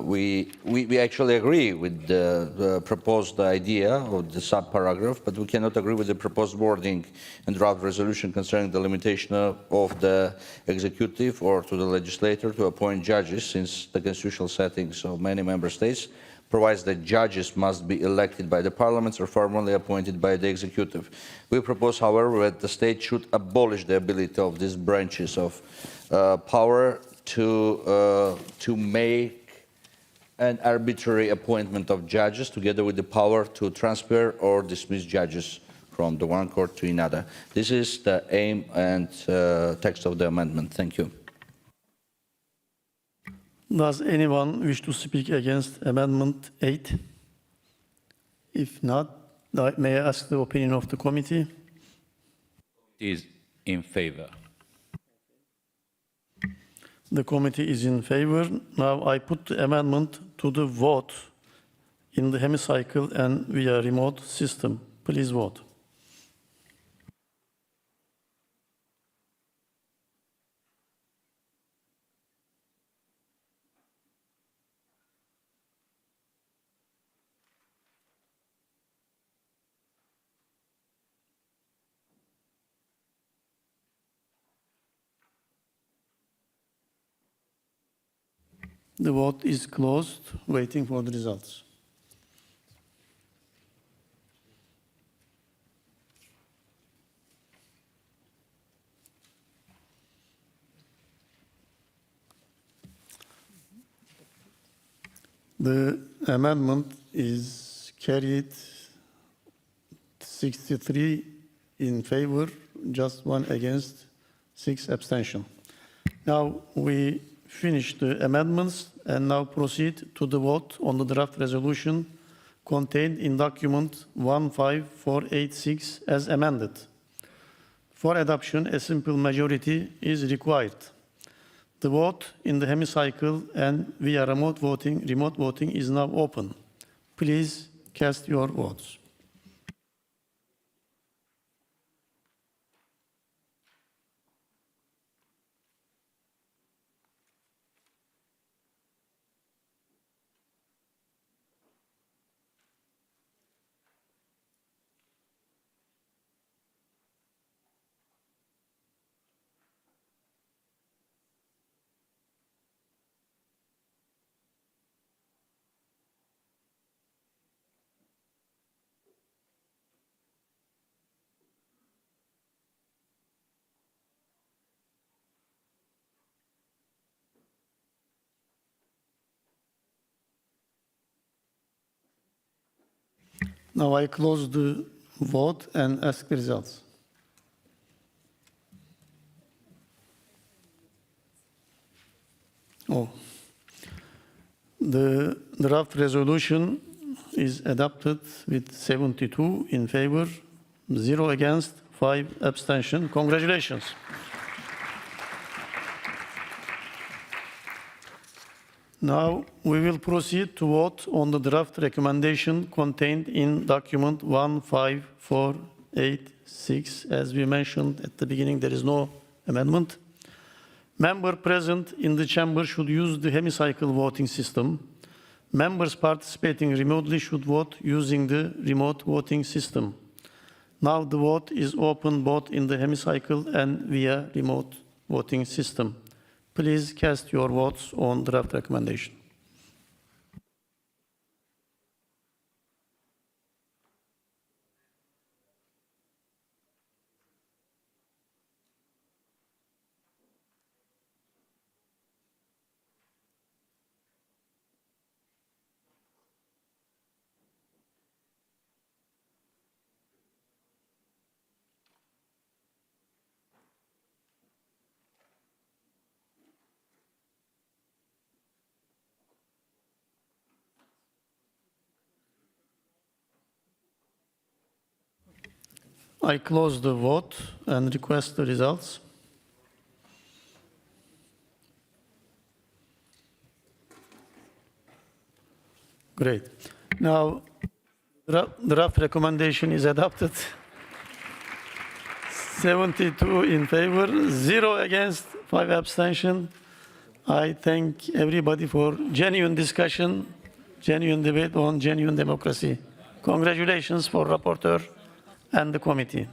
[SPEAKER 2] we actually agree with the proposed idea of the subparagraph, but we cannot agree with the proposed wording and draft resolution concerning the limitation of the executive or to the legislator to appoint judges, since the constitutional settings of many member states provides that judges must be elected by the parliaments or formally appointed by the executive. We propose, however, that the state should abolish the ability of these branches of power to make an arbitrary appointment of judges, together with the power to transfer or dismiss judges from the one court to another. This is the aim and text of the amendment. Thank you.
[SPEAKER 1] Does anyone wish to speak against Amendment 8? If not, may I ask the opinion of the committee?
[SPEAKER 15] Is in favor.
[SPEAKER 1] The committee is in favor. Now I put the amendment to the vote in the hemicycle and via remote system. Please vote. The vote is closed, waiting for the results. The amendment is carried 63 in favor, just 1 against, 6 abstention. Now we finish the amendments and now proceed to the vote on the draft resolution contained in document 15486 as amended. For adoption, a simple majority is required. The vote in the hemicycle and via remote voting is now open. Please cast your votes. Now I close the vote and ask the results. The draft resolution is adopted with 72 in favor, 0 against, 5 abstention. Congratulations. Now we will proceed to vote on the draft recommendation contained in document 15486. As we mentioned at the beginning, there is no amendment. Members present in the chamber should use the hemicycle voting system. Members participating remotely should vote using the remote voting system. Now the vote is open both in the hemicycle and via remote voting system. Please cast your votes on draft recommendation. I close the vote and request the results. Great. Now, draft recommendation is adopted. 72 in favor, 0 against, 5 abstention. I thank everybody for genuine discussion, genuine debate on genuine democracy. Congratulations for rapporteur and the committee.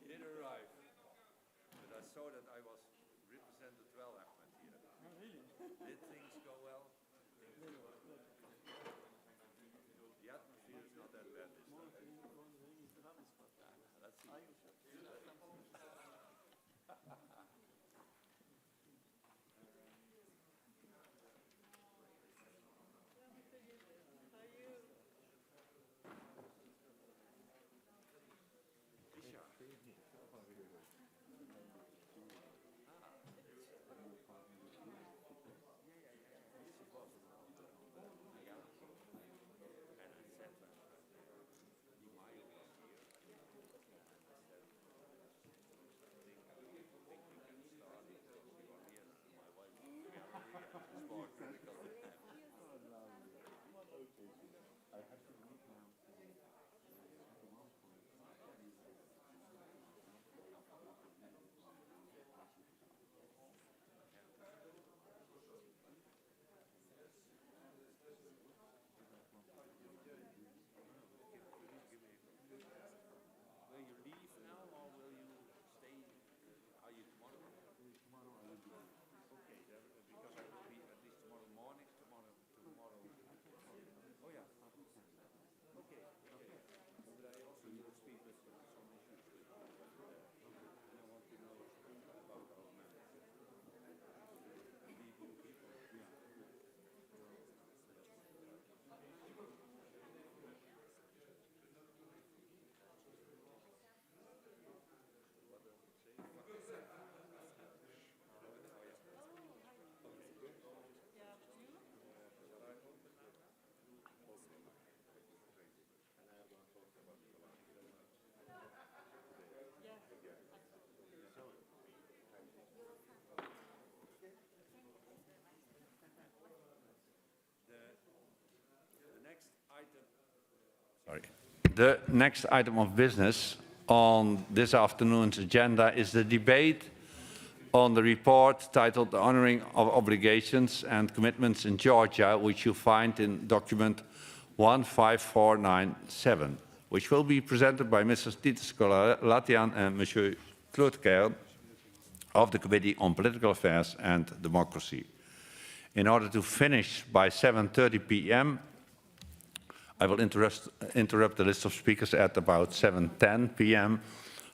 [SPEAKER 2] Did arrive, but I saw that I was represented well, Ahmed, here. Oh, really? Did things go well? The atmosphere is not that bad this time. Let's see. The next item of business on this afternoon's agenda is the debate on the report titled The Honoring of Obligations and Commitments in Georgia, which you find in document 15497, which will be presented by Mrs. Titus Latian and Monsieur Claude Kern of the Committee on Political Affairs and Democracy. In order to finish by 7:30 p.m., I will interrupt the list of speakers at about 7:10 p.m.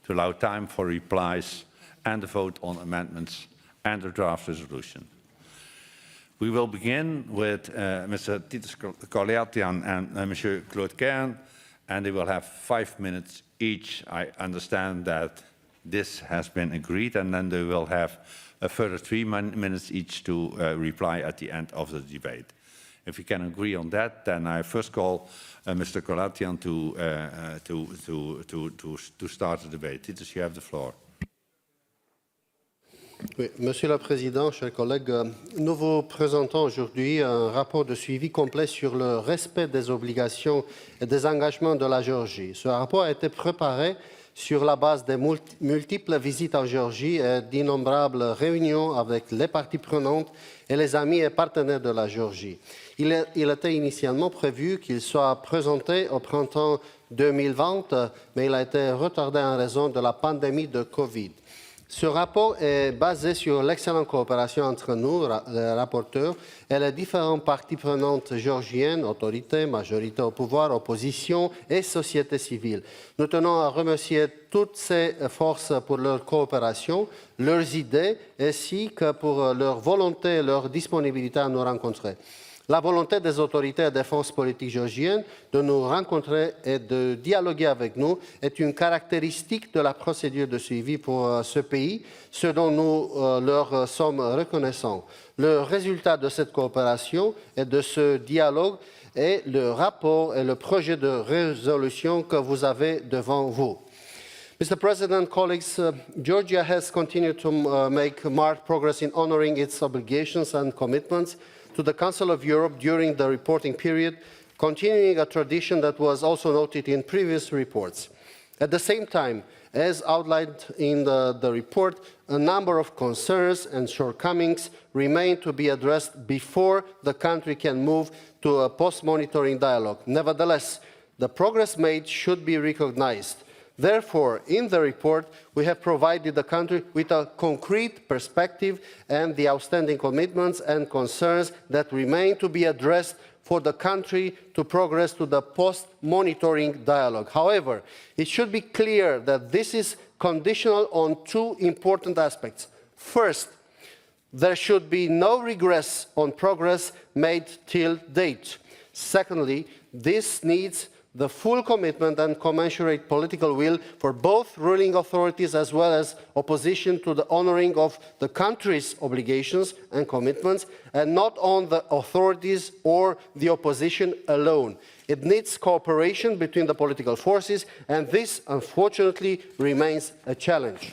[SPEAKER 2] to allow time for replies and the vote on amendments and the draft resolution. We will begin with Mr. Titus Latian and Monsieur Claude Kern, and they will have 5 minutes each. I understand that this has been agreed, and then they will have a further 3 minutes each to reply at the end of the debate.
[SPEAKER 15] If we can agree on that, then I first call Mr. Kolatian to start the debate. Titus, you have the floor.
[SPEAKER 17] Oui, Monsieur le Président, chers collègues, nous vous présentons aujourd'hui un rapport de suivi complet sur le respect des obligations et des engagements de la Géorgie. Ce rapport a été préparé sur la base des multiples visites en Géorgie et d'innombrables réunions avec les parties prenantes et les amis et partenaires de la Géorgie. Il était initialement prévu qu'il soit présenté au printemps 2020, mais il a été retardé en raison de la pandémie de Covid. Ce rapport est basé sur l'excellente coopération entre nous, les rapporteurs, et les différentes parties prenantes géorgiennes, autorités, majorité au pouvoir, opposition et société civile. Nous tenons à remercier toutes ces forces pour leur coopération, leurs idées, ainsi que pour leur volonté et leur disponibilité à nous rencontrer. La volonté des autorités et des forces politiques géorgiennes de nous rencontrer et de dialoguer avec nous est une caractéristique de la procédure de suivi pour ce pays, ce dont nous leur sommes reconnaissants. Le résultat de cette coopération et de ce dialogue est le rapport et le projet de résolution que vous avez devant vous. Mr. President, colleagues, Georgia has continued to make marked progress in honoring its obligations and commitments to the Council of Europe during the reporting period, continuing a tradition that was also noted in previous reports. At the same time, as outlined in the report, a number of concerns and shortcomings remain to be addressed before the country can move to a post-monitoring dialogue. Nevertheless, the progress made should be recognized. Therefore, in the report, we have provided the country with a concrete perspective and the outstanding commitments and concerns that remain to be addressed for the country to progress to the post-monitoring dialogue. However, it should be clear that this is conditional on two important aspects. First, there should be no regress on progress made till date. Secondly, this needs the full commitment and commensurate political will for both ruling authorities as well as opposition to the honouring of the country's obligations and commitments, and not on the authorities or the opposition alone. It needs cooperation between the political forces, and this, unfortunately, remains a challenge.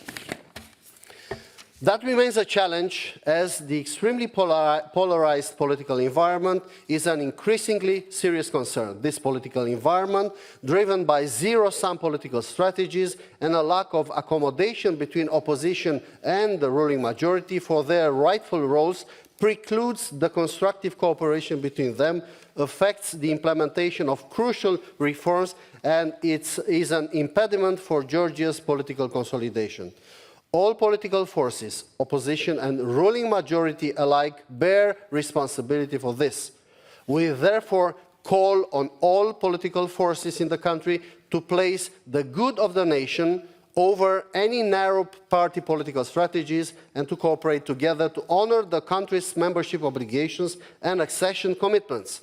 [SPEAKER 17] That remains a challenge as the extremely polarized political environment is an increasingly serious concern. This political environment, driven by zero-sum political strategies and a lack of accommodation between opposition and the ruling majority for their rightful roles, precludes the constructive cooperation between them, affects the implementation of crucial reforms, and it is an impediment for Georgia's political consolidation. All political forces, opposition and ruling majority alike, bear responsibility for this. We therefore call on all political forces in the country to place the good of the nation over any narrow party political strategies and to cooperate together to honour the country's membership obligations and accession commitments.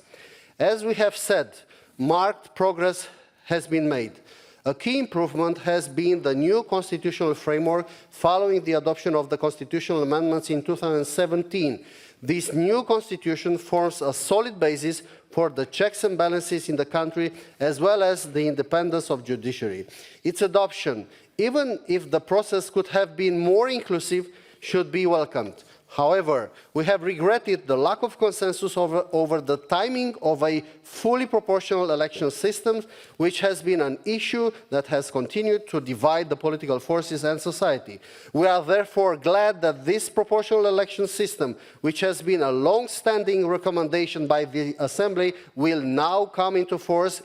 [SPEAKER 17] As we have said, marked progress has been made. A key improvement has been the new constitutional framework following the adoption of the constitutional amendments in 2017. This new constitution forms a solid basis for the checks and balances in the country as well as the independence of judiciary. Its adoption, even if the process could have been more inclusive, should be welcomed. However, we have regretted the lack of consensus over the timing of a fully proportional election system, which has been an issue that has continued to divide the political forces and society. We are therefore glad that this proportional election system, which has been a long-standing recommendation by the Assembly, will now come into force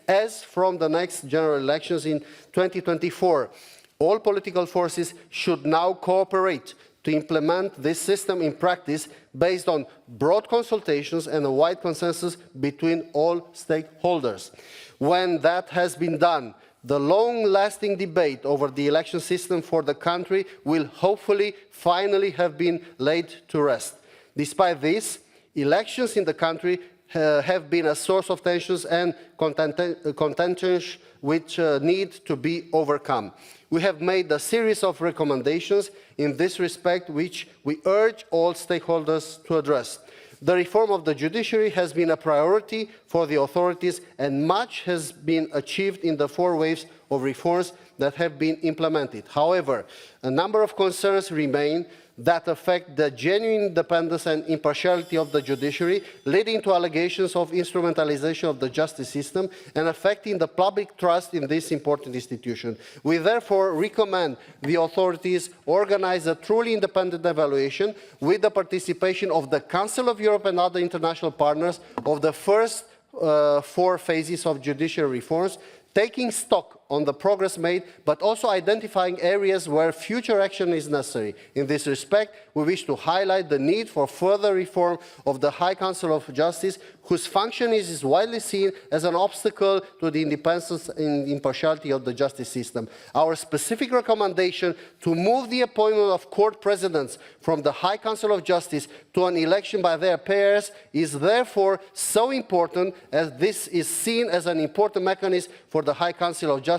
[SPEAKER 17] as from the next general elections in 2024. All political forces should now cooperate to implement this system in practice based on broad consultations and a wide consensus between all stakeholders. When that has been done, the long-lasting debate over the election system for the country will hopefully finally have been laid to rest. Despite this, elections in the country have been a source of tensions and contentions which need to be overcome. We have made a series of recommendations in this respect, which we urge all stakeholders to address. The reform of the judiciary has been a priority for the authorities, and much has been achieved in the 4 waves of reforms that have been implemented. However, a number of concerns remain that affect the genuine independence and impartiality of the judiciary, leading to allegations of instrumentalization of the justice system and affecting the public trust in this important institution. We therefore recommend the authorities organize a truly independent evaluation with the participation of the Council of Europe and other international partners of the first 4 phases of judicial reforms, taking stock on the progress made, but also identifying areas where future action is necessary. In this respect, we wish to highlight the need for further reform of the High Council of Justice, whose function is widely seen as an obstacle to the independence and impartiality of the justice system. Our specific recommendation to move the appointment of court presidents from the High Council of Justice to an election by their peers is therefore so important, as this is seen as an important mechanism for the High Council of Justice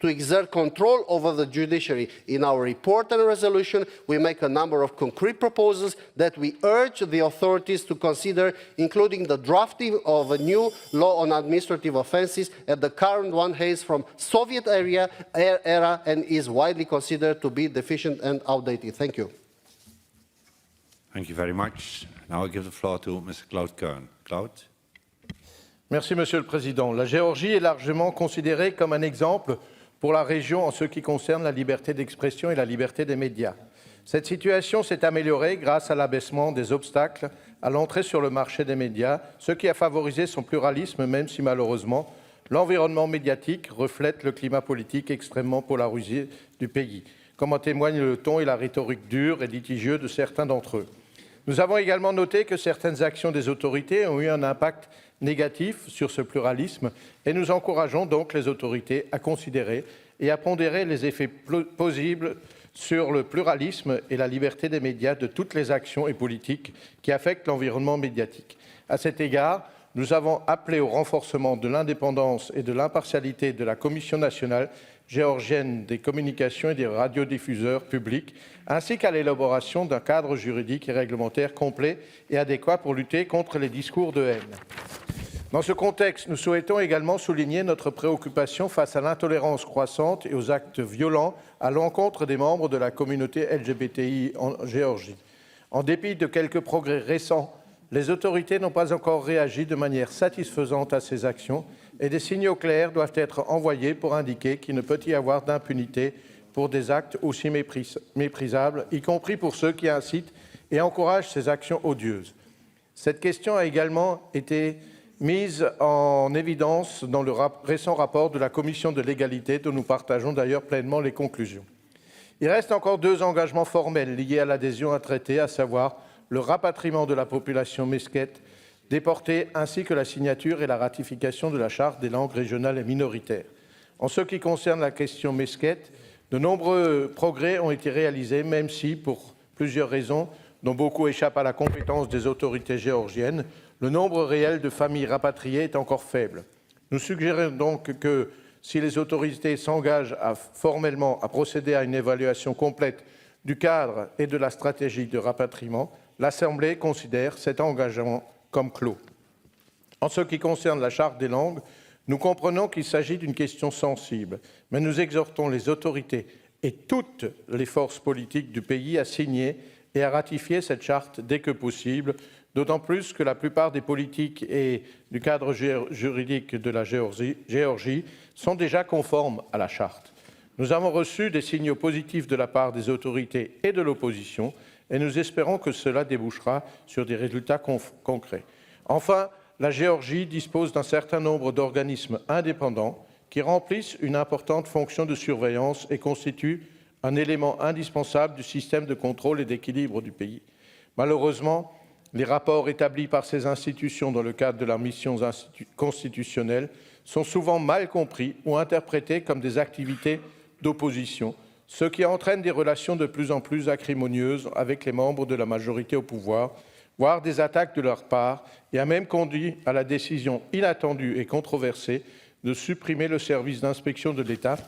[SPEAKER 17] to exert control over the judiciary. In our report and resolution, we make a number of concrete proposals that we urge the authorities to consider, including the drafting of a new law on administrative offences, as the current one hails from Soviet era and is widely considered to be deficient and outdated. Thank you.
[SPEAKER 18] Thank you very much. Now I give the floor to Mr. Claude Kern. Claude.
[SPEAKER 9] Merci, Monsieur le Président. La Géorgie est largement considérée comme un exemple pour la région en ce qui concerne la liberté d'expression et la liberté des médias. Cette situation s'est améliorée grâce à l'abaissement des obstacles à l'entrée sur le marché des médias, ce qui a favorisé son pluralisme, même si malheureusement l'environnement médiatique reflète le climat politique extrêmement polarisé du pays, comme en témoignent le ton et la rhétorique dure et litigieux de certains d'entre eux. Nous avons également noté que certaines actions des autorités ont eu un impact négatif sur ce pluralisme et nous encourageons donc les autorités à considérer et à pondérer les effets possibles sur le pluralisme et la liberté des médias de toutes les actions et politiques qui affectent l'environnement médiatique. À cet égard, nous avons appelé au renforcement de l'indépendance et de l'impartialité de la Commission nationale géorgienne des communications et des radiodiffuseurs publics, ainsi qu'à l'élaboration d'un cadre juridique et réglementaire complet et adéquat pour lutter contre les discours de haine. Dans ce contexte, nous souhaitons également souligner notre préoccupation face à l'intolérance croissante et aux actes violents à l'encontre des membres de la communauté LGBTI en Géorgie. En dépit de quelques progrès récents, les autorités n'ont pas encore réagi de manière satisfaisante à ces actions et des signaux clairs doivent être envoyés pour indiquer qu'il ne peut y avoir d'impunité pour des actes aussi méprisables, y compris pour ceux qui incitent et encouragent ces actions odieuses. Cette question a également été mise en évidence dans le récent rapport de la Commission de l'égalité, dont nous partageons d'ailleurs pleinement les conclusions. Il reste encore 2 engagements formels liés à l'adhésion à un traité, à savoir le rapatriement de la population mesquette déportée, ainsi que la signature et la ratification de la Charte des langues régionales et minoritaires. En ce qui concerne la question mesquette, de nombreux progrès ont été réalisés, même si, pour plusieurs raisons, dont beaucoup échappent à la compétence des autorités géorgiennes, le nombre réel de familles rapatriées est encore faible. Nous suggérons donc que, si les autorités s'engagent formellement à procéder à une évaluation complète du cadre et de la stratégie de rapatriement, l'Assemblée considère cet engagement comme clos. En ce qui concerne la Charte des langues, nous comprenons qu'il s'agit d'une question sensible, mais nous exhortons les autorités et toutes les forces politiques du pays à signer et à ratifier cette charte dès que possible, d'autant plus que la plupart des politiques et du cadre juridique de la Géorgie sont déjà conformes à la charte. Nous avons reçu des signaux positifs de la part des autorités et de l'opposition et nous espérons que cela débouchera sur des résultats concrets. Enfin, la Géorgie dispose d'un certain nombre d'organismes indépendants qui remplissent une importante fonction de surveillance et constituent un élément indispensable du système de contrôle et d'équilibre du pays. Malheureusement, les rapports établis par ces institutions dans le cadre de leurs missions constitutionnelles sont souvent mal compris ou interprétés comme des activités d'opposition, ce qui entraîne des relations de plus en plus acrimonieuses avec les membres de la majorité au pouvoir, voire des attaques de leur part, et a même conduit à la décision inattendue et controversée de supprimer le service d'inspection de l'État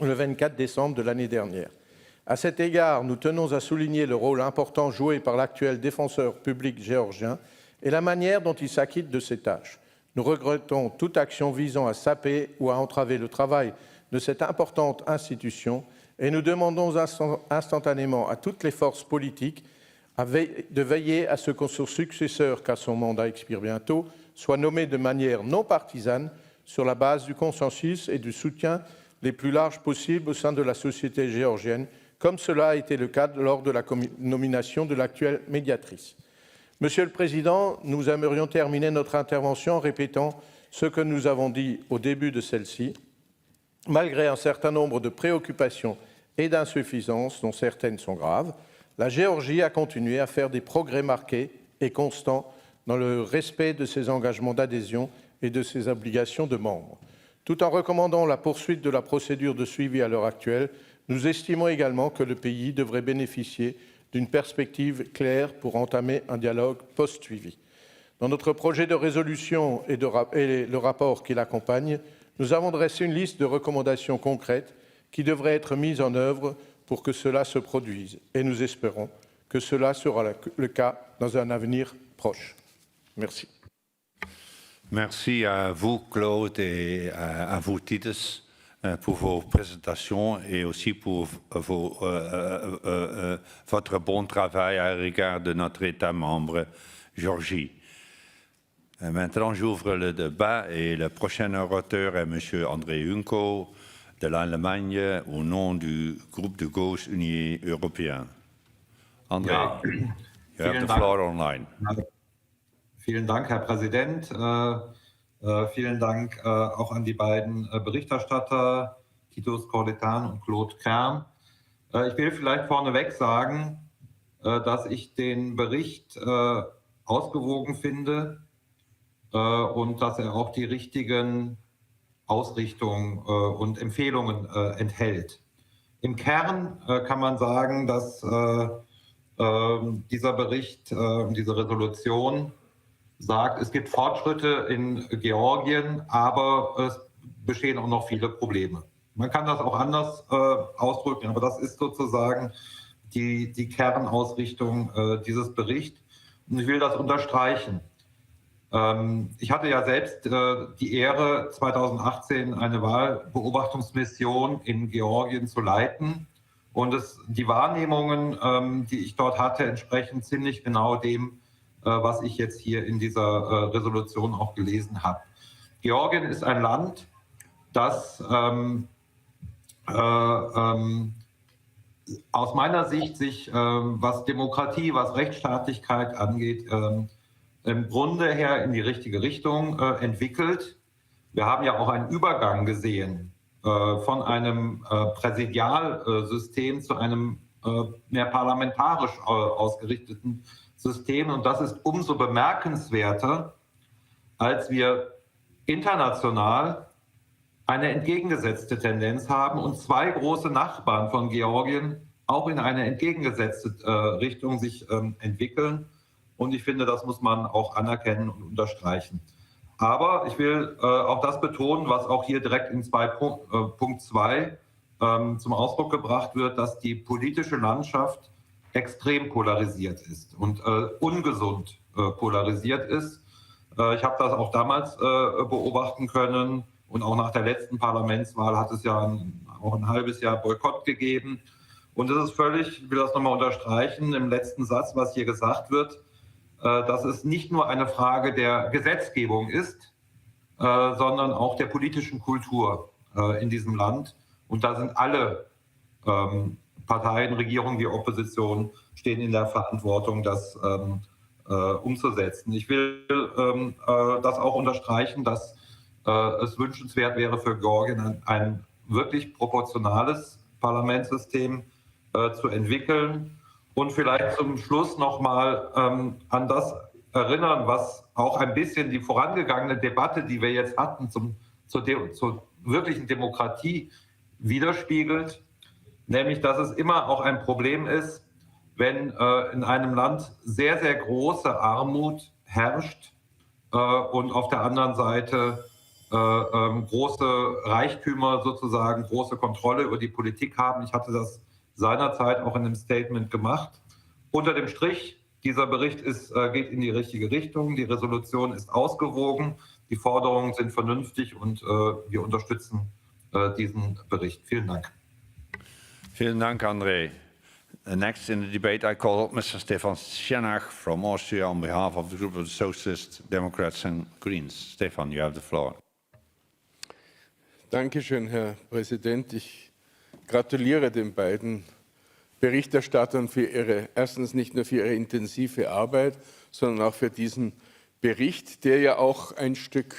[SPEAKER 9] le 24 décembre de l'année dernière. À cet égard, nous tenons à souligner le rôle important joué par l'actuel défenseur public géorgien et la manière dont il s'acquitte de ses tâches. Nous regrettons toute action visant à saper ou à entraver le travail de cette importante institution et nous demandons instantanément à toutes les forces politiques de veiller à ce que son successeur, car son mandat expire bientôt, soit nommé de manière non partisane sur la base du consensus et du soutien les plus larges possibles au sein de la société géorgienne, comme cela a été le cas lors de la nomination de l'actuelle médiatrice. Monsieur le Président, nous aimerions terminer notre intervention en répétant ce que nous avons dit au début de celle-ci. Malgré un certain nombre de préoccupations et d'insuffisances, dont certaines sont graves, la Géorgie a continué à faire des progrès marqués et constants dans le respect de ses engagements d'adhésion et de ses obligations de membre. Tout en recommandant la poursuite de la procédure de suivi à l'heure actuelle, nous estimons également que le pays devrait bénéficier d'une perspective claire pour entamer un dialogue post-suivi. Dans notre projet de résolution et le rapport qui l'accompagne, nous avons dressé une liste de recommandations concrètes qui devraient être mises en œuvre pour que cela se produise. Et nous espérons que cela sera le cas dans un avenir proche. Merci.
[SPEAKER 18] Merci à vous, Claude, et à vous, Titus, pour vos présentations et aussi pour votre bon travail à l'égard de notre État membre, Géorgie. Maintenant, j'ouvre le débat et le prochain orateur est M. André Hunko de l'Allemagne au nom du groupe de gauche Unie européen. André,
[SPEAKER 19] ja,
[SPEAKER 18] you have the floor online.
[SPEAKER 19] Vielen Dank, Herr Präsident. Vielen Dank auch an die beiden Berichterstatter, Titus Corletan und Claude Kern. Ich will vielleicht vorneweg sagen, dass ich den Bericht ausgewogen finde und dass er auch die richtigen Ausrichtungen und Empfehlungen enthält. Im Kern kann man sagen, dass dieser Bericht, diese Resolution sagt, es gibt Fortschritte in Georgien, aber es bestehen auch noch viele Probleme. Man kann das auch anders ausdrücken, aber das ist sozusagen die Kernausrichtung dieses Berichts. Und ich will das unterstreichen. Ich hatte ja selbst die Ehre, 2018 eine Wahlbeobachtungsmission in Georgien zu leiten. Und die Wahrnehmungen, die ich dort hatte, entsprechen ziemlich genau dem, was ich jetzt hier in dieser Resolution auch gelesen habe. Georgien ist ein Land, das aus meiner Sicht sich, was Demokratie, was Rechtsstaatlichkeit angeht, im Grunde her in die richtige Richtung entwickelt. Wir haben ja auch einen Übergang gesehen von einem Präsidialsystem zu einem mehr parlamentarisch ausgerichteten System. Und das ist umso bemerkenswerter, als wir international eine entgegengesetzte Tendenz haben und zwei große Nachbarn von Georgien auch in eine entgegengesetzte Richtung sich entwickeln. Und ich finde, das muss man auch anerkennen und unterstreichen. Aber ich will auch das betonen, was auch hier direkt in Punkt 2 zum Ausdruck gebracht wird, dass die politische Landschaft extrem polarisiert ist und ungesund polarisiert ist. Ich habe das auch damals beobachten können und auch nach der letzten Parlamentswahl hat es ja auch ein halbes Jahr Boykott gegeben. Und es ist völlig, ich will das nochmal unterstreichen, im letzten Satz, was hier gesagt wird, dass es nicht nur eine Frage der Gesetzgebung ist, sondern auch der politischen Kultur in diesem Land. Und da sind alle Parteien, Regierungen wie Opposition, stehen in der Verantwortung, das umzusetzen. Ich will das auch unterstreichen, dass es wünschenswert wäre für Georgien, ein wirklich proportionales Parlamentssystem zu entwickeln. Und vielleicht zum Schluss nochmal an das erinnern, was auch ein bisschen die vorangegangene Debatte, die wir jetzt hatten, zur wirklichen Demokratie widerspiegelt. Nämlich, dass es immer auch ein Problem ist, wenn in einem Land sehr, sehr große Armut herrscht und auf der anderen Seite große Reichtümer sozusagen, große Kontrolle über die Politik haben. Ich hatte das seinerzeit auch in dem Statement gemacht. Unter dem Strich, dieser Bericht geht in die richtige Richtung, die Resolution ist ausgewogen, die Forderungen sind vernünftig und wir unterstützen diesen Bericht. Vielen Dank.
[SPEAKER 18] Vielen Dank, André. Next in the debate, I call Mr. Stefan Schenach from Austria on behalf of the group of the Socialists, Democrats and Greens. Stefan, you have the floor.
[SPEAKER 20] Dankeschön, Herr Präsident. Ich gratuliere den beiden Berichterstattern für erstens nicht nur für ihre intensive Arbeit, sondern auch für diesen Bericht, der ja auch ein Stück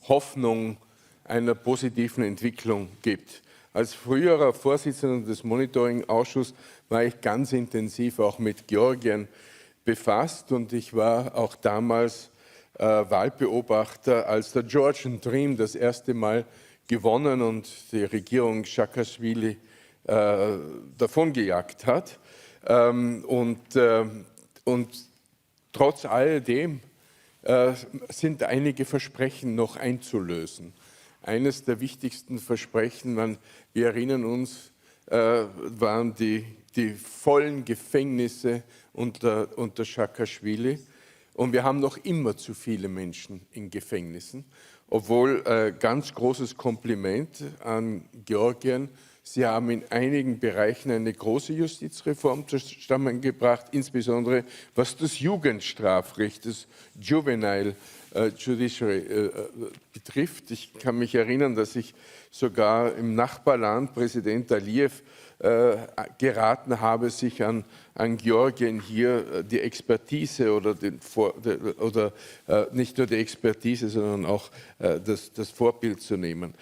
[SPEAKER 20] Hoffnung einer positiven Entwicklung gibt. Als früherer Vorsitzender des Monitoring-Ausschusses war ich ganz intensiv auch mit Georgien befasst und ich war auch damals Wahlbeobachter, als der Georgian Dream das erste Mal gewonnen und die Regierung Saakaschwili davongejagt hat. Und trotz alledem sind einige Versprechen noch einzulösen. Eines der wichtigsten Versprechen, wir erinnern uns, waren die vollen Gefängnisse unter Saakaschwili. Und wir haben noch immer zu viele Menschen in Gefängnissen, obwohl ganz großes Kompliment an Georgien. Sie haben in einigen Bereichen eine große Justizreform zusammengebracht, insbesondere was das Jugendstrafrecht, das Juvenile Judiciary betrifft. Ich kann mich erinnern, dass ich sogar im Nachbarland Präsident Aliyev geraten habe, sich an Georgien hier die Expertise oder nicht nur die Expertise, sondern auch das Vorbild zu nehmen.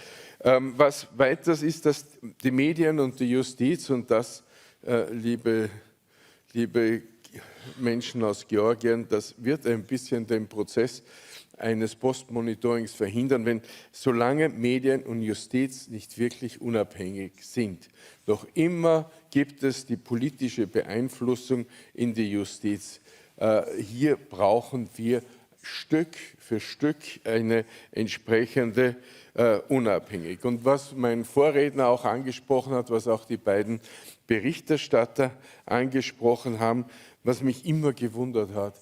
[SPEAKER 20] Was weiters ist, dass die Medien und die Justiz, und das, liebe Menschen aus Georgien, das wird ein bisschen den Prozess eines Postmonitorings verhindern, solange Medien und Justiz nicht wirklich unabhängig sind. Noch immer gibt es die politische Beeinflussung in die Justiz. Hier brauchen wir Stück für Stück eine entsprechende Unabhängigkeit. Und was mein Vorredner auch angesprochen hat, was auch die beiden Berichterstatter angesprochen haben, was mich immer gewundert hat,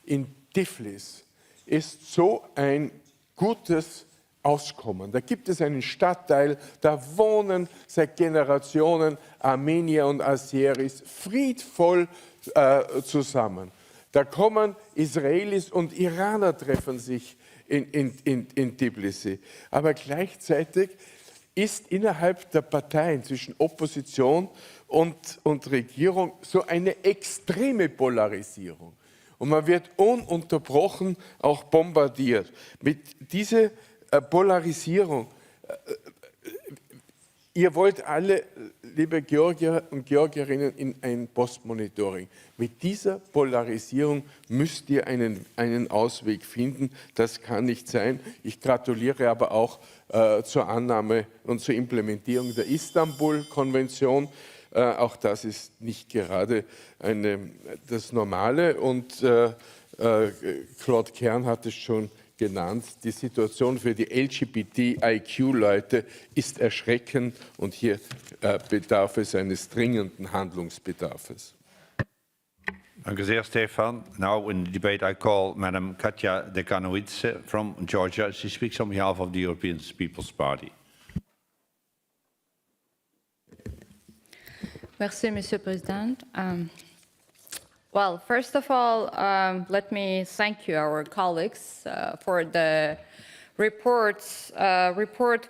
[SPEAKER 20] in Tiflis ist so ein gutes Auskommen. Da gibt es einen Stadtteil, da wohnen seit Generationen Armenier und Aseris friedvoll zusammen. Da kommen Israelis und Iraner, treffen sich in Tbilisi. Aber gleichzeitig ist innerhalb der Parteien zwischen Opposition und Regierung so eine extreme Polarisierung. Und man wird ununterbrochen auch bombardiert. Mit dieser Polarisierung, ihr wollt alle, liebe Georgier und Georgierinnen, in ein Postmonitoring. Mit dieser Polarisierung müsst ihr einen Ausweg finden. Das kann nicht sein. Ich gratuliere aber auch zur Annahme und zur Implementierung der Istanbul-Konvention. Auch das ist nicht gerade das Normale. Und Claude Kern hat es schon genannt, die Situation für die LGBTIQ-Leute ist erschreckend und hier bedarf es eines dringenden Handlungsbedarfs.
[SPEAKER 18] Danke sehr, Stefan. Now in the debate I call Madam Katja Dekanovice from Georgia. She speaks on behalf of the European People's Party.
[SPEAKER 21] Merci, Monsieur le Président. Well, first of all, let me thank you, our colleagues, for the report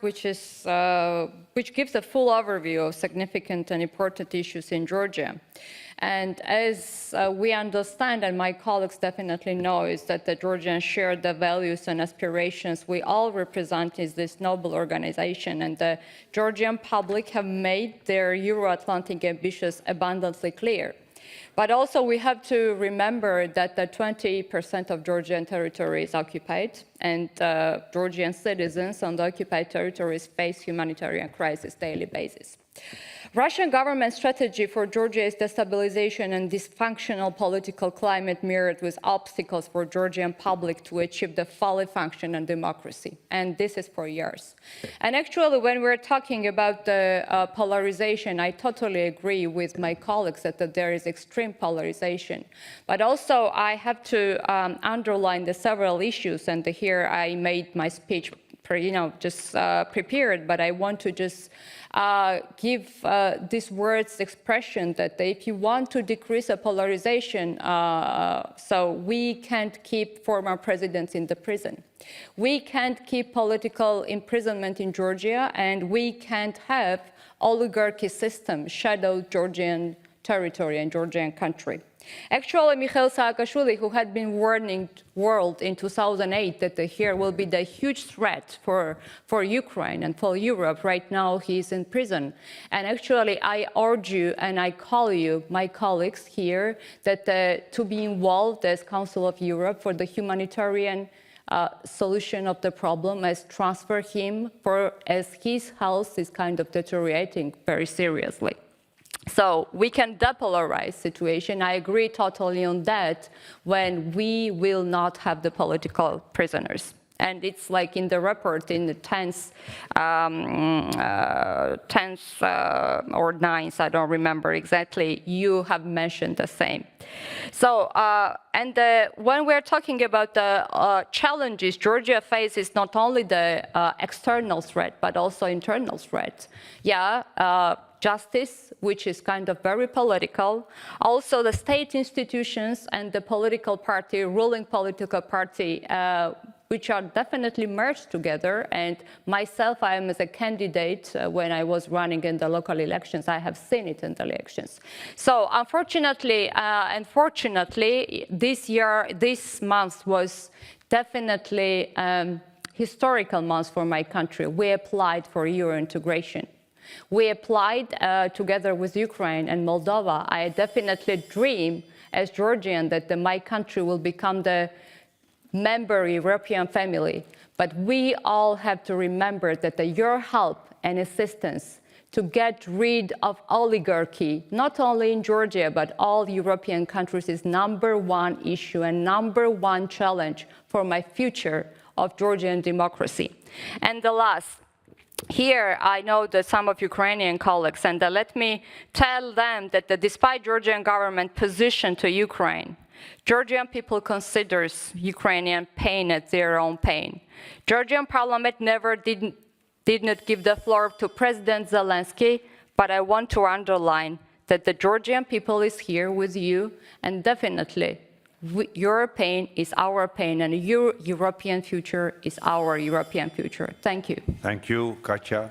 [SPEAKER 21] which gives a full overview of significant and important issues in Georgia. And as we understand, and my colleagues definitely know, is that the Georgians share the values and aspirations we all represent in this noble organization, and the Georgian public have made their Euro-Atlantic ambitions abundantly clear. But also we have to remember that the 20% of Georgian territory is occupied, and Georgian citizens on the occupied territories face humanitarian crisis daily basis. Russian government strategy for Georgia's destabilization and dysfunctional political climate mirrored with obstacles for Georgian public to achieve the fully functional democracy. And this is for years. And actually, when we're talking about the polarization, I totally agree with my colleagues that there is extreme polarization. But also, I have to underline the several issues, and here I made my speech prepared, but I want to just give these words expression that if you want to decrease the polarization, so we can't keep former presidents in the prison. We can't keep political imprisonment in Georgia, and we can't have oligarchy system shadow Georgian territory and Georgian country. Actually, Mikhail Saakashvili, who had been warning the world in 2008 that here will be the huge threat for Ukraine and for Europe, right now he's in prison. And actually, I urge you and I call you, my colleagues here, that to be involved as Council of Europe for the humanitarian solution of the problem, as transfer him as his health is kind of deteriorating very seriously. So we can depolarize situation. I agree totally on that when we will not have the political prisoners. And it's like in the report in the 10th or 9th, I don't remember exactly, you have mentioned the same. So, when we're talking about the challenges Georgia faces, not only the external threat, but also internal threat. Justice, which is kind of very political. Also, the state institutions and the political party, ruling political party, which are definitely merged together. And myself, I am as a candidate when I was running in the local elections. I have seen it in the elections. So unfortunately, this month was definitely historical month for my country. We applied for Euro integration. We applied together with Ukraine and Moldova. I definitely dream as Georgian that my country will become the member European family. But we all have to remember that your help and assistance to get rid of oligarchy, not only in Georgia, but all European countries, is #1 issue and #1 challenge for my future of Georgian democracy. And the last, here, I know that some of Ukrainian colleagues, and let me tell them that despite Georgian government position to Ukraine, Georgian people considers Ukrainian pain as their own pain. Georgian parliament never did not give the floor to President Zelensky, but I want to underline that the Georgian people is here with you, and definitely your pain is our pain, and your European future is our European future. Thank you.
[SPEAKER 18] Thank you, Katja.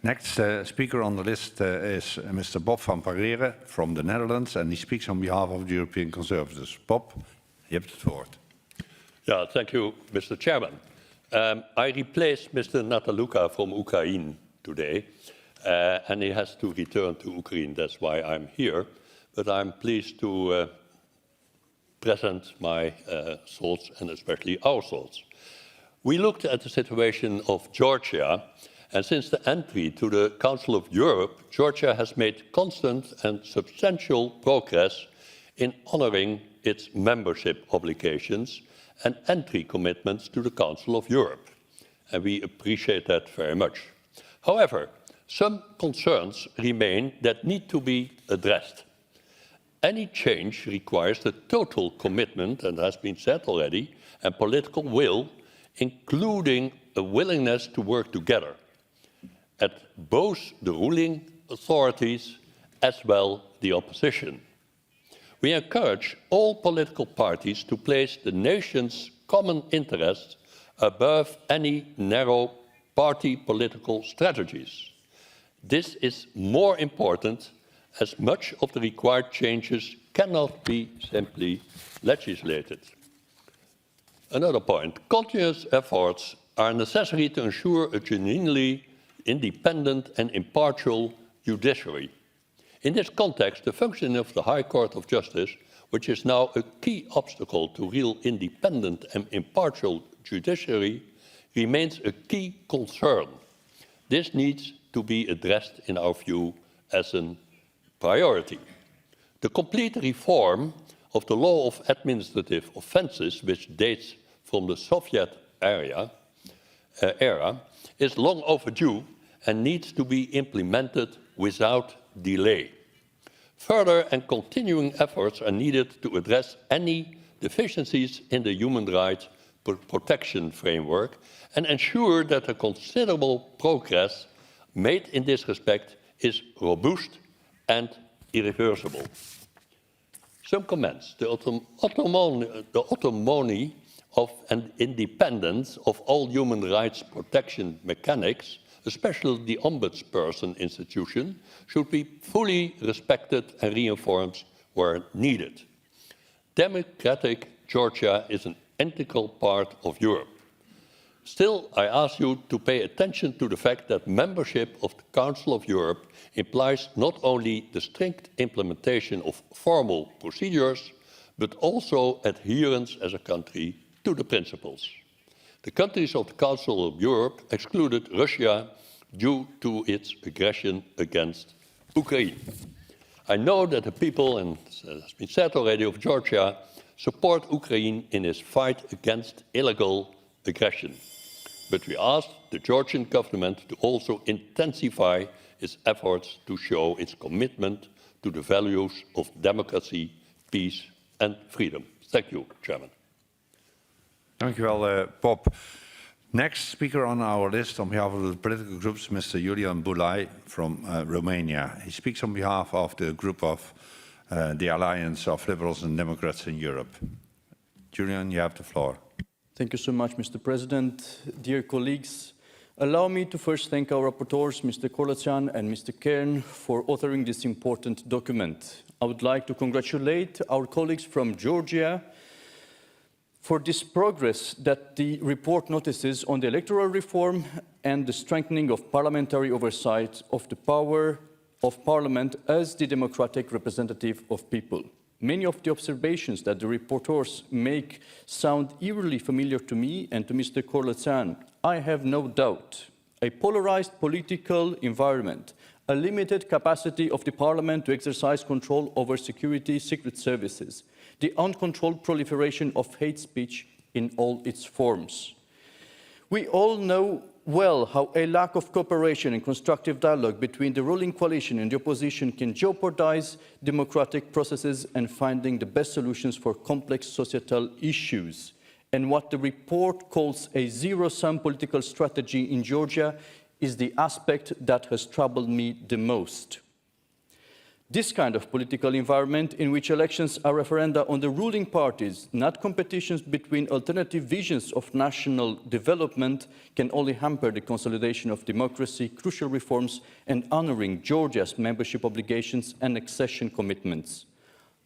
[SPEAKER 18] Next speaker on the list is Mr. Bob van Pareren from the Netherlands, and he speaks on behalf of the European Conservatives. Bob, je hebt het woord.
[SPEAKER 3] Yeah, thank you, Mr. Chairman. I replaced Mr. Nataluka from Ukraine today, and he has to return to Ukraine. That's why I'm here. But I'm pleased to present my thoughts, and especially our thoughts. We looked at the situation of Georgia, and since the entry to the Council of Europe, Georgia has made constant and substantial progress in honoring its membership obligations and entry commitments to the Council of Europe. And we appreciate that very much. However, some concerns remain that need to be addressed. Any change requires the total commitment, and has been said already, and political will, including a willingness to work together at both the ruling authorities as well the opposition. We encourage all political parties to place the nation's common interests above any narrow party political strategies. This is more important as much of the required changes cannot be simply legislated. Another point, continuous efforts are necessary to ensure a genuinely independent and impartial judiciary. In this context, the functioning of the High Court of Justice, which is now a key obstacle to real independent and impartial judiciary, remains a key concern. This needs to be addressed, in our view, as a priority. The complete reform of the law of administrative offences, which dates from the Soviet era, is long overdue and needs to be implemented without delay. Further and continuing efforts are needed to address any deficiencies in the human rights protection framework and ensure that the considerable progress made in this respect is robust and irreversible. Some comments. The autonomy of and independence of all human rights protection mechanics, especially the Ombudsperson institution, should be fully respected and reinforced where needed. Democratic Georgia is an integral part of Europe. Still, I ask you to pay attention to the fact that membership of the Council of Europe implies not only the strict implementation of formal procedures, but also adherence as a country to the principles. The countries of the Council of Europe excluded Russia due to its aggression against Ukraine. I know that the people, and it has been said already, of Georgia support Ukraine in its fight against illegal aggression. But we ask the Georgian government to also intensify its efforts to show its commitment to the values of democracy, peace and freedom. Thank you, Chairman.
[SPEAKER 18] Dank u wel, Bob. Next speaker on our list on behalf of the political groups, Mr. Julian Bulai from Romania. He speaks on behalf of the group of the Alliance of Liberals and Democrats in Europe. Julian, you have the floor.
[SPEAKER 4] Thank you so much, Mr. President. Dear colleagues, allow me to first thank our rapporteurs, Mr. Korlacyan and Mr. Kern, for authoring this important document. I would like to congratulate our colleagues from Georgia for this progress that the report notices on the electoral reform and the strengthening of parliamentary oversight of the power of Parliament as the democratic representative of people. Many of the observations that the reporters make sound eerily familiar to me and to Mr. Korlacyan. I have no doubt. A polarized political environment, a limited capacity of the Parliament to exercise control over security, secret services, the uncontrolled proliferation of hate speech in all its forms. We all know well how a lack of cooperation and constructive dialogue between the ruling coalition and the opposition can jeopardize democratic processes and finding the best solutions for complex societal issues. And what the report calls a zero-sum political strategy in Georgia is the aspect that has troubled me the most. This kind of political environment in which elections are referenda on the ruling parties, not competitions between alternative visions of national development, can only hamper the consolidation of democracy, crucial reforms, and honoring Georgia's membership obligations and accession commitments.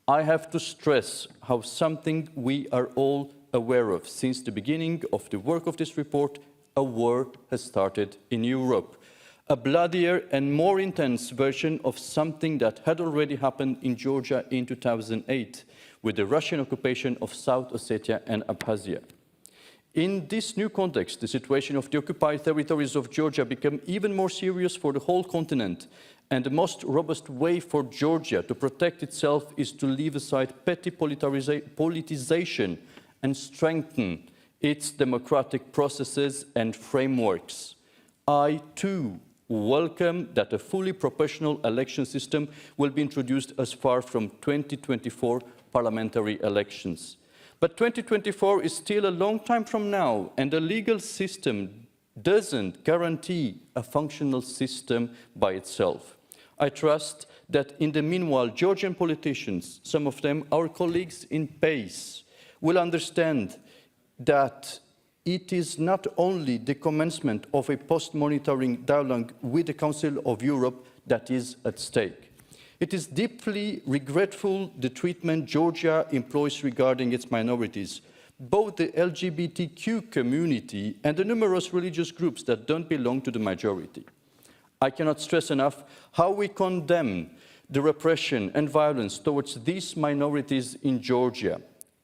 [SPEAKER 4] I have to stress how something we are all aware of since the beginning of the work of this report, a war has started in Europe. A bloodier and more intense version of something that had already happened in Georgia in 2008 with the Russian occupation of South Ossetia and Abkhazia. In this new context, the situation of the occupied territories of Georgia became even more serious for the whole continent, and the most robust way for Georgia to protect itself is to leave aside petty politicization and strengthen its democratic processes and frameworks. I, too, welcome that a fully proportional election system will be introduced as far from 2024 parliamentary elections. But 2024 is still a long time from now, and the legal system doesn't guarantee a functional system by itself. I trust that in the meanwhile, Georgian politicians, some of them our colleagues in PACE, will understand that it is not only the commencement of a post-monitoring dialogue with the Council of Europe that is at stake. It is deeply regretful the treatment Georgia employs regarding its minorities, both the LGBTQ community and the numerous religious groups that don't belong to the majority. I cannot stress enough how we condemn the repression and violence towards these minorities in Georgia.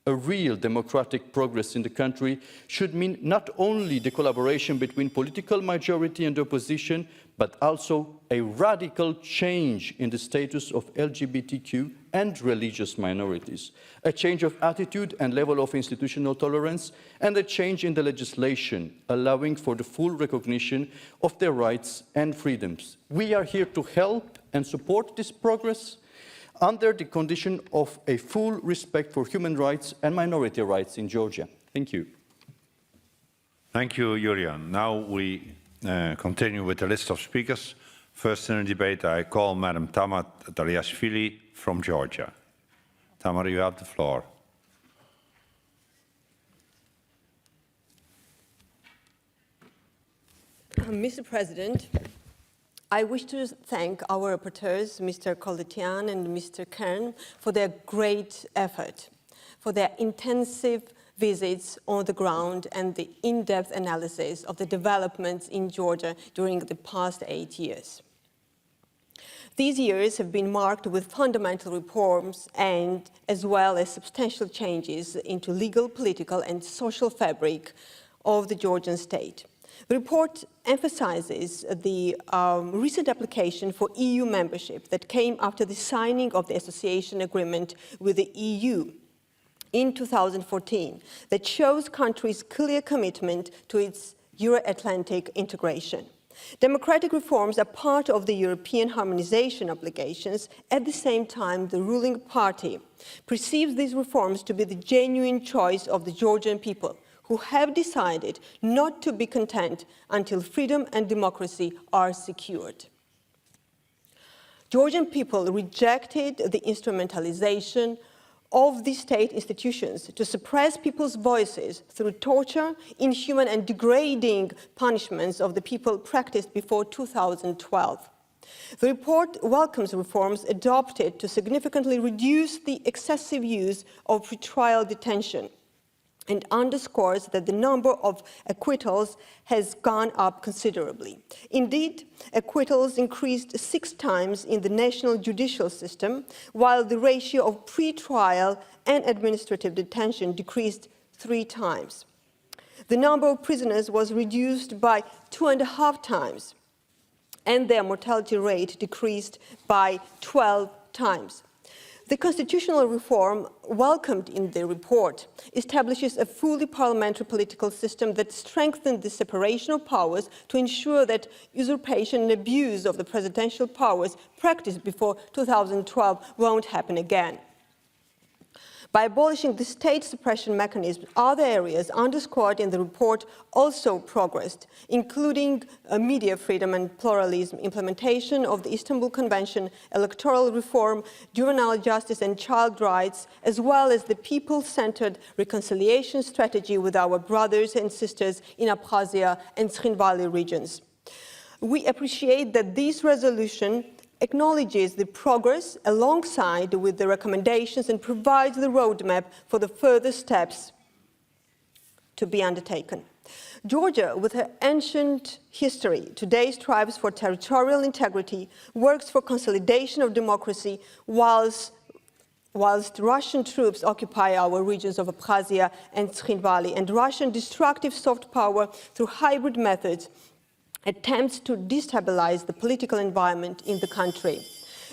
[SPEAKER 4] A real democratic progress in the country should mean not only the collaboration between political majority and opposition, but also a radical change in the status of LGBTQ and religious minorities, a change of attitude and level of institutional tolerance, and a change in the legislation, allowing for the full recognition of their rights and freedoms. We are here to help and support this progress under the condition of a full respect for human rights and minority rights in Georgia. Thank you.
[SPEAKER 18] Thank you, Julian. Now we continue with the list of speakers. First in the debate, I call Madam Tamar Taliashvili from Georgia. Tamar, you have the floor.
[SPEAKER 5] Mr. President, I wish to thank our rapporteurs, Mr. Koletian and Mr. Kern, for their great effort, for their intensive visits on the ground and the in-depth analysis of the developments in Georgia during the past 8 years. These years have been marked with fundamental reforms and as well as substantial changes into legal, political and social fabric of the Georgian state. The report emphasizes the recent application for EU membership that came after the signing of the association agreement with the EU in 2014 that shows countries' clear commitment to its Euro-Atlantic integration. Democratic reforms are part of the European harmonization obligations. At the same time, the ruling party perceives these reforms to be the genuine choice of the Georgian people, who have decided not to be content until freedom and democracy are secured. Georgian people rejected the instrumentalization of the state institutions to suppress people's voices through torture, inhuman and degrading punishments of the people practiced before 2012. The report welcomes reforms adopted to significantly reduce the excessive use of pretrial detention and underscores that the number of acquittals has gone up considerably. Indeed, acquittals increased 6 times in the national judicial system, while the ratio of pre-trial and administrative detention decreased 3 times. The number of prisoners was reduced by 2.5 times, and their mortality rate decreased by 12 times. The constitutional reform welcomed in the report establishes a fully parliamentary political system that strengthens the separation of powers to ensure that usurpation and abuse of the presidential powers practiced before 2012 won't happen again. By abolishing the state suppression mechanism, other areas underscored in the report also progressed, including media freedom and pluralism, implementation of the Istanbul Convention, electoral reform, juvenile justice and child rights, as well as the people-centered reconciliation strategy with our brothers and sisters in Abkhazia and Tskhinvali regions. We appreciate that this resolution acknowledges the progress alongside with the recommendations and provides the roadmap for the further steps to be undertaken. Georgia, with her ancient history, today strives for territorial integrity, works for consolidation of democracy, whilst Russian troops occupy our regions of Abkhazia and Tskhinvali, and Russian destructive soft power through hybrid methods attempts to destabilize the political environment in the country.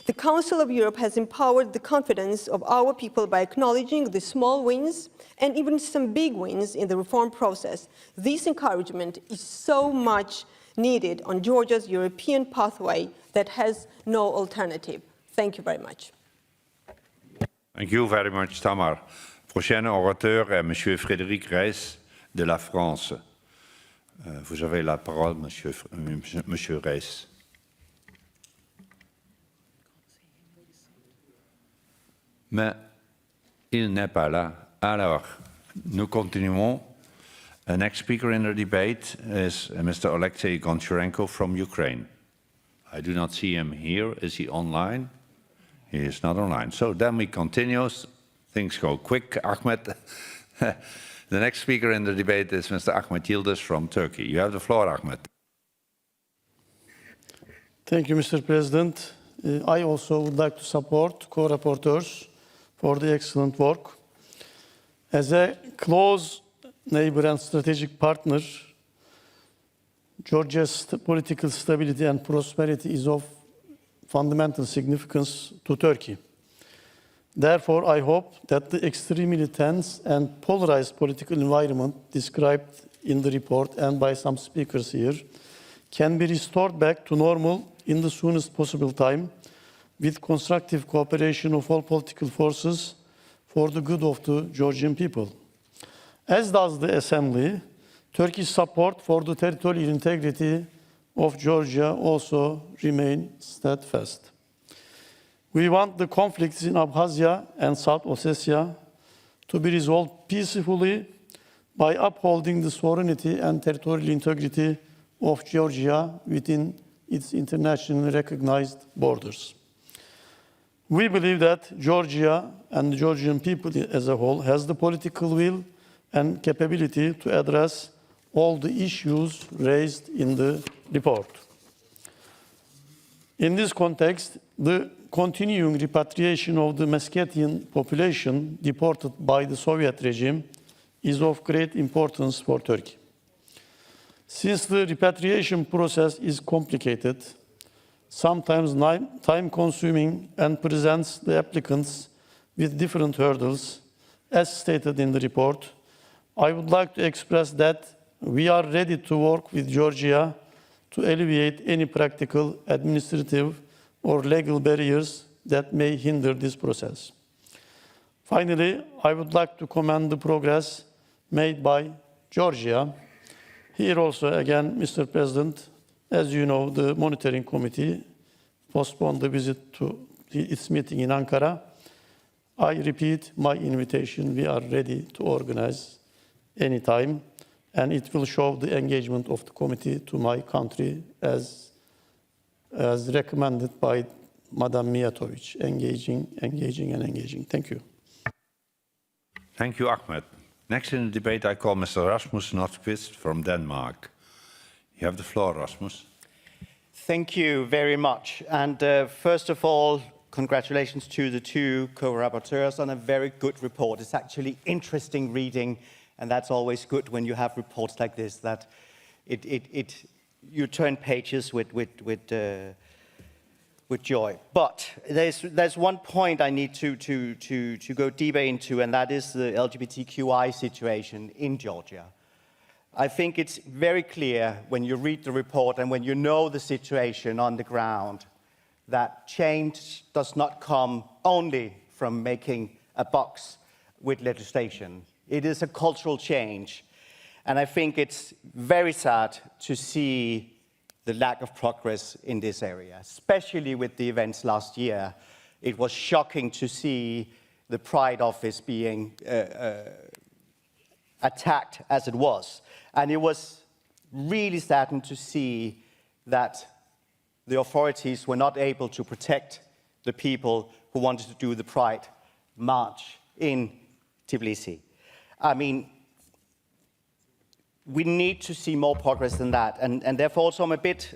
[SPEAKER 5] The Council of Europe has empowered the confidence of our people by acknowledging the small wins and even some big wins in the reform process. This encouragement is so much needed on Georgia's European pathway that has no alternative. Thank you very much.
[SPEAKER 18] Thank you very much, Tamar. Prochain orateur est Monsieur Frédéric Reiss de la France. Vous avez la parole, Monsieur Reiss. Mais il n'est pas là. Alors, nous continuons. The next speaker in the debate is Mr. Alexei Goncharenko from Ukraine. I do not see him here. Is he online? He is not online. So then we continue. Things go quick, Ahmed. The next speaker in the debate is Mr. Ahmet Yildiz from Turkey. You have the floor, Ahmed.
[SPEAKER 1] Thank you, Mr. President. I also would like to support co-rapporteurs for the excellent work. As a close neighbor and strategic partner, Georgia's political stability and prosperity is of fundamental significance to Turkey. Therefore, I hope that the extremely tense and polarized political environment described in the report and by some speakers here can be restored back to normal in the soonest possible time with constructive cooperation of all political forces for the good of the Georgian people. As does the Assembly, Turkey's support for the territorial integrity of Georgia also remains steadfast. We want the conflicts in Abkhazia and South Ossetia to be resolved peacefully by upholding the sovereignty and territorial integrity of Georgia within its internationally recognized borders. We believe that Georgia and the Georgian people as a whole has the political will and capability to address all the issues raised in the report. In this context, the continuing repatriation of the Meskhetian population deported by the Soviet regime is of great importance for Turkey. Since the repatriation process is complicated, sometimes time-consuming, and presents the applicants with different hurdles, as stated in the report, I would like to express that we are ready to work with Georgia to alleviate any practical, administrative, or legal barriers that may hinder this process. Finally, I would like to commend the progress made by Georgia. Here also, again, Mr. President, as you know, the Monitoring Committee postponed the visit to its meeting in Ankara. I repeat my invitation. We are ready to organize any time, and it will show the engagement of the committee to my country as recommended by Madam Mijatovic, engaging. Thank you.
[SPEAKER 18] Thank you, Ahmed. Next in the debate, I call Mr. Rasmus Nordqvist from Denmark. You have the floor, Rasmus.
[SPEAKER 6] Thank you very much. And first of all, congratulations to the two co-rapporteurs on a very good report. It's actually interesting reading, and that's always good when you have reports like this, that you turn pages with joy. But there's one point I need to go deeper into, and that is the LGBTQI situation in Georgia. I think it's very clear when you read the report and when you know the situation on the ground that change does not come only from making a box with legislation. It is a cultural change. And I think it's very sad to see the lack of progress in this area, especially with the events last year. It was shocking to see the Pride office being attacked as it was. And it was really saddening to see that the authorities were not able to protect the people who wanted to do the Pride march in Tbilisi. I mean, we need to see more progress than that, and therefore also I'm a bit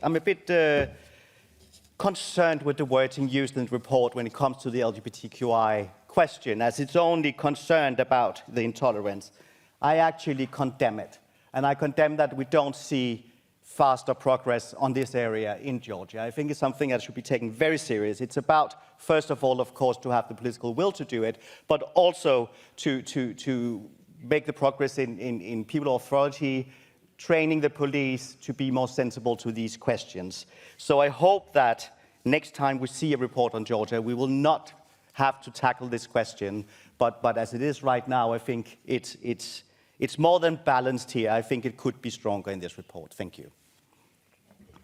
[SPEAKER 6] concerned with the wording used in the report when it comes to the LGBTQI question, as it's only concerned about the intolerance. I actually condemn it, and I condemn that we don't see faster progress on this area in Georgia. I think it's something that should be taken very serious. It's about, first of all, of course, to have the political will to do it, but also to make the progress in people authority, training the police to be more sensible to these questions. So I hope that next time we see a report on Georgia, we will not have to tackle this question, but as it is right now, I think it's more than balanced here. I think it could be stronger in this report. Thank you.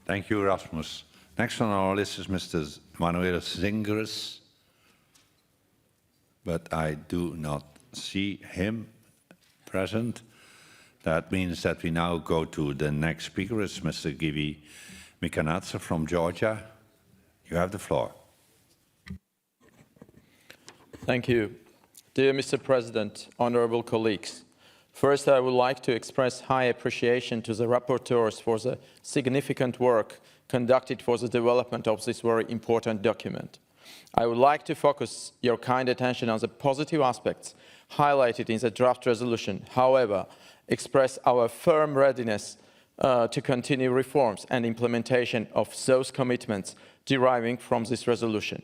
[SPEAKER 18] Thank you, Rasmus. Next on our list is Mr. Manuel Zingers, but I do not see him present. That means that we now go to the next speaker. It's Mr. Givi Mikanadze from Georgia. You have the floor.
[SPEAKER 7] Thank you. Dear Mr. President, honorable colleagues, first I would like to express high appreciation to the rapporteurs for the significant work conducted for the development of this very important document. I would like to focus your kind attention on the positive aspects highlighted in the draft resolution, however, express our firm readiness to continue reforms and implementation of those commitments deriving from this resolution.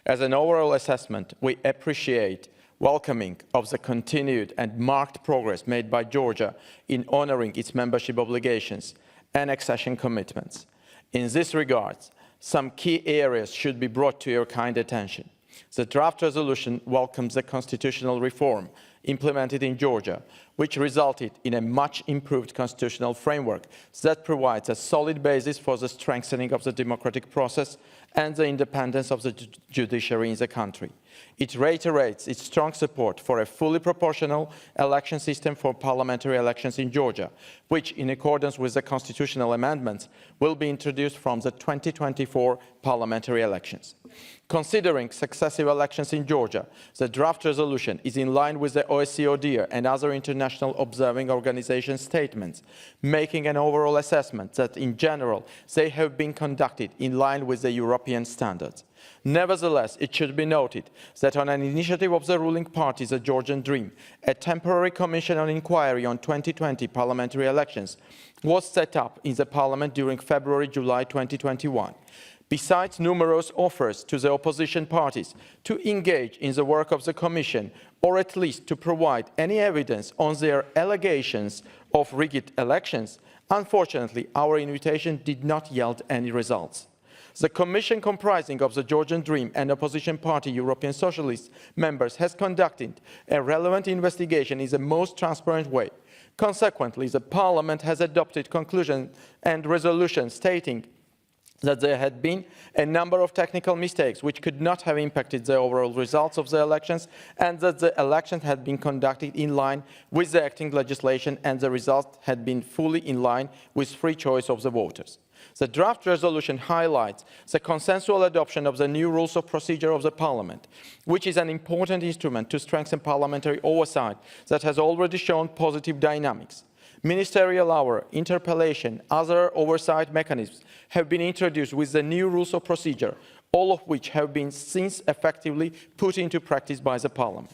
[SPEAKER 7] As an overall assessment, we appreciate welcoming of the continued and marked progress made by Georgia in honoring its membership obligations and accession commitments. In this regard, some key areas should be brought to your kind attention. The draft resolution welcomes the constitutional reform implemented in Georgia, which resulted in a much improved constitutional framework that provides a solid basis for the strengthening of the democratic process and the independence of the judiciary in the country. It reiterates its strong support for a fully proportional election system for parliamentary elections in Georgia, which, in accordance with the constitutional amendments, will be introduced from the 2024 parliamentary elections. Considering successive elections in Georgia, the draft resolution is in line with the OSCE ODIHR and other international observing organization statements, making an overall assessment that, in general, they have been conducted in line with the European standards. Nevertheless, it should be noted that on an initiative of the ruling party, the Georgian Dream, a temporary commission on inquiry on 2020 parliamentary elections was set up in the parliament during February-July 2021. Besides numerous offers to the opposition parties to engage in the work of the Commission, or at least to provide any evidence on their allegations of rigged elections, unfortunately, our invitation did not yield any results. The Commission, comprising of the Georgian Dream and opposition party European Socialist members, has conducted a relevant investigation in the most transparent way. Consequently, the Parliament has adopted conclusions and resolutions stating that there had been a number of technical mistakes which could not have impacted the overall results of the elections, and that the elections had been conducted in line with the acting legislation and the result had been fully in line with free choice of the voters. The draft resolution highlights the consensual adoption of the new rules of procedure of the Parliament, which is an important instrument to strengthen parliamentary oversight that has already shown positive dynamics. Ministerial hour, interpellation, other oversight mechanisms have been introduced with the new rules of procedure, all of which have been since effectively put into practice by the Parliament.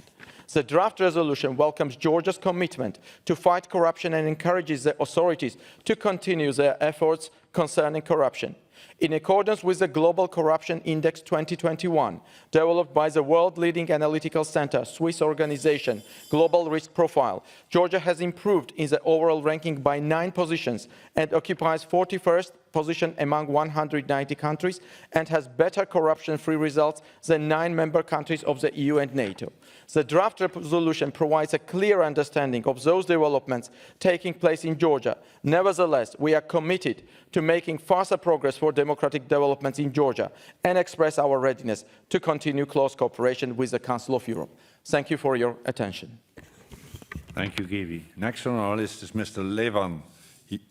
[SPEAKER 7] The draft resolution welcomes Georgia's commitment to fight corruption and encourages the authorities to continue their efforts concerning corruption. In accordance with the Global Corruption Index 2021, developed by the world-leading analytical center, Swiss organization, Global Risk Profile, Georgia has improved in the overall ranking by 9 positions and occupies 41st position among 190 countries and has better corruption-free results than 9 member countries of the EU and NATO. The draft resolution provides a clear understanding of those developments taking place in Georgia. Nevertheless, we are committed to making faster progress for democratic developments in Georgia and express our readiness to continue close cooperation with the Council of Europe. Thank you for your attention.
[SPEAKER 18] Thank you, Givi. Next on our list is Mr. Levan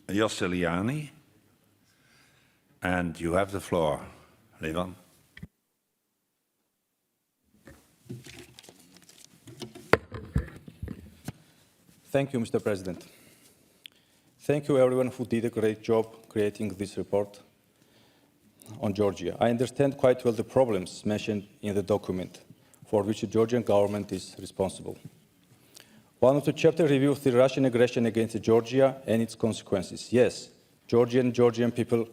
[SPEAKER 18] Yosseliani. And you have the floor, Levan.
[SPEAKER 8] Thank you, Mr. President. Thank you, everyone who did a great job creating this report on Georgia. I understand quite well the problems mentioned in the document for which the Georgian government is responsible. One of the chapters reviews the Russian aggression against Georgia and its consequences. Yes, Georgian people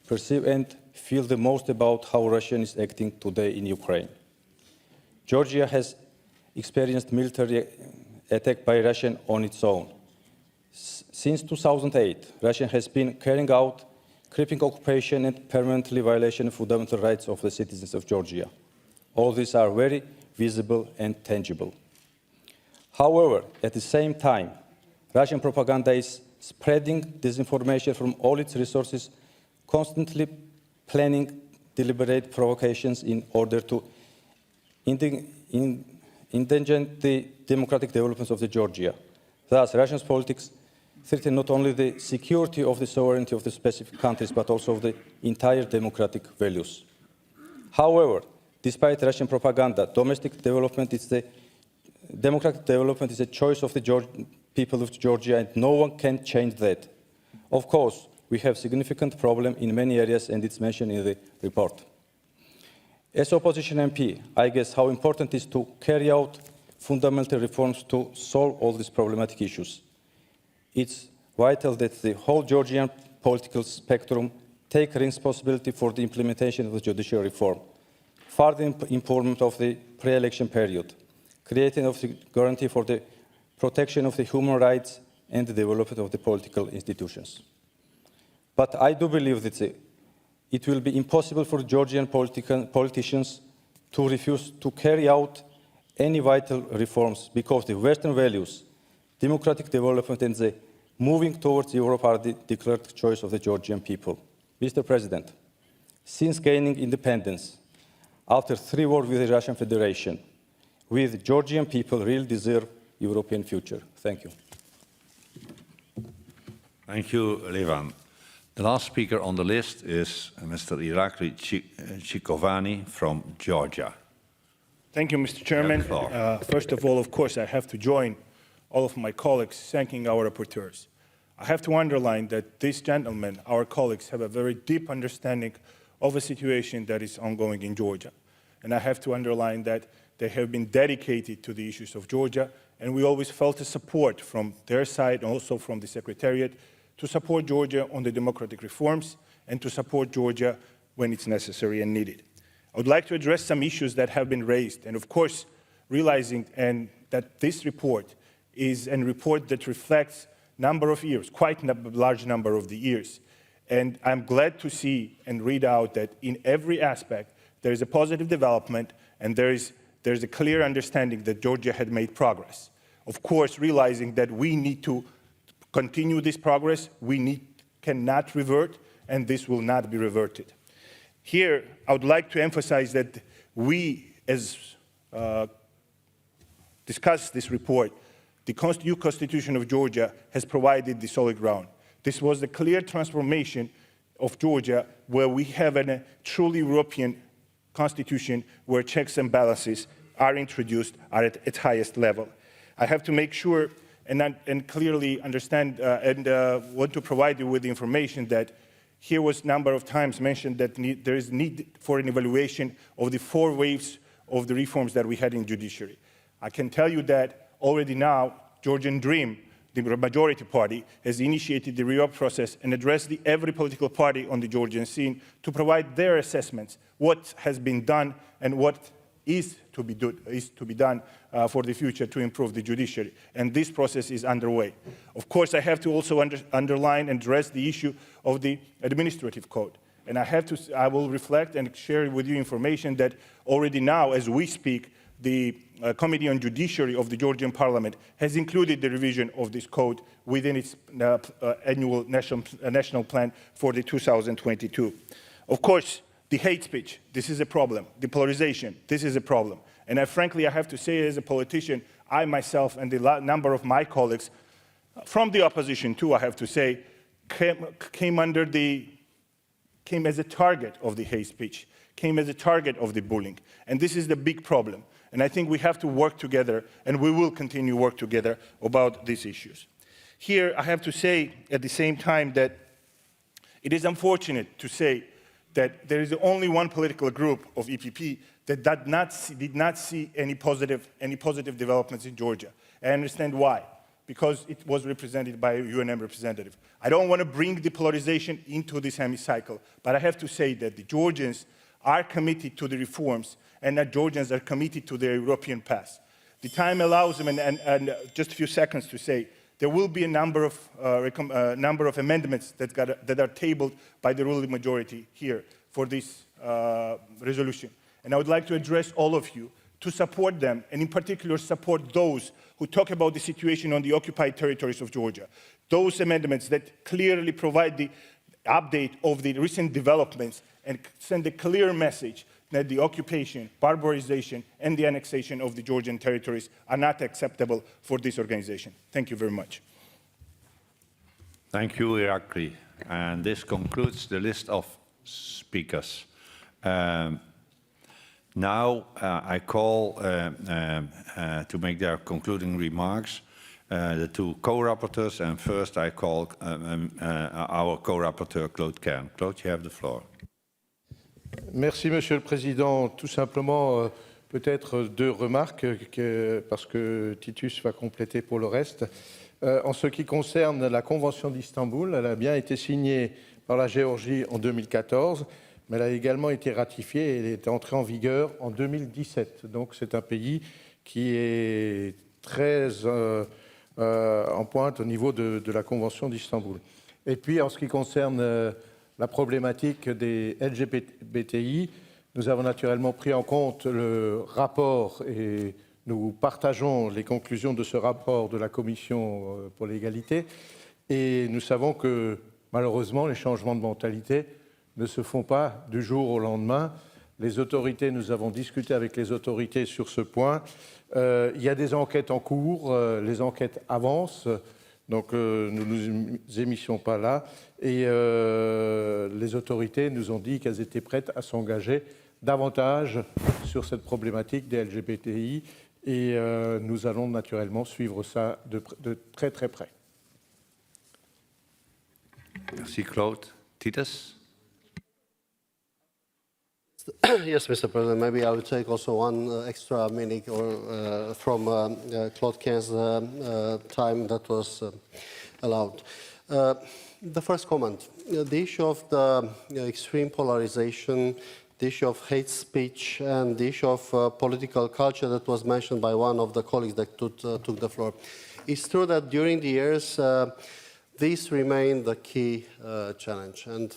[SPEAKER 8] perceive and feel the most about how Russia is acting today in Ukraine. Georgia has experienced military attack by Russia on its own. Since 2008, Russia has been carrying out creeping occupation and permanently violation of fundamental rights of the citizens of Georgia. All these are very visible and tangible. However, at the same time, Russian propaganda is spreading disinformation from all its resources, constantly planning deliberate provocations in order to endanger the democratic developments of Georgia. Thus, Russian politics threaten not only the security of the sovereignty of the specific countries, but also of the entire democratic values. However, despite Russian propaganda, democratic development is a choice of the people of Georgia, and no one can change that. Of course, We have significant problem in many areas, and it's mentioned in the report. As opposition MP, I guess how important it is to carry out fundamental reforms to solve all these problematic issues. It's vital that the whole Georgian political spectrum take responsibility for the implementation of the judicial reform, further improvement of the pre-election period, creating of the guarantee for the protection of the human rights and the development of the political institutions. But I do believe that it will be impossible for Georgian politicians to refuse to carry out any vital reforms because the Western values, democratic development and the moving towards Europe are the declared choice of the Georgian people. Mr. President, since gaining independence, after 3 wars with the Russian Federation, we, the Georgian people, really deserve European future. Thank you.
[SPEAKER 18] Thank you, Levan. The last speaker on the list is Mr. Irakli Chikovani from Georgia.
[SPEAKER 11] Thank you, Mr. Chairman. First of all, of course, I have to join all of my colleagues thanking our rapporteurs. I have to underline that these gentlemen, our colleagues, have a very deep understanding of a situation that is ongoing in Georgia. And I have to underline that they have been dedicated to the issues of Georgia, and we always felt the support from their side and also from the Secretariat to support Georgia on the democratic reforms and to support Georgia when it's necessary and needed. I would like to address some issues that have been raised, and of course, realizing that this report is a report that reflects number of years, quite a large number of the years. And I'm glad to see and read out that in every aspect, there is a positive development and there's a clear understanding that Georgia had made progress. Of course, realizing that we need to continue this progress, cannot revert, and this will not be reverted. Here, I would like to emphasize that we, as discussed this report, the new Constitution of Georgia has provided the solid ground. This was the clear transformation of Georgia, where we have a truly European constitution where checks and balances are introduced at its highest level. I have to make sure and clearly understand and want to provide you with the information that here was a number of times mentioned that there is need for an evaluation of the 4 waves of the reforms that we had in judiciary. I can tell you that already now, Georgian Dream, the majority party, has initiated the reorg process and addressed every political party on the Georgian scene to provide their assessments, what has been done and what is to be done for the future to improve the judiciary. And this process is underway. Of course, I have to also underline and address the issue of the administrative code. And I will reflect and share with you information that already now, as we speak, the Committee on Judiciary of the Georgian Parliament has included the revision of this code within its annual national plan for the 2022. Of course, the hate speech, this is a problem. The polarization, this is a problem. And frankly, I have to say as a politician, I myself and the number of my colleagues from the opposition too, I have to say, came as a target of the hate speech, came as a target of the bullying. And this is the big problem. And I think we have to work together, and we will continue to work together about these issues. Here, I have to say at the same time that it is unfortunate to say that there is only one political group of EPP that did not see any positive developments in Georgia. I understand why, because it was represented by a UNM representative. I don't want to bring the polarization into this hemicycle, but I have to say that the Georgians are committed to the reforms and that Georgians are committed to their European path. The time allows them, and just a few seconds to say, there will be a number of amendments that are tabled by the ruling majority here for this resolution. And I would like to address all of you to support them, and in particular support those who talk about the situation on the occupied territories of Georgia. Those amendments that clearly provide the update of the recent developments and send a clear message that the occupation, barbarization, and the annexation of the Georgian territories are not acceptable for this organization. Thank you very much.
[SPEAKER 18] Thank you, Irakli. And this concludes the list of speakers. Now I call to make their concluding remarks the two co-rapporteurs, and first I call our co-rapporteur Claude Kern. Claude, you have the floor.
[SPEAKER 9] Merci, Monsieur le Président. Tout simplement, peut-être deux remarques, parce que Titus va compléter pour le reste. En ce qui concerne la Convention d'Istanbul, elle a bien été signée par la Géorgie en 2014, mais elle a également été ratifiée et elle est entrée en vigueur en 2017. Donc c'est un pays qui est très en pointe au niveau de la Convention d'Istanbul. Et puis en ce qui concerne la problématique des LGBTI, nous avons naturellement pris en compte le rapport et nous partageons les conclusions de ce rapport de la Commission pour l'égalité. Et nous savons que malheureusement, les changements de mentalité ne se font pas du jour au lendemain. Les autorités, nous avons discuté avec les autorités sur ce point. Il y a des enquêtes en cours, les enquêtes avancent. Donc, nous ne nous émissions pas là. Et les autorités nous ont dit qu'elles étaient prêtes à s'engager davantage sur cette problématique des LGBTI. Et nous allons naturellement suivre ça de très, très près.
[SPEAKER 18] Merci, Claude. Titus?
[SPEAKER 17] Yes, Mr. President, maybe I will take also one extra minute from Claude Kern's time that was allowed. The first comment, the issue of the extreme polarization, the issue of hate speech, and the issue of political culture that was mentioned by one of the colleagues that took the floor. It's true that during the years, these remain the key challenge. And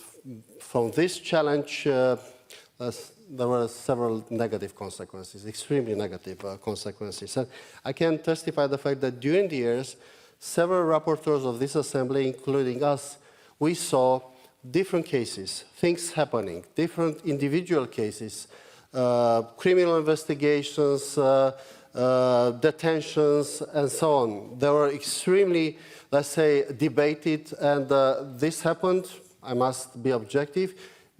[SPEAKER 17] from this challenge, there were several negative consequences, extremely negative consequences. And I can testify the fact that during the years, several rapporteurs of this assembly, including us, we saw different cases, things happening, different individual cases, criminal investigations, detentions, and so on. They were extremely, let's say, debated, and this happened, I must be objective,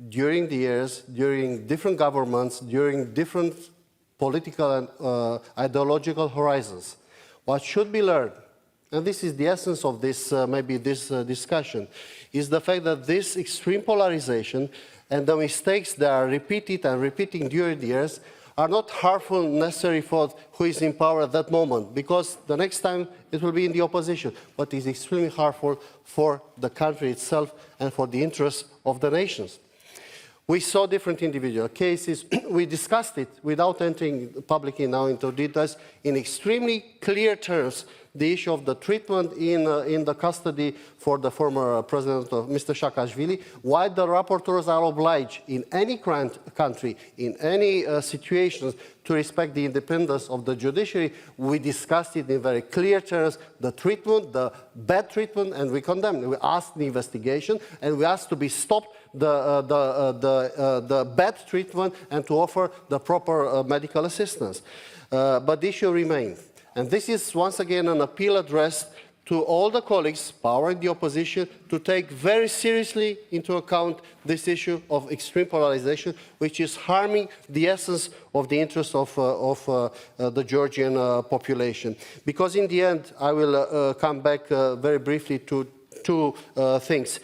[SPEAKER 17] during the years, during different governments, during different political and ideological horizons. What should be learned, and this is the essence of this, maybe this discussion, is the fact that this extreme polarization and the mistakes that are repeated and repeating during the years are not harmful necessarily for who is in power at that moment, because the next time it will be in the opposition, but is extremely harmful for the country itself and for the interests of the nations. We saw different individual cases. We discussed it without entering publicly now into details in extremely clear terms, the issue of the treatment in the custody for the former president, Mr. Saakashvili, why the rapporteurs are obliged in any country, in any situations, to respect the independence of the judiciary. We discussed it in very clear terms, the treatment, the bad treatment, and we condemned it. We asked the investigation, and we asked to be stopped the bad treatment and to offer the proper medical assistance. But the issue remains. And this is, once again, an appeal addressed to all the colleagues, power in the opposition, to take very seriously into account this issue of extreme polarization, which is harming the essence of the interests of the Georgian population. Because in the end, I will come back very briefly to two things.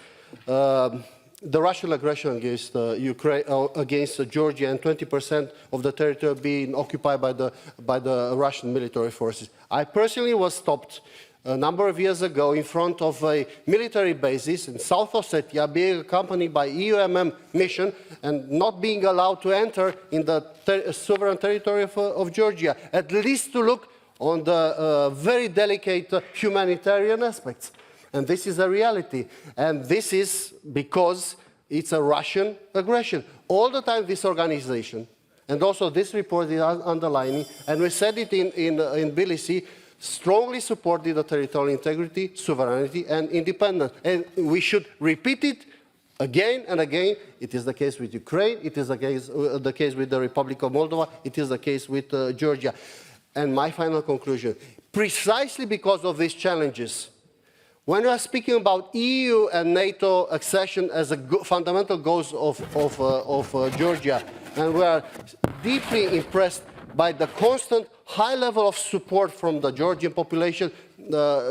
[SPEAKER 17] The Russian aggression against Ukraine, against Georgia, and 20% of the territory being occupied by the Russian military forces. I personally was stopped a number of years ago in front of a military basis in South Ossetia, being accompanied by EUMM mission and not being allowed to enter in the sovereign territory of Georgia, at least to look on the very delicate humanitarian aspects. And this is a reality. And this is because it's a Russian aggression. All the time this organization, and also this report is underlining, and we said it in Tbilisi, strongly supported the territorial integrity, sovereignty, and independence. And we should repeat it again and again. It is the case with Ukraine, it is the case with the Republic of Moldova, it is the case with Georgia. And my final conclusion, precisely because of these challenges, when we are speaking about EU and NATO accession as a fundamental goals of Georgia, and we are deeply impressed by the constant high level of support from the Georgian population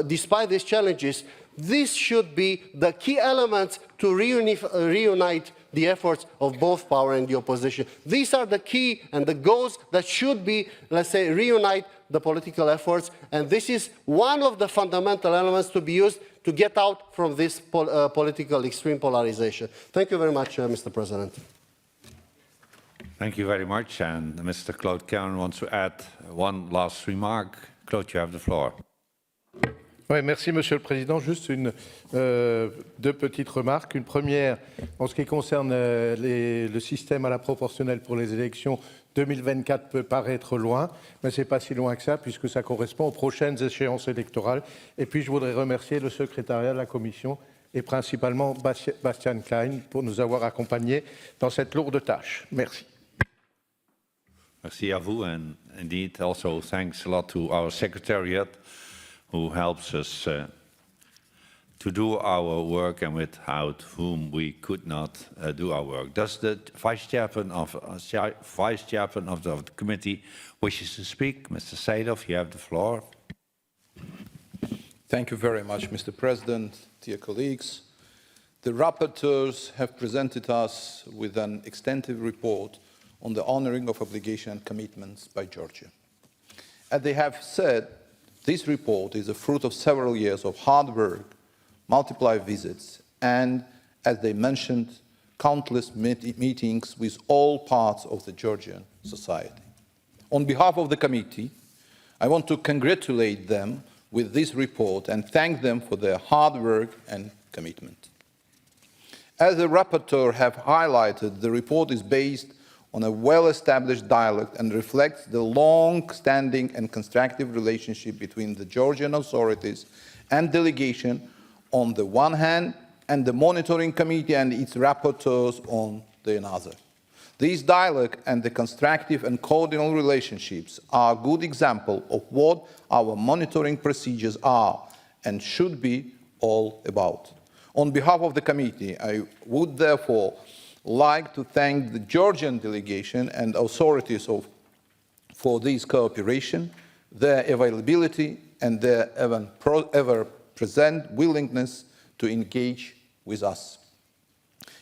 [SPEAKER 17] despite these challenges. This should be the key elements to reunite the efforts of both power and the opposition. These are the key and the goals that should be, let's say, reunite the political efforts, and this is one of the fundamental elements to be used to get out from this political extreme polarization. Thank you very much, Mr. President.
[SPEAKER 18] Thank you very much. And Mr. Claude Kern wants to add one last remark. Claude, you have the floor.
[SPEAKER 9] Oui, merci Monsieur le Président. Juste deux petites remarques. Une première, en ce qui concerne le système à la proportionnelle pour les élections, 2024 peut paraître loin, mais ce n'est pas si loin que ça, puisque ça correspond aux prochaines échéances électorales. Et puis je voudrais remercier le secrétariat de la Commission et principalement Bastian Klein pour nous avoir accompagnés dans cette lourde tâche. Merci.
[SPEAKER 18] Merci à vous, and indeed also thanks a lot to our secretariat, who helps us to do our work and without whom we could not do our work. Does the Vice Chairman of the committee wishes to speak? Mr. Seidov, you have the floor.
[SPEAKER 12] Thank you very much, Mr. President, dear colleagues. The rapporteurs have presented us with an extensive report on the honouring of obligations and commitments by Georgia. As they have said, this report is a fruit of several years of hard work, multiple visits, and, as they mentioned, countless meetings with all parts of the Georgian society. On behalf of the committee, I want to congratulate them with this report and thank them for their hard work and commitment. As the rapporteur have highlighted, the report is based on a well-established dialogue and reflects the long-standing and constructive relationship between the Georgian authorities and delegation on the one hand, and the monitoring committee and its rapporteurs on the other. This dialogue and the constructive and cordial relationships are a good example of what our monitoring procedures are and should be all about. On behalf of the committee, I would therefore like to thank the Georgian delegation and authorities for this cooperation, their availability and their ever-present willingness to engage with us.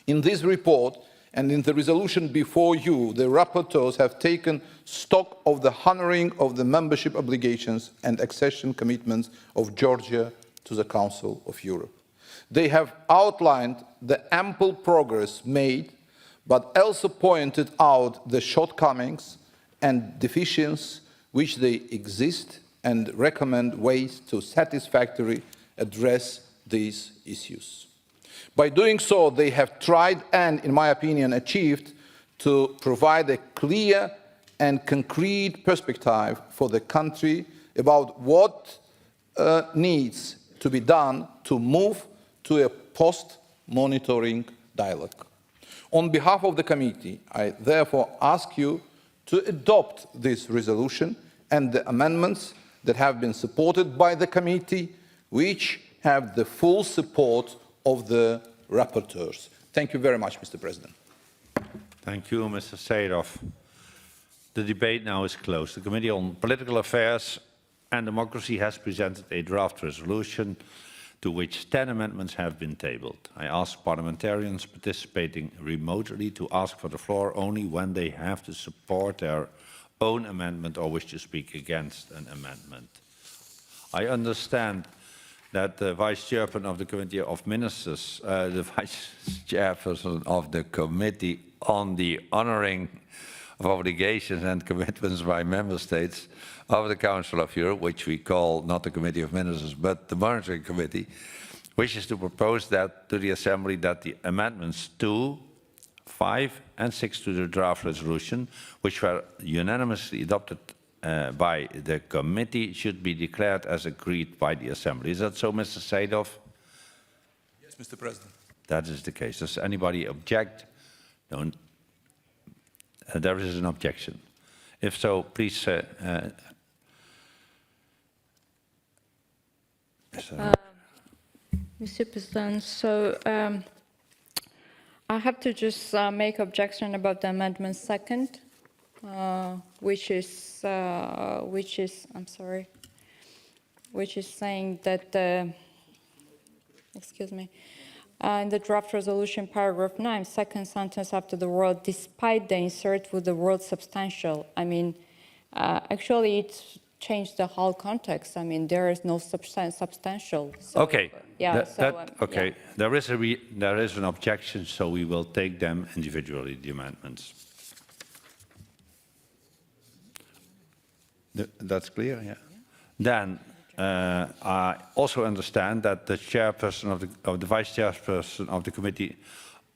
[SPEAKER 12] In this report and in the resolution before you, the rapporteurs have taken stock of the honouring of the membership obligations and accession commitments of Georgia to the Council of Europe. They have outlined the ample progress made, but also pointed out the shortcomings and deficiencies which they exist and recommend ways to satisfactorily address these issues. By doing so, they have tried and, in my opinion, achieved to provide a clear and concrete perspective for the country about what needs to be done to move to a post-monitoring dialogue. On behalf of the committee, I therefore ask you to adopt this resolution and the amendments that have been supported by the committee, which have the full support of the rapporteurs. Thank you very much, Mr. President.
[SPEAKER 18] Thank you, Mr. Seidov. The debate now is closed. The Committee on Political Affairs and Democracy has presented a draft resolution to which 10 amendments have been tabled. I ask parliamentarians participating remotely to ask for the floor only when they have to support their own amendment or wish to speak against an amendment. I understand that the Vice Chairman of the Committee of Ministers, the Vice Chairperson of the Committee on the Honouring of Obligations and Commitments by Member States of the Council of Europe, which we call not the Committee of Ministers but the Monitoring Committee, wishes to propose that to the Assembly that the amendments 2, 5 and 6 to the draft resolution, which were unanimously adopted by the committee, should be declared as agreed by the Assembly. Is that so, Mr. Seidov?
[SPEAKER 12] Yes, Mr. President.
[SPEAKER 18] That is the case. Does anybody object? No. There is an objection. If so, please.
[SPEAKER 21] Mr. President, so I have to just make objection about the amendment second. which is saying that excuse me. In the draft resolution, paragraph 9, second sentence after the word despite the insert with the word substantial. I mean, actually it changed the whole context. I mean, there is no substantial. So,
[SPEAKER 18] Okay.
[SPEAKER 21] Yeah.
[SPEAKER 18] Okay.
[SPEAKER 21] Yeah.
[SPEAKER 18] There is an objection, so we will take them individually, the amendments. That's clear, yeah. Then I also understand that the chairperson of the vice chairperson of the committee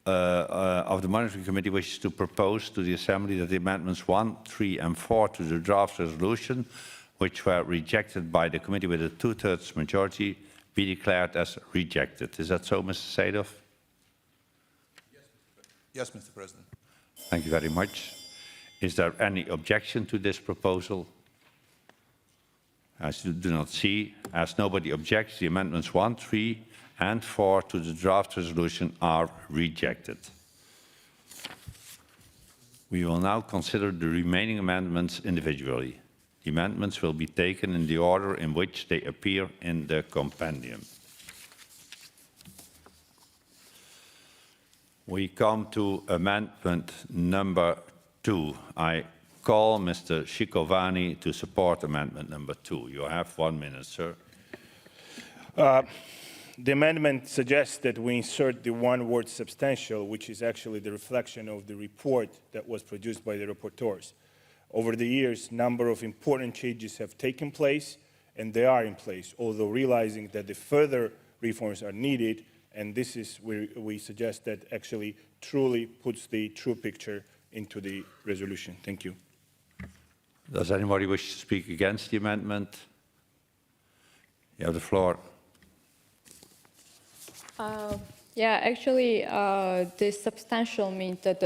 [SPEAKER 18] of the Monitoring Committee wishes to propose to the Assembly that the amendments 1, 3 and 4 to the draft resolution, which were rejected by the committee with a 2/3 majority, be declared as rejected. Is that so, Mr. Seedorf?
[SPEAKER 12] Yes, Mr. President.
[SPEAKER 18] Thank you very much. Is there any objection to this proposal? As you do not see, as nobody objects, the amendments 1, 3 and 4 to the draft resolution are rejected. We will now consider the remaining amendments individually. The amendments will be taken in the order in which they appear in the compendium. We come to amendment number 2. I call Mr. Schikovani to support amendment number 2. You have 1 minute, sir.
[SPEAKER 11] The amendment suggests that we insert the one word substantial, which is actually the reflection of the report that was produced by the rapporteurs. Over the years, a number of important changes have taken place, and they are in place, although realizing that the further reforms are needed, and this is where we suggest that actually truly puts the true picture into the resolution. Thank you.
[SPEAKER 18] Does anybody wish to speak against the amendment? You have the floor.
[SPEAKER 21] Yeah, actually, this substantial means that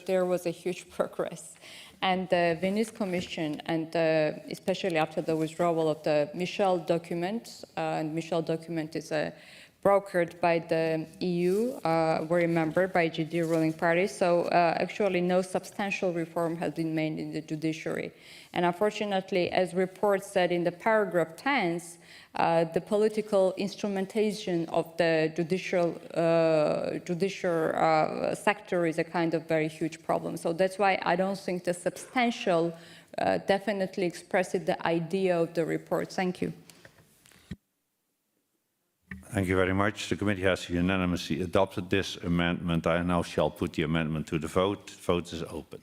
[SPEAKER 21] there was a huge progress. And the Venice Commission, and especially after the withdrawal of the Michel document, and Michel document is brokered by the EU, were remembered by GD ruling party. So actually no substantial reform has been made in the judiciary. And unfortunately, as report said in the paragraph 10, the political instrumentation of the judicial sector is a kind of very huge problem. So that's why I don't think the substantial definitely expresses the idea of the report. Thank you.
[SPEAKER 18] Thank you very much. The committee has unanimously adopted this amendment. I now shall put the amendment to the vote. Vote is open.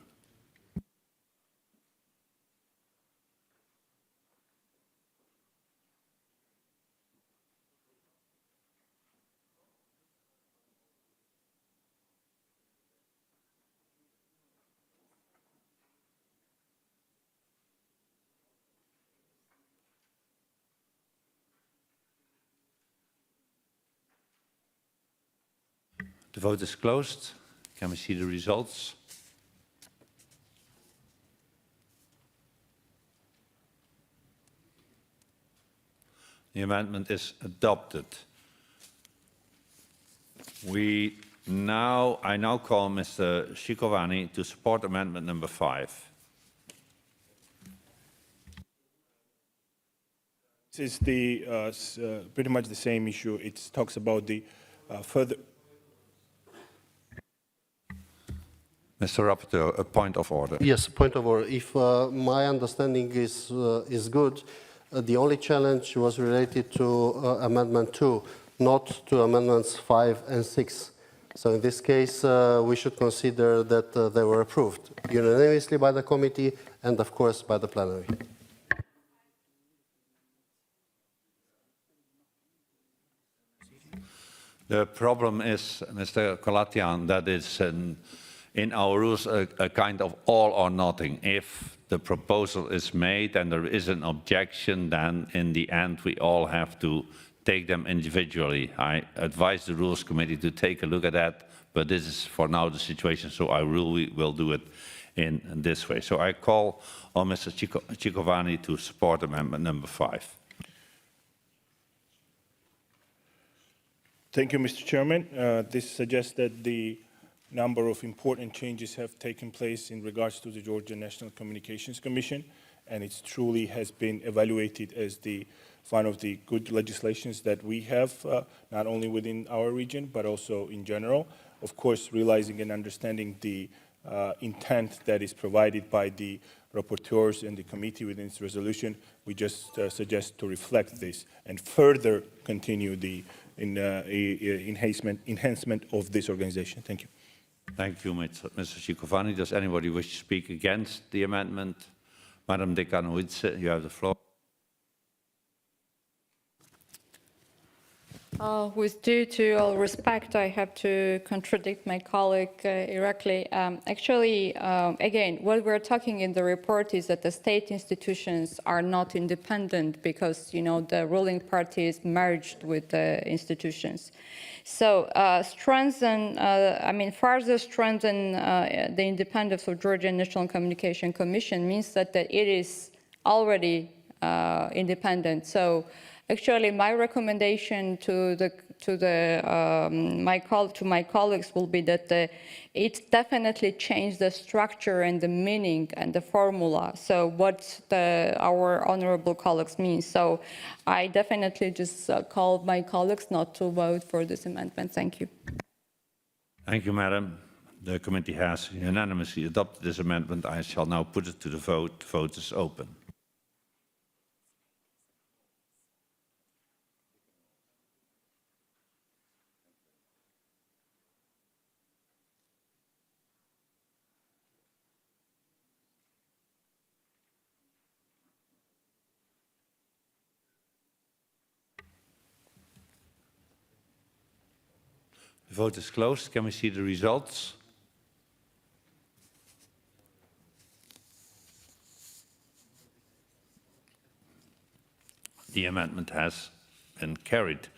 [SPEAKER 18] The vote is closed. Can we see the results? The amendment is adopted. I now call Mr. Schikovani to support amendment number 5.
[SPEAKER 11] This is pretty much the same issue. It talks about the further.
[SPEAKER 18] Mr. Rapporteur, a point of order.
[SPEAKER 17] Yes, point of order. If my understanding is good, the only challenge was related to Amendment 2, not to Amendments 5 and 6. So in this case, we should consider that they were approved unanimously by the committee and, of course, by the plenary.
[SPEAKER 18] The problem is, Mr. Kolatian, that it's in our rules a kind of all or nothing. If the proposal is made and there is an objection, then in the end we all have to take them individually. I advise the Rules Committee to take a look at that, but this is for now the situation, so I really will do it in this way. So I call on Mr. Schikovani to support amendment number 5.
[SPEAKER 11] Thank you, Mr. Chairman. This suggests that the number of important changes have taken place in regards to the Georgia National Communications Commission, and it truly has been evaluated as one of the good legislations that we have, not only within our region, but also in general. Of course, realizing and understanding the intent that is provided by the rapporteurs and the committee within its resolution, we just suggest to reflect this and further continue the enhancement of this organization. Thank you.
[SPEAKER 18] Thank you, Mr. Ciccovanni. Does anybody wish to speak against the amendment? Madam Dekanovice, you have the floor.
[SPEAKER 21] With due to all respect, I have to contradict my colleague Irakli. Actually, again, what we're talking in the report is that the state institutions are not independent because, you know, the ruling party is merged with the institutions. So further strengthen the independence of Georgian National Communication Commission means that it is already independent. So actually, my recommendation to my colleagues will be that it definitely changed the structure and the meaning and the formula. So what our honorable colleagues mean. So I definitely just call my colleagues not to vote for this amendment. Thank you.
[SPEAKER 18] Thank you, Madam. The committee has unanimously adopted this amendment. I shall now put it to the vote. The vote is open. The vote is closed. Can we see the results? The amendment has been carried.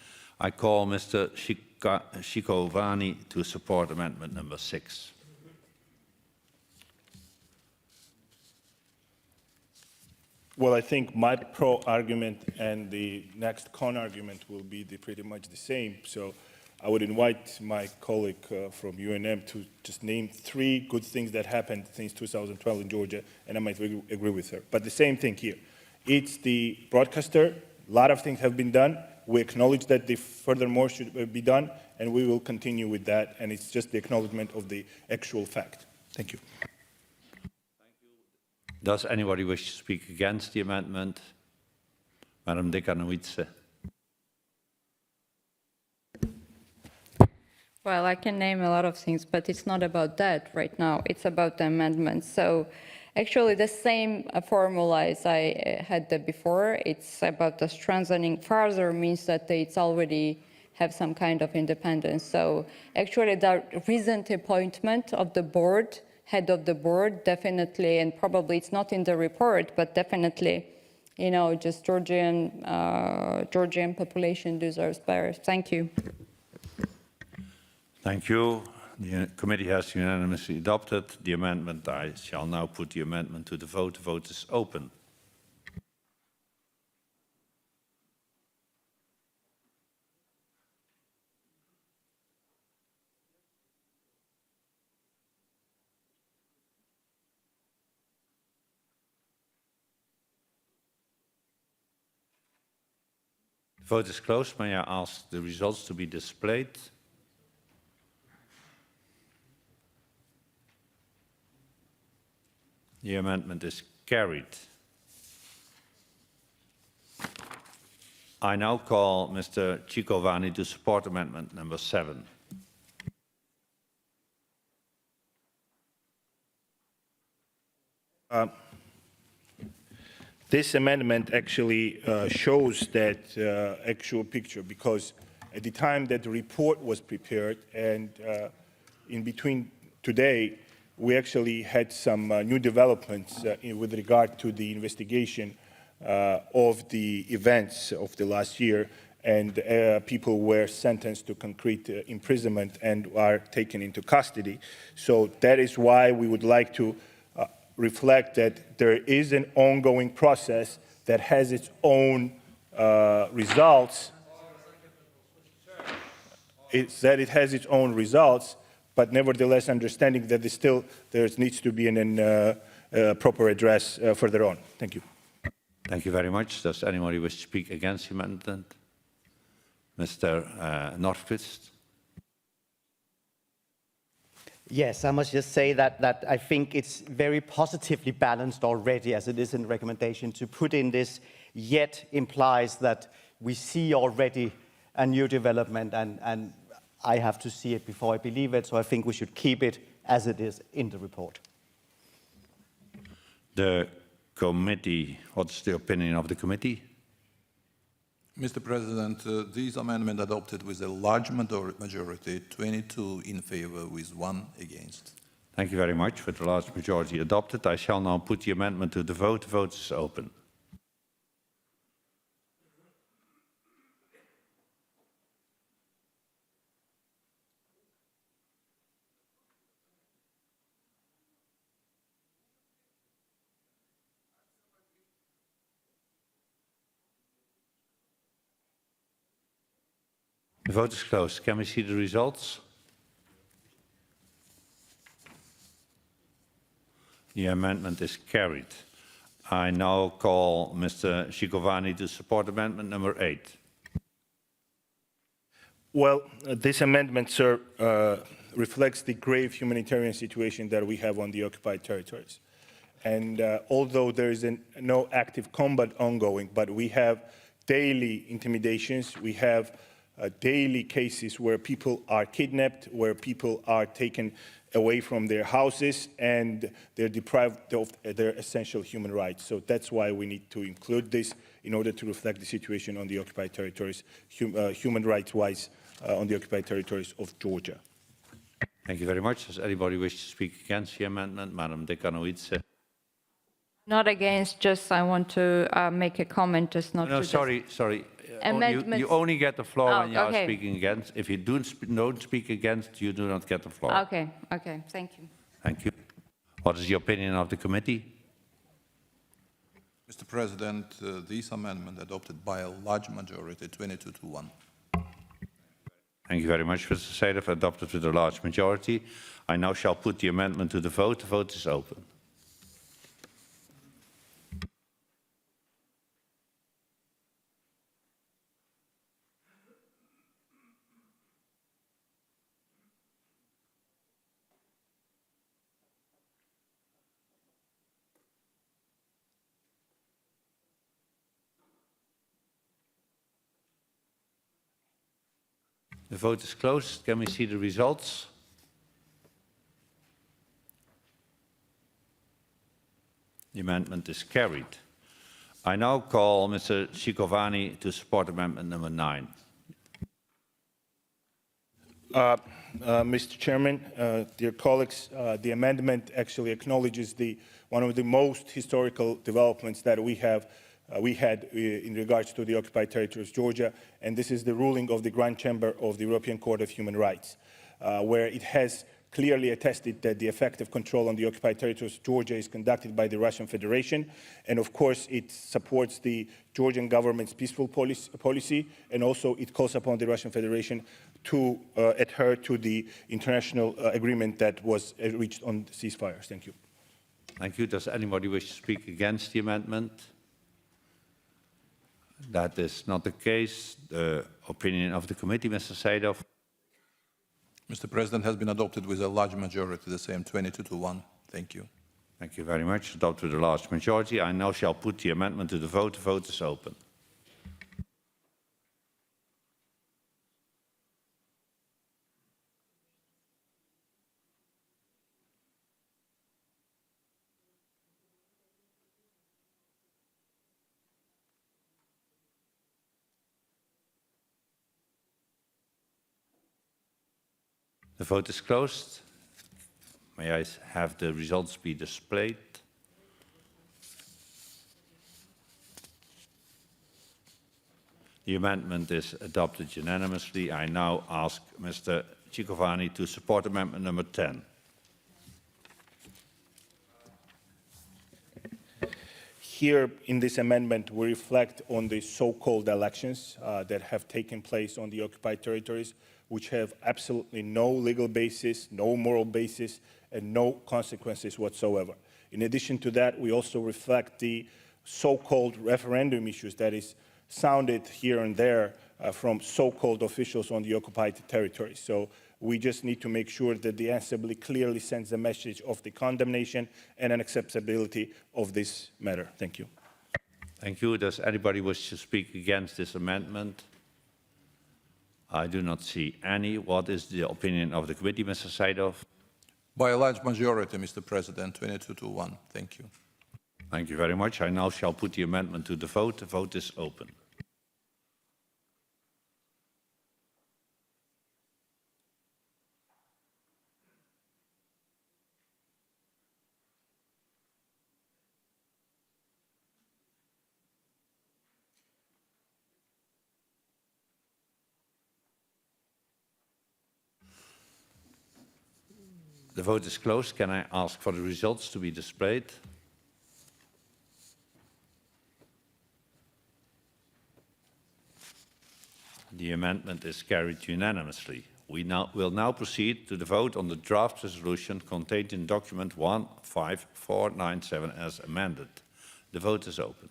[SPEAKER 18] I call Mr. Ciccovanni to support amendment number 6.
[SPEAKER 11] Well, I think my pro argument and the next con argument will be pretty much the same. So I would invite my colleague from UNM to just name 3 good things that happened since 2012 in Georgia, and I might agree with her. But the same thing here. It's the broadcaster. A lot of things have been done. We acknowledge that furthermore should be done, and we will continue with that. And it's just the acknowledgement of the actual fact. Thank you.
[SPEAKER 18] Does anybody wish to speak against the amendment? Madam Dekanovice.
[SPEAKER 21] Well, I can name a lot of things, but it's not about that right now. It's about the amendment. So actually the same formula as I had before. It's about the strengthening further means that it's already have some kind of independence. So actually the recent appointment of the board, head of the board, definitely, and probably it's not in the report, but definitely, you know, just Georgian population deserves better. Thank you.
[SPEAKER 18] Thank you. The committee has unanimously adopted the amendment. I shall now put the amendment to the vote. The vote is open. The vote is closed. May I ask the results to be displayed? The amendment is carried. I now call Mr. Ciccovanni to support amendment number 7.
[SPEAKER 11] This amendment actually shows that actual picture, because at the time that the report was prepared and in between today, we actually had some new developments with regard to the investigation of the events of the last year, and people were sentenced to concrete imprisonment and are taken into custody. So that is why we would like to reflect that there is an ongoing process that has its own results. It has its own results, but nevertheless understanding that there needs to be a proper address further on. Thank you.
[SPEAKER 18] Thank you very much. Does anybody wish to speak against the amendment? Mr. Nordqvist.
[SPEAKER 6] Yes, I must just say that I think it's very positively balanced already, as it is in the recommendation. To put in this yet implies that we see already a new development, and I have to see it before I believe it, so I think we should keep it as it is in the report.
[SPEAKER 18] The committee, what's the opinion of the committee?
[SPEAKER 12] Mr. President, this amendment adopted with a large majority, 22 in favor with 1 against.
[SPEAKER 18] Thank you very much. With the large majority adopted, I shall now put the amendment to the vote. The vote is open. The vote is closed. Can we see the results? The amendment is carried. I now call Mr. Ciccovanni to support amendment number 8.
[SPEAKER 11] Well, this amendment, sir, reflects the grave humanitarian situation that we have on the occupied territories. And although there is no active combat ongoing, but we have daily intimidations, we have daily cases where people are kidnapped, where people are taken away from their houses, and they're deprived of their essential human rights. So that's why we need to include this in order to reflect the situation on the occupied territories, human rights-wise, on the occupied territories of Georgia.
[SPEAKER 18] Thank you very much. Does anybody wish to speak against the amendment? Madam Dekanovice.
[SPEAKER 21] Not against, just I want to make a comment, just not
[SPEAKER 18] No,
[SPEAKER 21] to
[SPEAKER 18] sorry. You only get the floor when you are speaking against. If you don't speak against, you do not get the floor.
[SPEAKER 21] Okay, thank you.
[SPEAKER 18] Thank you. What is the opinion of the committee?
[SPEAKER 12] Mr. President, this amendment adopted by a large majority, 22 to 1.
[SPEAKER 18] Thank you very much, Mr. Seydov. Adopted with a large majority. I now shall put the amendment to the vote. The vote is open. The vote is closed. Can we see the results? The amendment is carried. I now call Mr. Ciccovanni to support amendment number 9.
[SPEAKER 11] Mr. Chairman, dear colleagues, the amendment actually acknowledges one of the most historical developments that we had in regards to the occupied territories of Georgia, and this is the ruling of the Grand Chamber of the European Court of Human Rights, where it has clearly attested that the effective control on the occupied territories of Georgia is conducted by the Russian Federation, and of course it supports the Georgian government's peaceful policy, and also it calls upon the Russian Federation to adhere to the international agreement that was reached on ceasefires. Thank you.
[SPEAKER 18] Thank you. Does anybody wish to speak against the amendment? That is not the case. The opinion of the committee, Mr. Seydov.
[SPEAKER 12] Mr. President, has been adopted with a large majority, the same 22 to 1. Thank you.
[SPEAKER 18] Thank you very much. Adopted with a large majority. I now shall put the amendment to the vote. The vote is open. The vote is closed. May I have the results be displayed? The amendment is adopted unanimously. I now ask Mr. Ciccovanni to support amendment number 10.
[SPEAKER 11] here in this amendment, we reflect on the so-called elections that have taken place on the occupied territories, which have absolutely no legal basis, no moral basis, and no consequences whatsoever. In addition to that, we also reflect the so-called referendum issues that is sounded here and there from so-called officials on the occupied territories. So we just need to make sure that the Assembly clearly sends a message of the condemnation and unacceptability of this matter. Thank you.
[SPEAKER 18] Thank you. Does anybody wish to speak against this amendment? I do not see any. What is the opinion of the committee, Mr. Seidov?
[SPEAKER 12] By a large majority, Mr. President, 22 to 1. Thank you.
[SPEAKER 18] Thank you very much. I now shall put the amendment to the vote. The vote is open. The vote is closed. Can I ask for the results to be displayed? The amendment is carried unanimously. We will now proceed to the vote on the draft resolution contained in document 15497 as amended. The vote is open.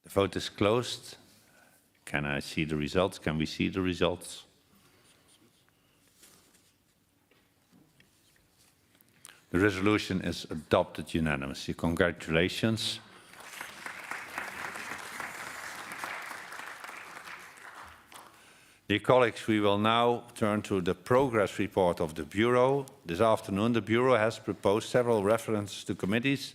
[SPEAKER 18] The vote is closed. Can I see the results? Can we see the results? The resolution is adopted unanimously. Congratulations. Dear colleagues, we will now turn to the progress report of the Bureau. This afternoon, the Bureau has proposed several references to committees.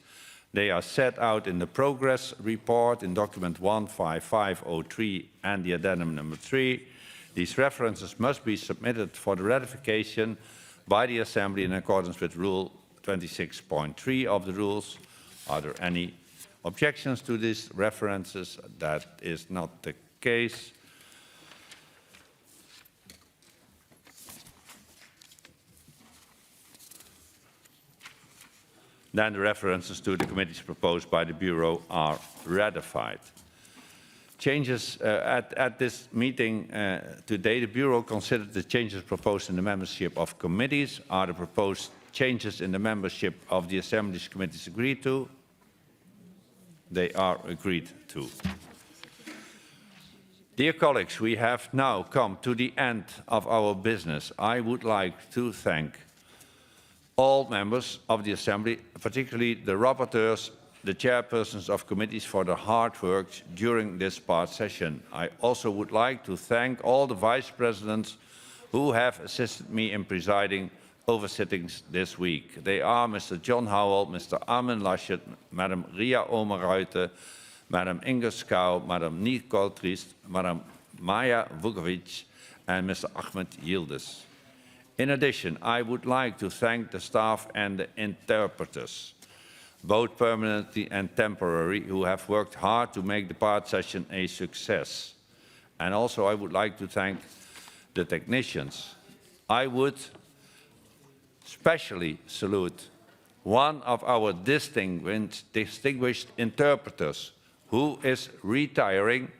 [SPEAKER 18] They are set out in the progress report in document 15503 and the addendum number 3. These references must be submitted for the ratification by the Assembly in accordance with Rule 26.3 of the rules. Are there any objections to these references? That is not the case. Then the references to the committees proposed by the Bureau are ratified. Changes at this meeting today, the Bureau considered the changes proposed in the membership of committees. Are the proposed changes in the membership of the Assembly's committees agreed to? They are agreed to. Dear colleagues, we have now come to the end of our business. I would like to thank all members of the Assembly, particularly the rapporteurs, the chairpersons of committees for their hard work during this part session. I also would like to thank all the vice presidents who have assisted me in presiding over sittings this week. They are Mr. John Howell, Mr. Armin Laschet, Madam Ria Oomen-Ruijten, Madam Inge Schouw, Madam Nicole Triest, Madam Maya Vukovic, and Mr. Ahmed Yildiz. In addition, I would like to thank the staff and the interpreters, both permanently and temporary, who have worked hard to make the part session a success. And also I would like to thank the technicians. I would especially salute one of our distinguished interpreters who is retiring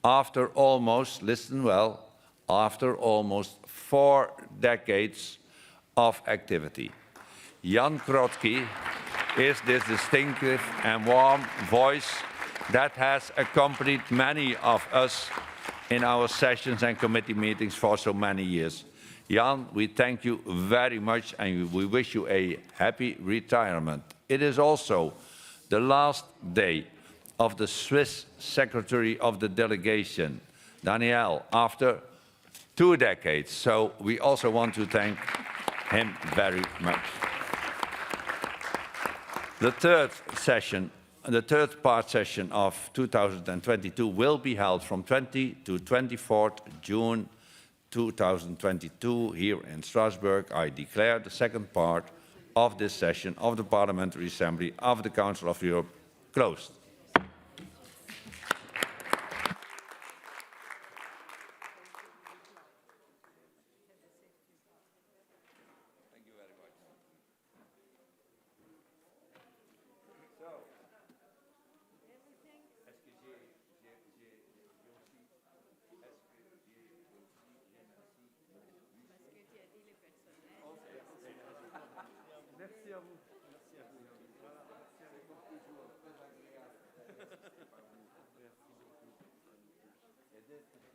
[SPEAKER 18] after almost, listen well, after almost 4 decades of activity. Jan Krotky is this distinctive and warm voice that has accompanied many of us in our sessions and committee meetings for so many years. Jan, we thank you very much and we wish you a happy retirement. It is also the last day of the Swiss Secretary of the Delegation, Danielle, after 2 decades. So we also want to thank him very much. The third part session of 2022 will be held from 20 to 24th June 2022 here in Strasbourg. I declare the second part of this session of the Parliamentary Assembly of the Council of Europe closed.
[SPEAKER 1] Merci à vous. Merci à vous.